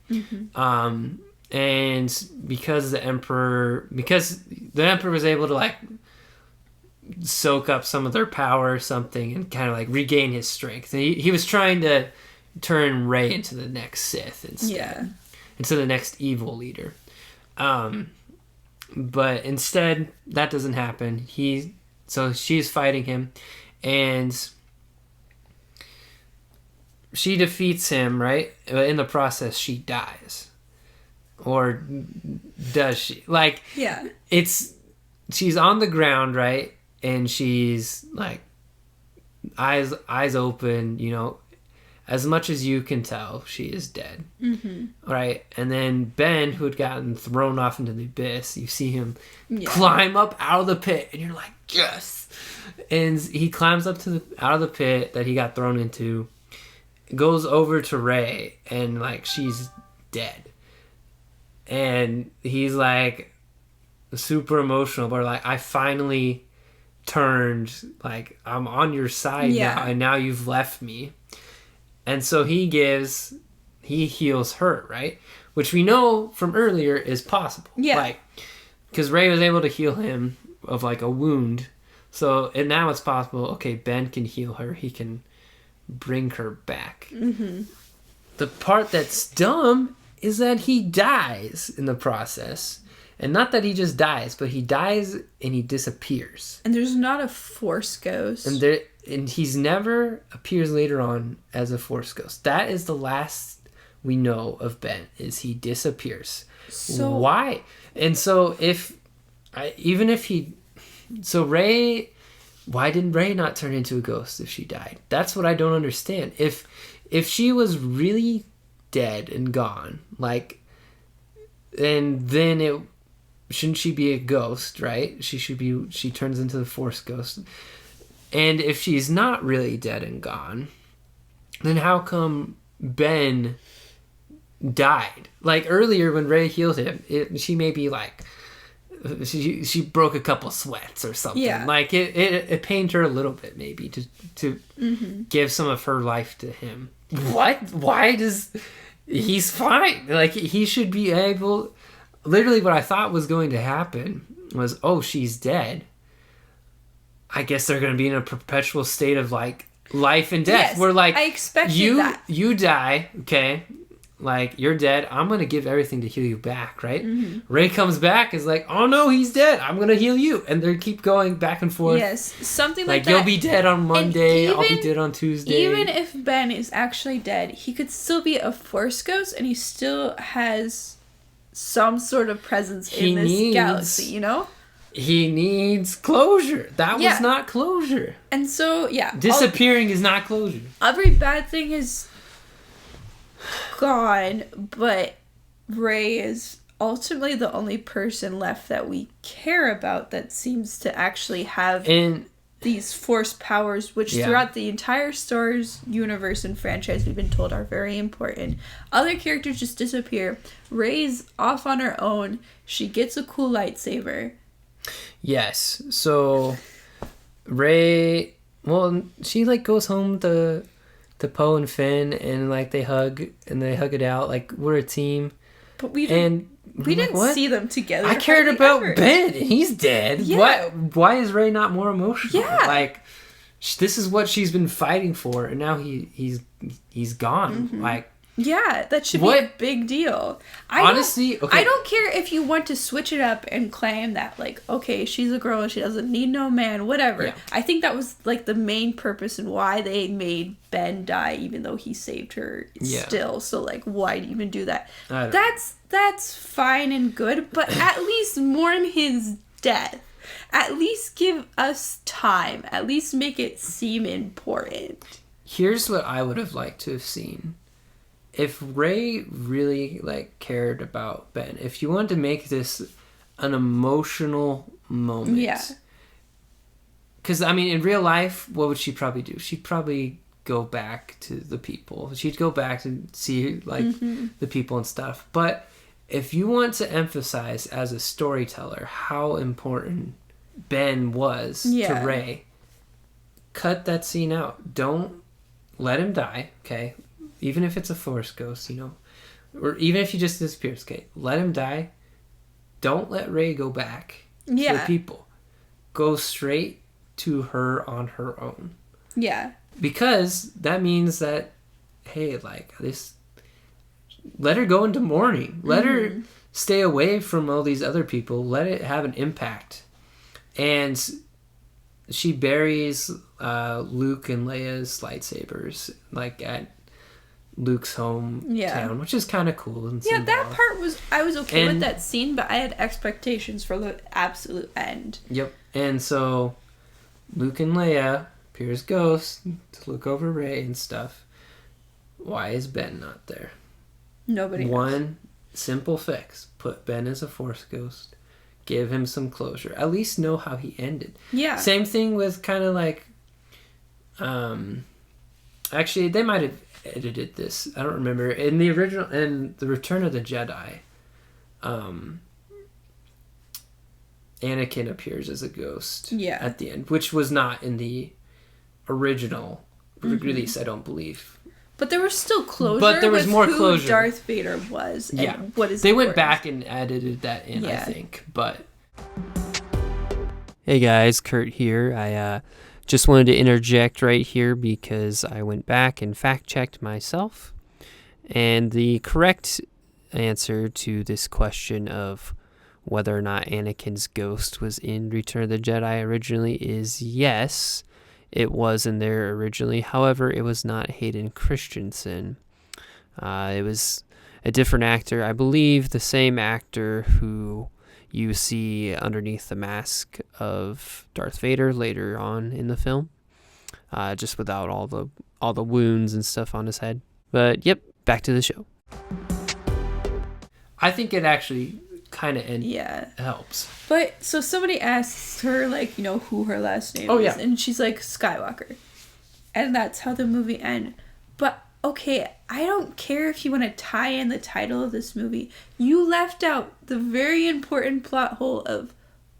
Speaker 2: And because the Emperor was able to soak up some of their power or something and kind of regain his strength. And he was trying to turn Rey into the next Sith instead. Into the next evil leader. But instead, that doesn't happen. So she's fighting him, and she defeats him, right? In the process, she dies. Or does she? She's on the ground, right? And she's eyes open, as much as you can tell, she is dead. Right? And then Ben, who had gotten thrown off into the abyss, you see him climb up out of the pit, and you're like, yes! And he climbs up out of the pit that he got thrown into, goes over to Rey, and she's dead. And he's super emotional, but I finally turned, I'm on your side now, and now you've left me. And so he heals her, right? Which we know from earlier is possible. Yeah. Because Rey was able to heal him of a wound. So and now it's possible, okay, Ben can heal her. He can bring her back. The part that's dumb is that he dies in the process. And not that he just dies, but he dies and he disappears. And there's not a Force ghost. And
Speaker 1: and he's never appears later on as a Force ghost. That is the last we know of Ben, is he disappears. So why? And so Rey, why didn't Rey not turn into a ghost if she died? That's what I don't understand. If she was really dead and gone, like, and then shouldn't she be a ghost, right? She turns into the Force ghost. And if she's not really dead and gone, then how come Ben died? Like, earlier when Rey healed him, she may be like, she broke a couple sweats or something. Yeah. Like, it pained her a little bit, maybe, to give some of her life to him. What? Why does... He's fine. Like, he should be able... Literally what I thought was going to happen was, oh, she's dead. I guess they're going to be in a perpetual state of, like, life and death.
Speaker 2: Yes,
Speaker 1: where, like,
Speaker 2: I expected that.
Speaker 1: You die, okay? Like, you're dead. I'm going to give everything to heal you back, right? Mm-hmm. Rey comes back, is like, oh no, he's dead. I'm going to heal you. And they keep going back and forth.
Speaker 2: Yes, something like that.
Speaker 1: Like, you'll be dead on Monday. I'll be dead on Tuesday.
Speaker 2: Even if Ben is actually dead, he could still be a Force ghost, and he still has some sort of presence in this galaxy, you know?
Speaker 1: He needs closure. That was not closure.
Speaker 2: And so,
Speaker 1: disappearing is not closure.
Speaker 2: Every bad thing is gone, but Rey is ultimately the only person left that we care about that seems to actually have these Force powers, which throughout the entire Star Wars universe and franchise we've been told are very important. Other characters just disappear. Rey's off on her own. She gets a cool lightsaber.
Speaker 1: Yes. So Rey, well, she like goes home to Poe and Finn, and like they hug it out like we're a team.
Speaker 2: But we didn't see them together.
Speaker 1: I cared about Ben. He's dead.
Speaker 2: Yeah.
Speaker 1: Why is Rey not more emotional?
Speaker 2: Yeah.
Speaker 1: Like, this is what she's been fighting for, and now he's gone. Mm-hmm. Like,
Speaker 2: yeah, that should be a big deal.
Speaker 1: Honestly,
Speaker 2: I don't care if you want to switch it up and claim that, like, okay, she's a girl and she doesn't need no man, whatever. Yeah. I think that was, like, the main purpose and why they made Ben die, even though he saved her still. So, like, why even do that? That's fine and good, but at least mourn his death. At least give us time. At least make it seem important.
Speaker 1: Here's what I would have liked to have seen. If Rey really, like, cared about Ben, if you wanted to make this an emotional moment. Yeah. Because, I mean, in real life, what would she probably do? She'd probably go back to the people. She'd go back and see, like, the people and stuff. But if you want to emphasize as a storyteller how important Ben was to Rey, cut that scene out. Don't let him die, okay? Even if it's a Force ghost, you know, or even if he just disappears, okay, let him die. Don't let Rey go back to the people. Go straight to her on her own.
Speaker 2: Yeah.
Speaker 1: Because that means that, hey, like, this, let her go into mourning. Let her stay away from all these other people. Let it have an impact. And she buries Luke and Leia's lightsabers, like, at Luke's hometown, which is kind of cool. And
Speaker 2: that part I was okay with that scene, but I had expectations for the absolute end.
Speaker 1: Yep. And so Luke and Leia appear as ghosts to look over Rey and stuff. Why is Ben not there?
Speaker 2: Nobody knows.
Speaker 1: One simple fix. Put Ben as a Force ghost. Give him some closure. At least know how he ended. Yeah. Same thing with kind of like... actually, they might have edited this. I don't remember. In the original, in The Return of the Jedi, Anakin appears as a ghost at the end, which was not in the original release, I don't believe.
Speaker 2: But there was still closure.
Speaker 1: But there was more closure.
Speaker 2: Who Darth Vader was. And what is
Speaker 1: they went back and edited that in, I think. But
Speaker 3: hey guys, Kurt here. I just wanted to interject right here because I went back and fact-checked myself. And the correct answer to this question of whether or not Anakin's ghost was in Return of the Jedi originally is yes. it was in there originally. However, it was not Hayden Christensen. It was a different actor. I believe the same actor who you see underneath the mask of Darth Vader later on in the film, just without all the wounds and stuff on his head. But yep, back to the show. I think it actually kind of helps.
Speaker 2: But so somebody asks her, like, you know, who her last name
Speaker 3: is,
Speaker 2: and she's like Skywalker, and that's how the movie ends. But okay, I don't care if you want to tie in the title of this movie. You left out the very important plot hole of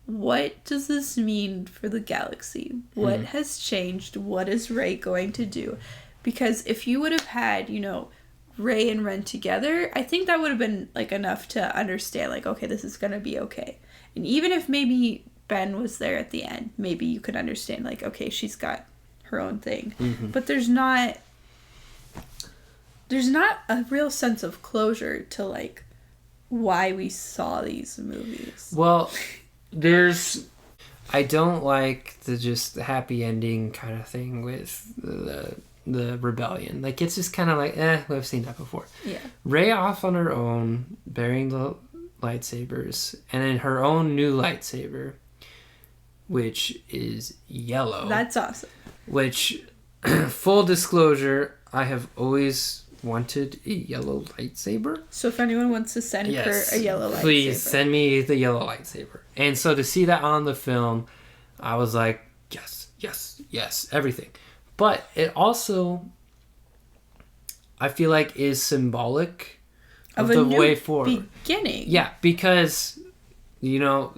Speaker 2: what does this mean for the galaxy? What has changed? What is Rey going to do? Because if you would have had, you know, Rey and Ren together, I think that would have been like enough to understand, like, okay, this is gonna be okay. And even if maybe Ben was there at the end, maybe you could understand, like, okay, she's got her own thing. But there's not a real sense of closure to, like, why we saw these movies.
Speaker 3: Well, I don't like the just happy ending kind of thing with the rebellion. Like, it's just kind of like, we've seen that before.
Speaker 2: Yeah.
Speaker 3: Rey off on her own, bearing the lightsabers, and then her own new lightsaber, which is yellow.
Speaker 2: That's awesome.
Speaker 3: Which, full disclosure, I have always wanted a yellow lightsaber.
Speaker 2: So if anyone wants to send her a yellow lightsaber,
Speaker 3: please send me the yellow lightsaber. And so to see that on the film, I was like, yes, everything. But it also, I feel like, is symbolic of the way forward.
Speaker 2: Beginning.
Speaker 3: Yeah, because, you know,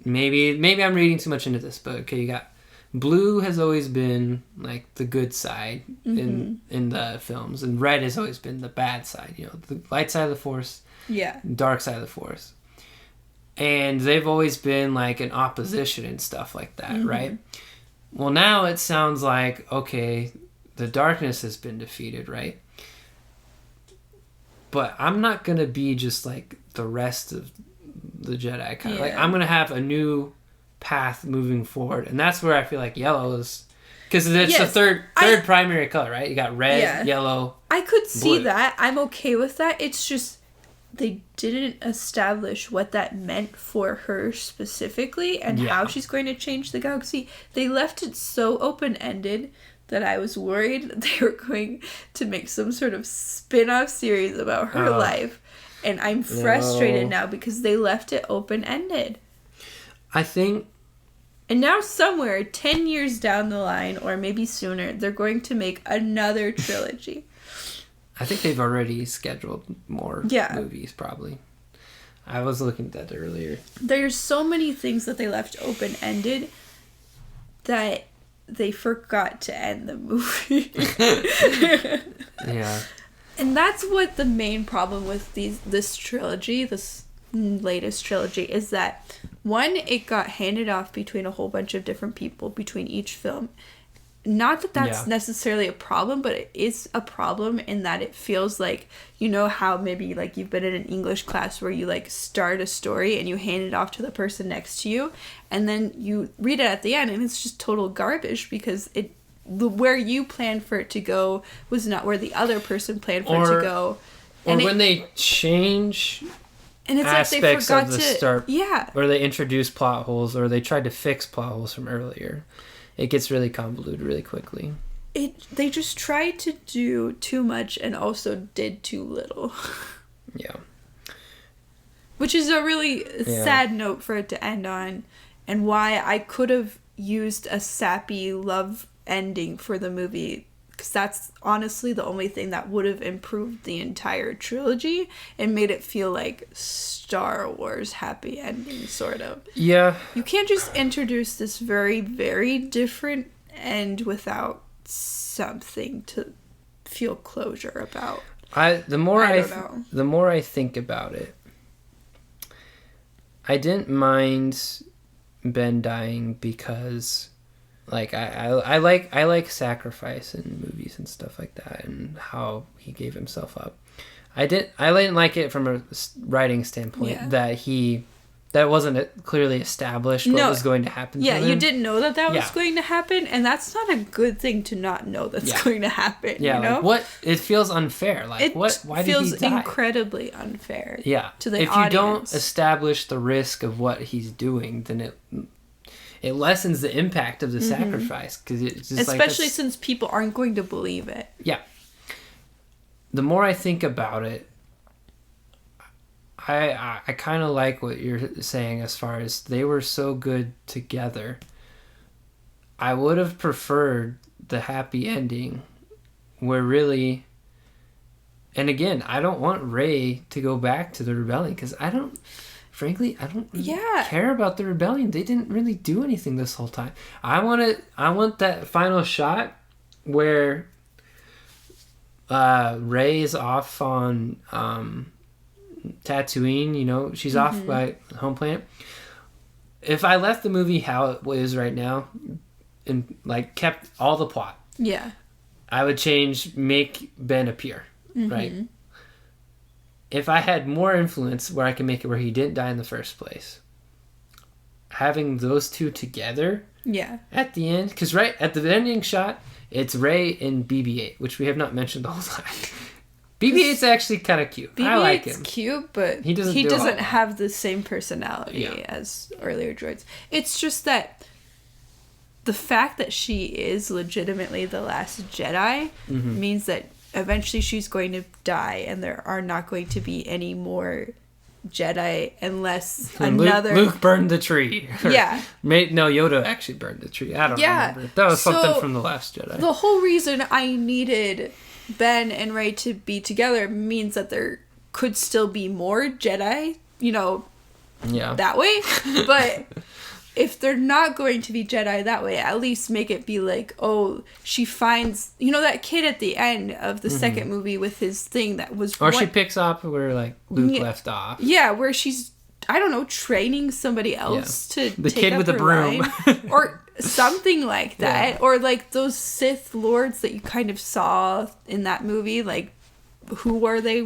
Speaker 3: maybe I'm reading too much into this, but okay, you got blue has always been like the good side in the films, and red has always been the bad side. You know, the light side of the Force, dark side of the Force, and they've always been like an opposition and stuff like that, right? Well, now it sounds like, okay, the darkness has been defeated, right? But I'm not going to be just like the rest of the Jedi kind of. Like, I'm going to have a new path moving forward. And that's where I feel like yellow is. Because it's the third primary color, right? You got red, yellow,
Speaker 2: I could see that. I'm okay with that. It's just they didn't establish what that meant for her specifically and how she's going to change the galaxy. They left it so open-ended that I was worried that they were going to make some sort of spin-off series about her life. And I'm frustrated now because they left it open-ended.
Speaker 3: I think...
Speaker 2: And now somewhere, 10 years down the line, or maybe sooner, they're going to make another trilogy.
Speaker 3: I think they've already scheduled more movies, probably. I was looking at that earlier.
Speaker 2: There's so many things that they left open-ended that they forgot to end the movie.
Speaker 3: Yeah.
Speaker 2: And that's what the main problem with this trilogy, this latest trilogy, is that, one, it got handed off between a whole bunch of different people between each film. Not that that's necessarily a problem, but it is a problem in that it feels like, you know how maybe like you've been in an English class where you like start a story and you hand it off to the person next to you and then you read it at the end and it's just total garbage because where you planned for it to go was not where the other person planned for it to go.
Speaker 3: And when they change
Speaker 2: and it's
Speaker 3: aspects
Speaker 2: like they forgot
Speaker 3: of the start, or they introduce plot holes, or they tried to fix plot holes from earlier, it gets really convoluted really quickly.
Speaker 2: They just tried to do too much and also did too little.
Speaker 3: Yeah.
Speaker 2: Which is a really sad note for it to end on, and why I could have used a sappy love ending for the movie, because that's honestly the only thing that would have improved the entire trilogy and made it feel like Star Wars happy ending, sort of.
Speaker 3: Yeah.
Speaker 2: You can't just introduce this very, very different end without something to feel closure about.
Speaker 3: The more I think about it, I didn't mind Ben dying because, like, I like sacrifice in movies and stuff like that, and how he gave himself up. I didn't like it from a writing standpoint that he that wasn't clearly established what was going to happen.
Speaker 2: Yeah,
Speaker 3: to them.
Speaker 2: you didn't know that was going to happen, and that's not a good thing to not know that's going to happen.
Speaker 3: Yeah,
Speaker 2: you know?
Speaker 3: like what? It feels unfair. Like what? Why did he die?
Speaker 2: It feels incredibly unfair.
Speaker 3: Yeah,
Speaker 2: to the
Speaker 3: if
Speaker 2: audience.
Speaker 3: you don't establish the risk of what he's doing, then it lessens the impact of the sacrifice, because it's just
Speaker 2: especially since people aren't going to believe it.
Speaker 3: Yeah. The more I think about it, I kind of like what you're saying as far as they were so good together. I would have preferred the happy ending where really, and again, I don't want Rey to go back to the rebellion, because I don't really care about the rebellion. They didn't really do anything this whole time. I want that final shot where Rey is off on Tatooine, you know, she's off by home planet. If I left the movie how it is right now and like kept all the plot, I would make Ben appear, right? If I had more influence where I can make it where he didn't die in the first place, having those two together at the end, because right at the ending shot, it's Rey and BB-8, which we have not mentioned the whole time. BB-8's actually kind of cute. I like him.
Speaker 2: Cute, but he doesn't have the same personality as earlier droids. It's just that the fact that she is legitimately the last Jedi means that eventually she's going to die, and there are not going to be any more Jedi unless another...
Speaker 3: Luke burned the tree. Yoda actually burned the tree. I don't remember. That was something from The Last Jedi.
Speaker 2: The whole reason I needed Ben and Rey to be together means that there could still be more Jedi, you know, that way. But if they're not going to be Jedi that way, at least make it be like, oh, she finds, you know, that kid at the end of the second movie with his thing that was...
Speaker 3: Or she picks up where, like, Luke left off.
Speaker 2: Yeah, where she's, I don't know, training somebody else to
Speaker 3: the
Speaker 2: take
Speaker 3: kid
Speaker 2: up
Speaker 3: with the
Speaker 2: her
Speaker 3: broom.
Speaker 2: line. Or something like that. Or, like, those Sith Lords that you kind of saw in that movie, like, who were they?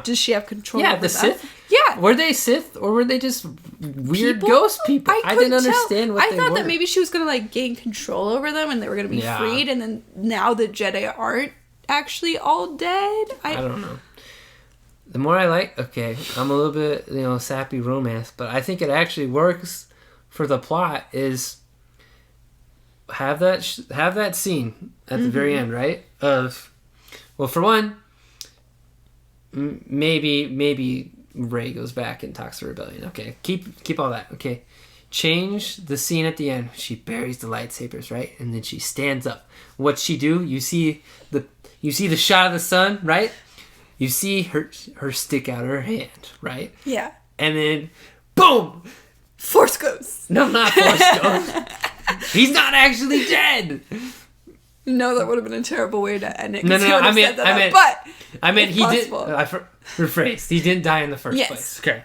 Speaker 2: Does she have control over
Speaker 3: the
Speaker 2: them?
Speaker 3: Sith.
Speaker 2: Yeah.
Speaker 3: Were they Sith or were they just weird ghost people? I didn't understand what they were. I thought
Speaker 2: that maybe she was going to like gain control over them and they were going to be freed, and then now the Jedi aren't actually all dead.
Speaker 3: I don't know. The more I'm a little bit, sappy romance, but I think it actually works for the plot is have that scene at the very end, right? Well, for one, maybe Rey goes back and talks to Rebellion. Okay, keep all that. Okay, change the scene at the end. She buries the lightsabers, right? And then she stands up. What's she do? You see the shot of the sun, right? You see her stick out her hand, right?
Speaker 2: Yeah.
Speaker 3: And then, boom!
Speaker 2: Force Ghost.
Speaker 3: No, not Force Ghost. He's not actually dead.
Speaker 2: No, that would have been a terrible way to end it.
Speaker 3: No, I meant he did. I rephrased. He didn't die in the first place. Okay.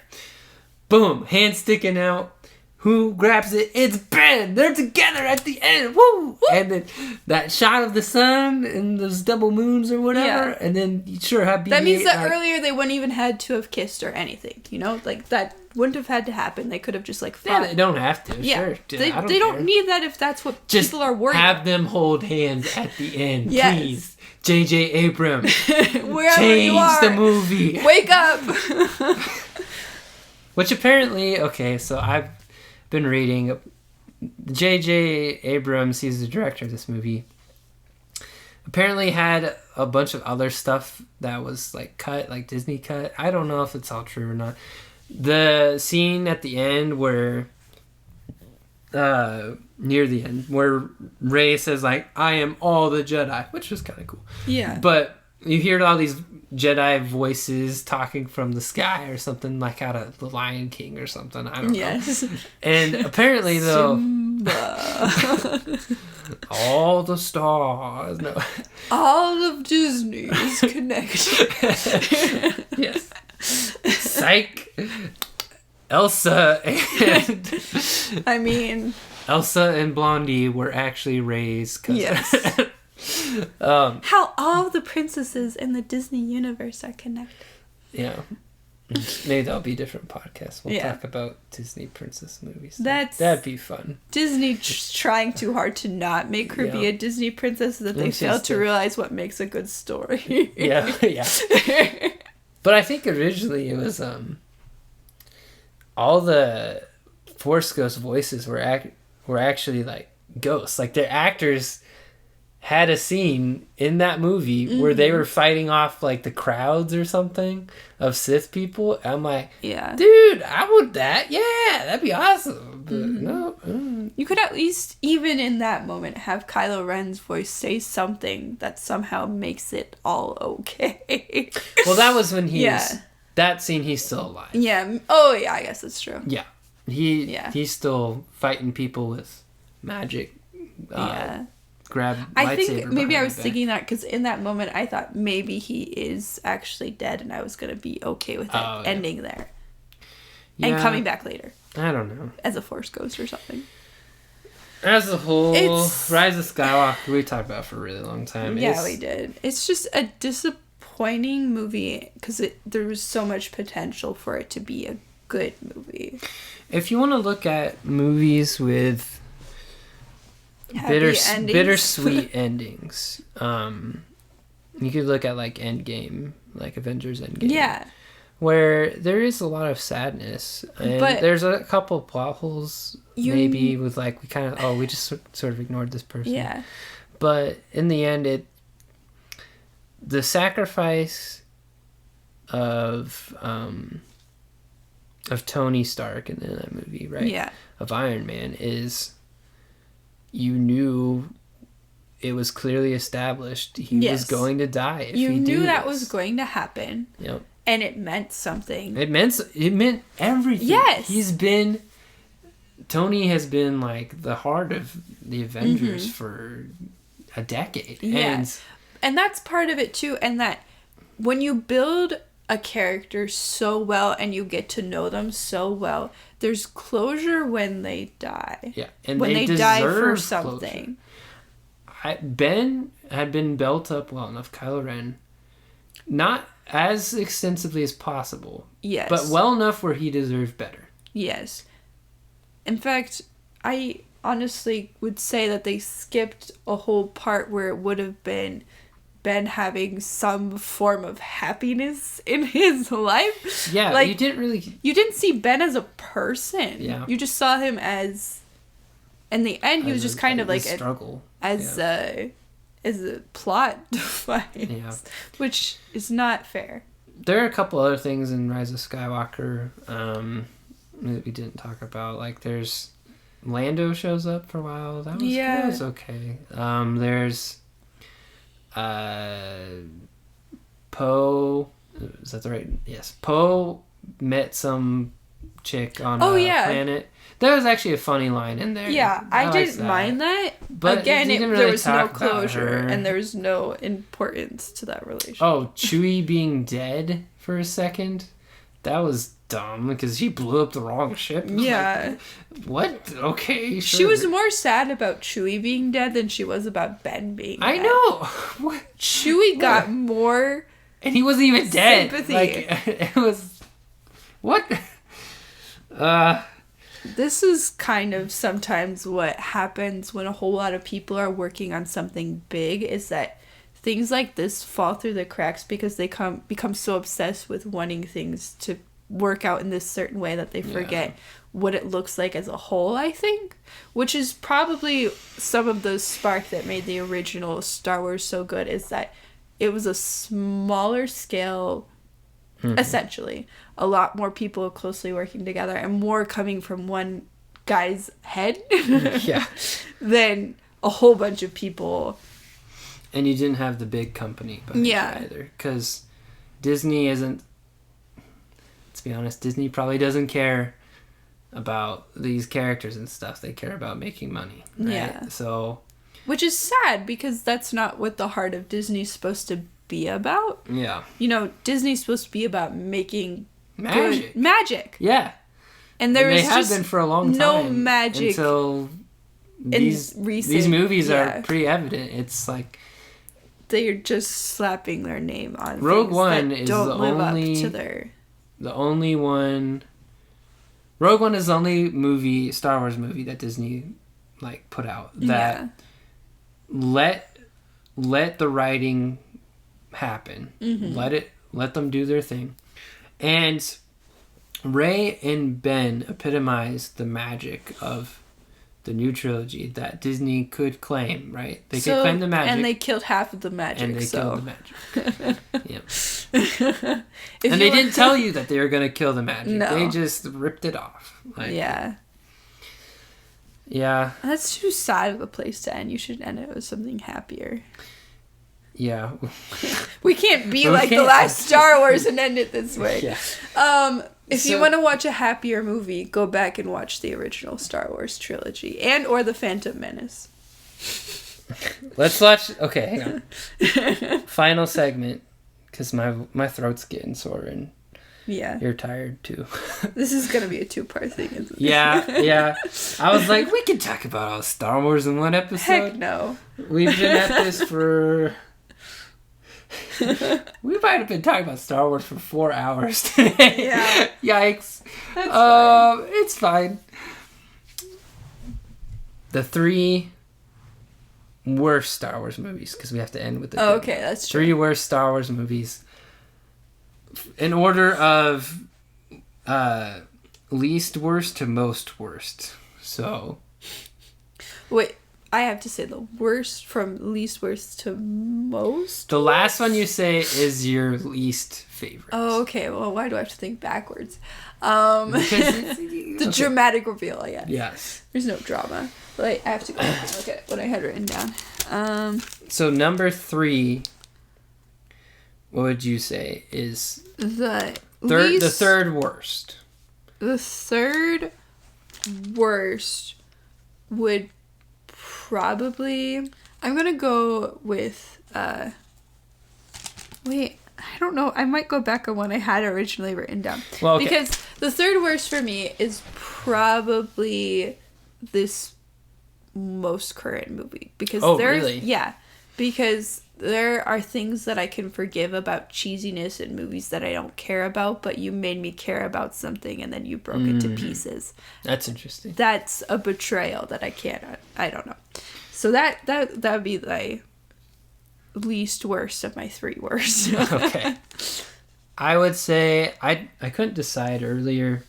Speaker 3: Boom! Hand sticking out. Who grabs it? It's Ben. They're together at the end. Woo! Woo! And then that shot of the sun and those double moons or whatever. Yeah. And then have BB-8.
Speaker 2: That means that earlier they wouldn't even had to have kissed or anything. You know, like that wouldn't have had to happen. They could have just like fought.
Speaker 3: Yeah, they don't have to. Yeah. Sure.
Speaker 2: They don't need that if that's what
Speaker 3: just
Speaker 2: people are worried.
Speaker 3: Have them hold hands at the end, please. J.J. Abrams,
Speaker 2: wherever
Speaker 3: change
Speaker 2: you are,
Speaker 3: the movie.
Speaker 2: Wake up.
Speaker 3: Which apparently, so I've been reading. J.J. Abrams, he's the director of this movie, apparently had a bunch of other stuff that was like cut, like Disney cut. I don't know if it's all true or not. The scene at the end where near the end where Rey says like, I am all the Jedi, which was kind of cool.
Speaker 2: Yeah.
Speaker 3: But you hear all these Jedi voices talking from the sky or something, like out of The Lion King or something. I don't know. And apparently though, all the stars. No.
Speaker 2: All of Disney is connected.
Speaker 3: Yes. Psych. Elsa and Blondie were actually Rey's cousins.
Speaker 2: Yes. How all the princesses in the Disney universe are connected.
Speaker 3: Yeah. Maybe that'll be a different podcast. We'll talk about Disney princess movies. That'd be fun.
Speaker 2: Disney trying too hard to not make her be a Disney princess so that they fail to realize what makes a good story.
Speaker 3: Yeah. But I think originally it was all the Force Ghost voices were actually like ghosts. Like their actors had a scene in that movie where they were fighting off like the crowds or something of Sith people. I'm like, dude, I want that. Yeah, that'd be awesome. But no.
Speaker 2: You could at least, even in that moment, have Kylo Ren's voice say something that somehow makes it all okay.
Speaker 3: Well, that was when he was... That scene, he's still alive.
Speaker 2: Yeah. Oh, yeah, I guess that's true.
Speaker 3: Yeah. He's still fighting people with magic. Grab lightsaber.
Speaker 2: I think maybe I was thinking that because in that moment I thought maybe he is actually dead and I was going to be okay with it ending there. And coming back later.
Speaker 3: I don't know.
Speaker 2: As a Force Ghost or something.
Speaker 3: As a whole, Rise of Skywalker, we talked about for a really long time.
Speaker 2: Yeah, we did. It's just a disappointing movie because there was so much potential for it to be a good movie.
Speaker 3: If you want to look at movies with bittersweet endings, you could look at like Endgame, like Avengers Endgame.
Speaker 2: Yeah.
Speaker 3: Where there is a lot of sadness, and there's a couple of plot holes, maybe with like we just sort of ignored this person.
Speaker 2: Yeah.
Speaker 3: But in the end, the sacrifice of Tony Stark in that movie, right?
Speaker 2: Yeah.
Speaker 3: Of Iron Man is, you knew it was clearly established he was going to die if
Speaker 2: you
Speaker 3: he
Speaker 2: knew
Speaker 3: did
Speaker 2: that
Speaker 3: this.
Speaker 2: was going to happen.
Speaker 3: Yep.
Speaker 2: And it meant something.
Speaker 3: It meant everything.
Speaker 2: Yes.
Speaker 3: Tony has been like the heart of the Avengers for a decade.
Speaker 2: Yeah. And that's part of it too. And that when you build a character so well and you get to know them so well, there's closure when they die.
Speaker 3: Yeah. And
Speaker 2: when they die for something.
Speaker 3: Ben had been built up well enough, Kylo Ren, not as extensively as possible.
Speaker 2: Yes.
Speaker 3: But well enough where he deserved better.
Speaker 2: Yes. In fact, I honestly would say that they skipped a whole part where it would have been Ben having some form of happiness in his life.
Speaker 3: Yeah,
Speaker 2: like,
Speaker 3: you didn't
Speaker 2: see Ben as a person.
Speaker 3: Yeah.
Speaker 2: You just saw him as, in the end, he was just kind of like
Speaker 3: a struggle.
Speaker 2: As a plot device, which is not fair.
Speaker 3: There are a couple other things in Rise of Skywalker that we didn't talk about. Like, there's Lando shows up for a while. That was okay. There's Poe. Is that the right? Yes. Poe met some chick on a planet. There was actually a funny line in there.
Speaker 2: Yeah, I didn't mind that. But again, there was no closure and there was no importance to that relationship.
Speaker 3: Oh, Chewie being dead for a second? That was dumb because he blew up the wrong ship.
Speaker 2: Yeah.
Speaker 3: Like, what? Okay, sure.
Speaker 2: She was more sad about Chewie being dead than she was about Ben being dead.
Speaker 3: I know. What?
Speaker 2: Chewie got more
Speaker 3: and he wasn't even dead.
Speaker 2: Sympathy.
Speaker 3: Like, it was... What?
Speaker 2: This is kind of sometimes what happens when a whole lot of people are working on something big, is that things like this fall through the cracks because they become so obsessed with wanting things to work out in this certain way that they forget what it looks like as a whole, I think. Which is probably some of the spark that made the original Star Wars so good, is that it was a smaller scale, essentially. A lot more people closely working together and more coming from one guy's head than a whole bunch of people.
Speaker 3: And you didn't have the big company behind you either. Because Disney isn't... Let's be honest, Disney probably doesn't care about these characters and stuff. They care about making money. Right?
Speaker 2: Yeah.
Speaker 3: So...
Speaker 2: Which is sad, because that's not what the heart of Disney's supposed to be about.
Speaker 3: Yeah.
Speaker 2: You know, Disney's supposed to be about making...
Speaker 3: Magic.
Speaker 2: Magic.
Speaker 3: Yeah.
Speaker 2: And there
Speaker 3: they
Speaker 2: was
Speaker 3: have been for a long time.
Speaker 2: No magic
Speaker 3: until these movies are pretty evident. It's like
Speaker 2: they're just slapping their name on
Speaker 3: Rogue
Speaker 2: things
Speaker 3: One
Speaker 2: that
Speaker 3: is
Speaker 2: don't
Speaker 3: the
Speaker 2: live
Speaker 3: only
Speaker 2: up to their...
Speaker 3: the only one. Rogue One is the only Star Wars movie that Disney like put out that let the writing happen. Let them do their thing. And Rey and Ben epitomize the magic of the new trilogy that Disney could claim, right? They could claim the magic.
Speaker 2: And they killed half of the magic.
Speaker 3: And they killed the magic. Yeah. And they didn't tell you that they were going to kill the magic. No. They just ripped it off.
Speaker 2: Yeah. That's too sad of a place to end. You should end it with something happier.
Speaker 3: Yeah.
Speaker 2: We can't be like the last Star Wars and end it this way.
Speaker 3: Yeah.
Speaker 2: If you want to watch a happier movie, go back and watch the original Star Wars trilogy or The Phantom Menace.
Speaker 3: Let's watch. Okay, hang on. Final segment, because my throat's getting sore and you're tired too.
Speaker 2: This is gonna be a 2-part thing, isn't it?
Speaker 3: Yeah. I was like, we can talk about all Star Wars in one episode.
Speaker 2: Heck no.
Speaker 3: We've been at this for. We might have been talking about Star Wars for 4 hours today.
Speaker 2: Yeah.
Speaker 3: Yikes.
Speaker 2: That's fine.
Speaker 3: It's fine. The 3 worst Star Wars movies, because we have to end with the
Speaker 2: okay, that's true.
Speaker 3: 3 worst Star Wars movies. In order of least worst to most worst. So.
Speaker 2: Wait. I have to say the worst from least worst to most.
Speaker 3: The last one you say is your least favorite.
Speaker 2: Oh, okay. Well, why do I have to think backwards? The dramatic reveal, yeah.
Speaker 3: Yes.
Speaker 2: There's no drama. But I have to go and look at what I had written down.
Speaker 3: So number 3, what would you say is
Speaker 2: the
Speaker 3: third worst?
Speaker 2: The third worst would probably, I'm gonna go with wait, I don't know, I might go back on what I had originally written down.
Speaker 3: Well, okay.
Speaker 2: Because the third worst for me is probably this most current movie, because
Speaker 3: really?
Speaker 2: Because there are things that I can forgive about cheesiness in movies that I don't care about, but you made me care about something and then you broke it to pieces.
Speaker 3: That's interesting.
Speaker 2: That's a betrayal that I don't know. So that would be the least worst of my 3 worst.
Speaker 3: Okay. I would say I couldn't decide earlier.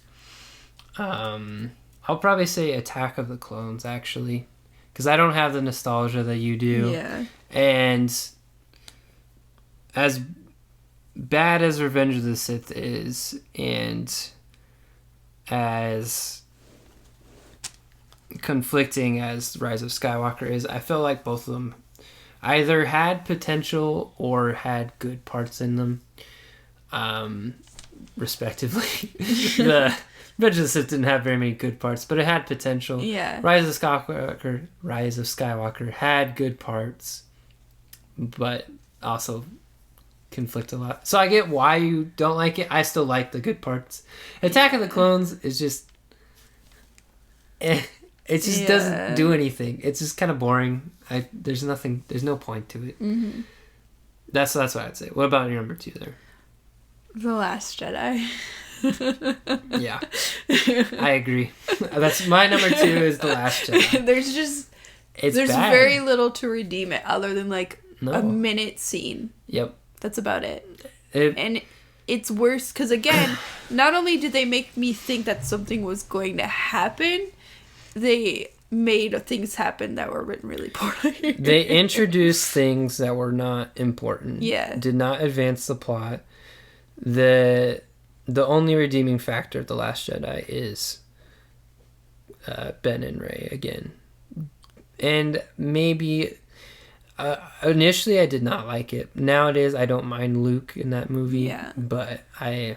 Speaker 3: I'll probably say Attack of the Clones, actually, because I don't have the nostalgia that you do.
Speaker 2: Yeah.
Speaker 3: And as bad as Revenge of the Sith is, and as conflicting as Rise of Skywalker is, I feel like both of them either had potential or had good parts in them, respectively. The Revenge of the Sith didn't have very many good parts, but it had potential.
Speaker 2: Yeah.
Speaker 3: Rise of Skywalker had good parts, but also conflict a lot. So I get why you don't like it. I still like the good parts. Attack of the Clones is just it just doesn't do anything. It's just kind of boring. There's no point to it.
Speaker 2: Mm-hmm.
Speaker 3: That's what I'd say. What about your number 2 there?
Speaker 2: The Last Jedi.
Speaker 3: Yeah, I agree. That's my number 2 is The Last Jedi. There's bad.
Speaker 2: Very little to redeem it other than a minute scene.
Speaker 3: Yep.
Speaker 2: That's about it. And it's worse because, again, not only did they make me think that something was going to happen, they made things happen that were written really poorly.
Speaker 3: They introduced things that were not important.
Speaker 2: Yeah.
Speaker 3: Did not advance the plot. The only redeeming factor of The Last Jedi is Ben and Rey again. And maybe initially I did not like it. Nowadays I don't mind Luke in that movie.
Speaker 2: Yeah.
Speaker 3: But I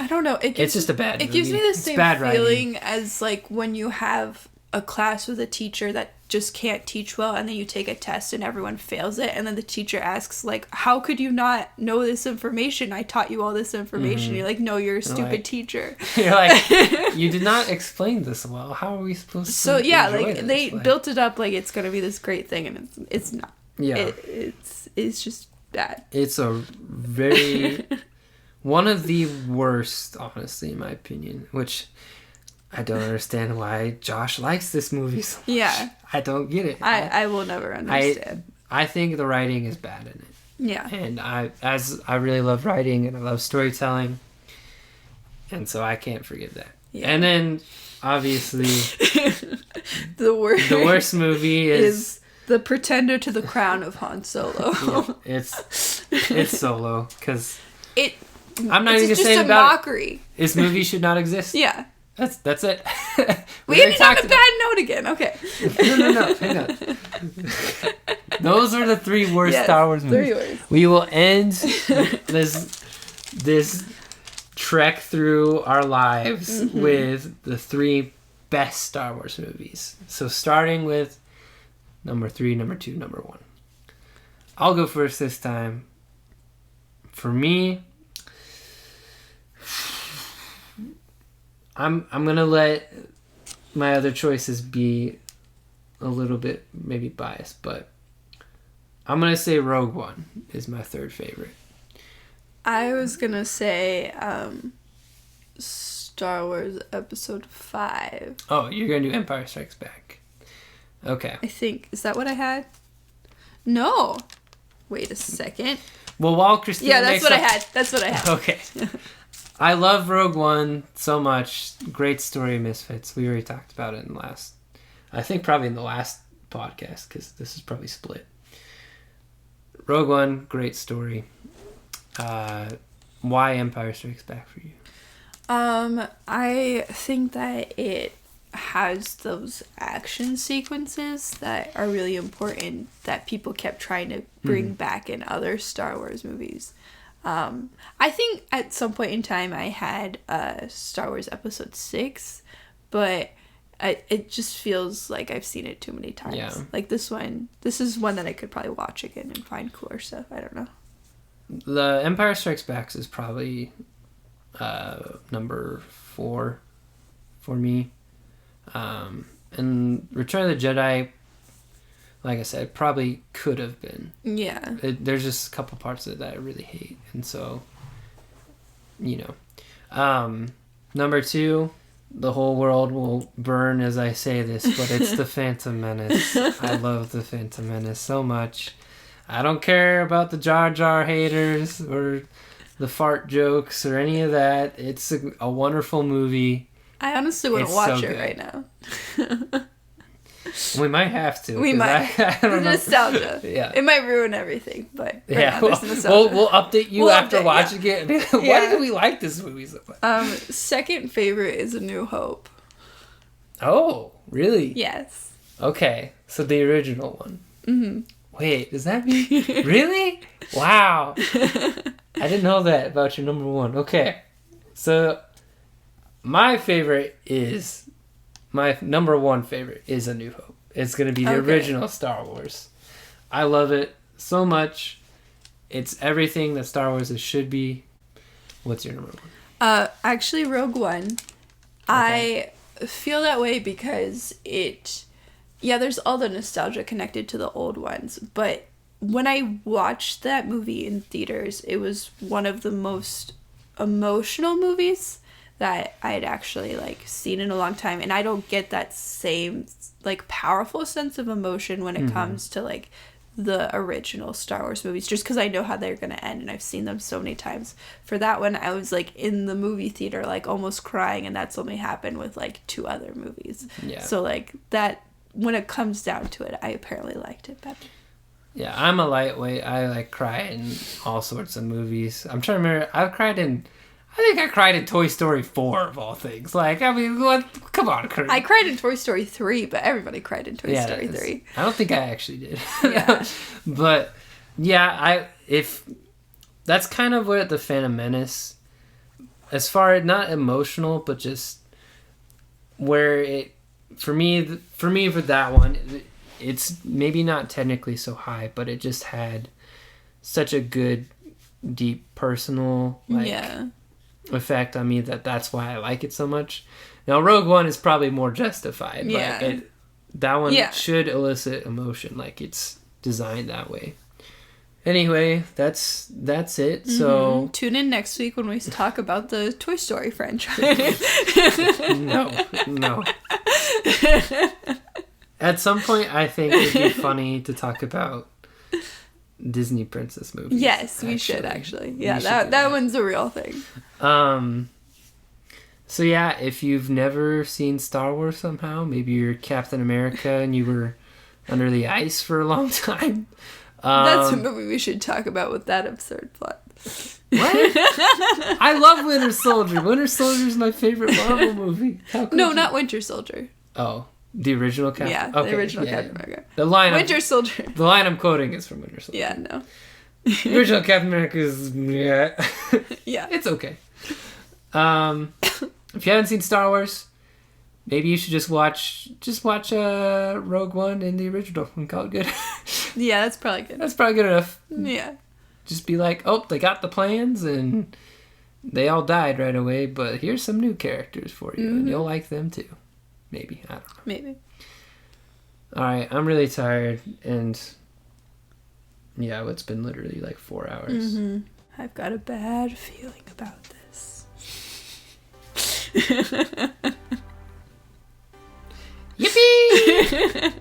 Speaker 2: don't know.
Speaker 3: It's just a bad movie.
Speaker 2: It gives me the same feeling as when you have a class with a teacher that just can't teach well, and then you take a test and everyone fails it, and then the teacher asks how could you not know this information? I taught you all this information.
Speaker 3: Mm-hmm.
Speaker 2: You're like, no, you're a stupid teacher.
Speaker 3: You're like, you did not explain this well. How are we supposed to enjoy this?
Speaker 2: They built it up like it's gonna be this great thing, and it's not.
Speaker 3: Yeah.
Speaker 2: It's just bad.
Speaker 3: It's a very one of the worst, honestly, in my opinion, which I don't understand why Josh likes this movie so much.
Speaker 2: Yeah.
Speaker 3: I don't get it.
Speaker 2: I will never understand.
Speaker 3: I think the writing is bad in it.
Speaker 2: Yeah.
Speaker 3: And I really love writing and I love storytelling. And so I can't forgive that. Yeah. And then, obviously,
Speaker 2: the
Speaker 3: worst movie is
Speaker 2: The Pretender to the Crown of Han Solo.
Speaker 3: Yeah, it's Solo, because I'm not
Speaker 2: it's
Speaker 3: even
Speaker 2: just
Speaker 3: saying
Speaker 2: a
Speaker 3: about
Speaker 2: mockery.
Speaker 3: It. This movie should not exist.
Speaker 2: Yeah.
Speaker 3: That's it.
Speaker 2: We ended on a bad note again. Okay.
Speaker 3: No. Hang on. Those are the 3 worst Star Wars movies.
Speaker 2: 3 worst.
Speaker 3: We will end this trek through our lives with the 3 best Star Wars movies. So starting with number 3, number 2, number 1. I'll go first this time. For me, I'm gonna let my other choices be a little bit maybe biased, but I'm gonna say Rogue One is my 3rd favorite.
Speaker 2: I was gonna say Star Wars Episode 5.
Speaker 3: Oh, you're gonna do Empire Strikes Back. Okay.
Speaker 2: I think, is that what I had? No. Wait a second.
Speaker 3: Well, while Christina
Speaker 2: Yeah, that's what I had. That's what I had.
Speaker 3: Okay. I love Rogue One so much. Great story, Misfits. We already talked about it I think probably in the last podcast, because this is probably split. Rogue One, great story. Why Empire Strikes Back for you?
Speaker 2: I think that it has those action sequences that are really important that people kept trying to bring back in other Star Wars movies. I think at some point in time I had Star Wars Episode 6, but it just feels like I've seen it too many times.
Speaker 3: Yeah.
Speaker 2: Like this is one that I could probably watch again and find cooler stuff. I don't know.
Speaker 3: The Empire Strikes Back is probably number 4 for me. And Return of the Jedi, like I said, probably could have been.
Speaker 2: Yeah.
Speaker 3: There's just a couple parts of it that I really hate. And so, number 2, the whole world will burn as I say this, but it's The Phantom Menace. I love The Phantom Menace so much. I don't care about the Jar Jar haters or the fart jokes or any of that. It's a wonderful movie.
Speaker 2: I honestly wouldn't watch it right now.
Speaker 3: We might have to.
Speaker 2: We might.
Speaker 3: I don't know.
Speaker 2: Nostalgia.
Speaker 3: Yeah.
Speaker 2: It might ruin everything, but right
Speaker 3: yeah.
Speaker 2: now there's nostalgia.
Speaker 3: We'll update you after watching it. Why did we like this movie so much?
Speaker 2: Second favorite is A New Hope.
Speaker 3: Oh, really?
Speaker 2: Yes.
Speaker 3: Okay, so the original one.
Speaker 2: Mm-hmm.
Speaker 3: Wait, does that mean... Really? Wow. I didn't know that about your number 1. Okay. So, my number 1 favorite is A New Hope. It's going to be the original Star Wars. I love it so much. It's everything that Star Wars should be. What's your number 1?
Speaker 2: Actually, Rogue One. Okay. I feel that way because there's all the nostalgia connected to the old ones, but when I watched that movie in theaters, it was one of the most emotional movies that I had actually seen in a long time, and I don't get that same powerful sense of emotion when it comes to the original Star Wars movies, just because I know how they're gonna end and I've seen them so many times. For that one, I was in the movie theater almost crying, and that's only happened with 2 other movies.
Speaker 3: Yeah.
Speaker 2: So that, when it comes down to it, I apparently liked it better.
Speaker 3: Yeah, I'm a lightweight. I cry in all sorts of movies. I'm trying to remember. I think I cried in Toy Story 4 of all things. What? Come on, Kurt.
Speaker 2: I cried in Toy Story 3, but everybody cried in Toy Story 3.
Speaker 3: I don't think I actually did.
Speaker 2: Yeah.
Speaker 3: But yeah, if that's kind of what The Phantom Menace, as far as not emotional, but just where it for me for that one, it's maybe not technically so high, but it just had such a good, deep, personal effect on me that's why I like it so much. Now, Rogue One is probably more justified.
Speaker 2: Yeah.
Speaker 3: That one should elicit emotion. It's designed that way. Anyway, that's it. So
Speaker 2: tune in next week when we talk about the Toy Story franchise.
Speaker 3: no. At some point, I think it'd be funny to talk about Disney princess movies.
Speaker 2: Yes, we should actually. Yeah, that one's a real thing.
Speaker 3: So yeah, if you've never seen Star Wars somehow, maybe you're Captain America and you were under the ice for a long time.
Speaker 2: That's a movie we should talk about with that absurd plot.
Speaker 3: What? I love Winter Soldier. Winter Soldier is my favorite Marvel movie.
Speaker 2: No, not Winter Soldier.
Speaker 3: Oh, the original Captain.
Speaker 2: Yeah,
Speaker 3: okay,
Speaker 2: the original Captain America.
Speaker 3: The line
Speaker 2: Winter Soldier.
Speaker 3: The line I'm quoting is from Winter Soldier.
Speaker 2: Yeah, no.
Speaker 3: The original Captain America is
Speaker 2: yeah,
Speaker 3: it's okay. If you haven't seen Star Wars, maybe you should just watch Rogue One and the original and call it good.
Speaker 2: Yeah, that's probably good.
Speaker 3: That's probably good enough.
Speaker 2: Yeah.
Speaker 3: Just be like, oh, they got the plans and they all died right away, but here's some new characters for you, and you'll like them too. Maybe. I don't know.
Speaker 2: Maybe.
Speaker 3: All right, I'm really tired, and yeah, it's been literally like 4 hours.
Speaker 2: Mm-hmm. I've got a bad feeling about this.
Speaker 3: Yippee!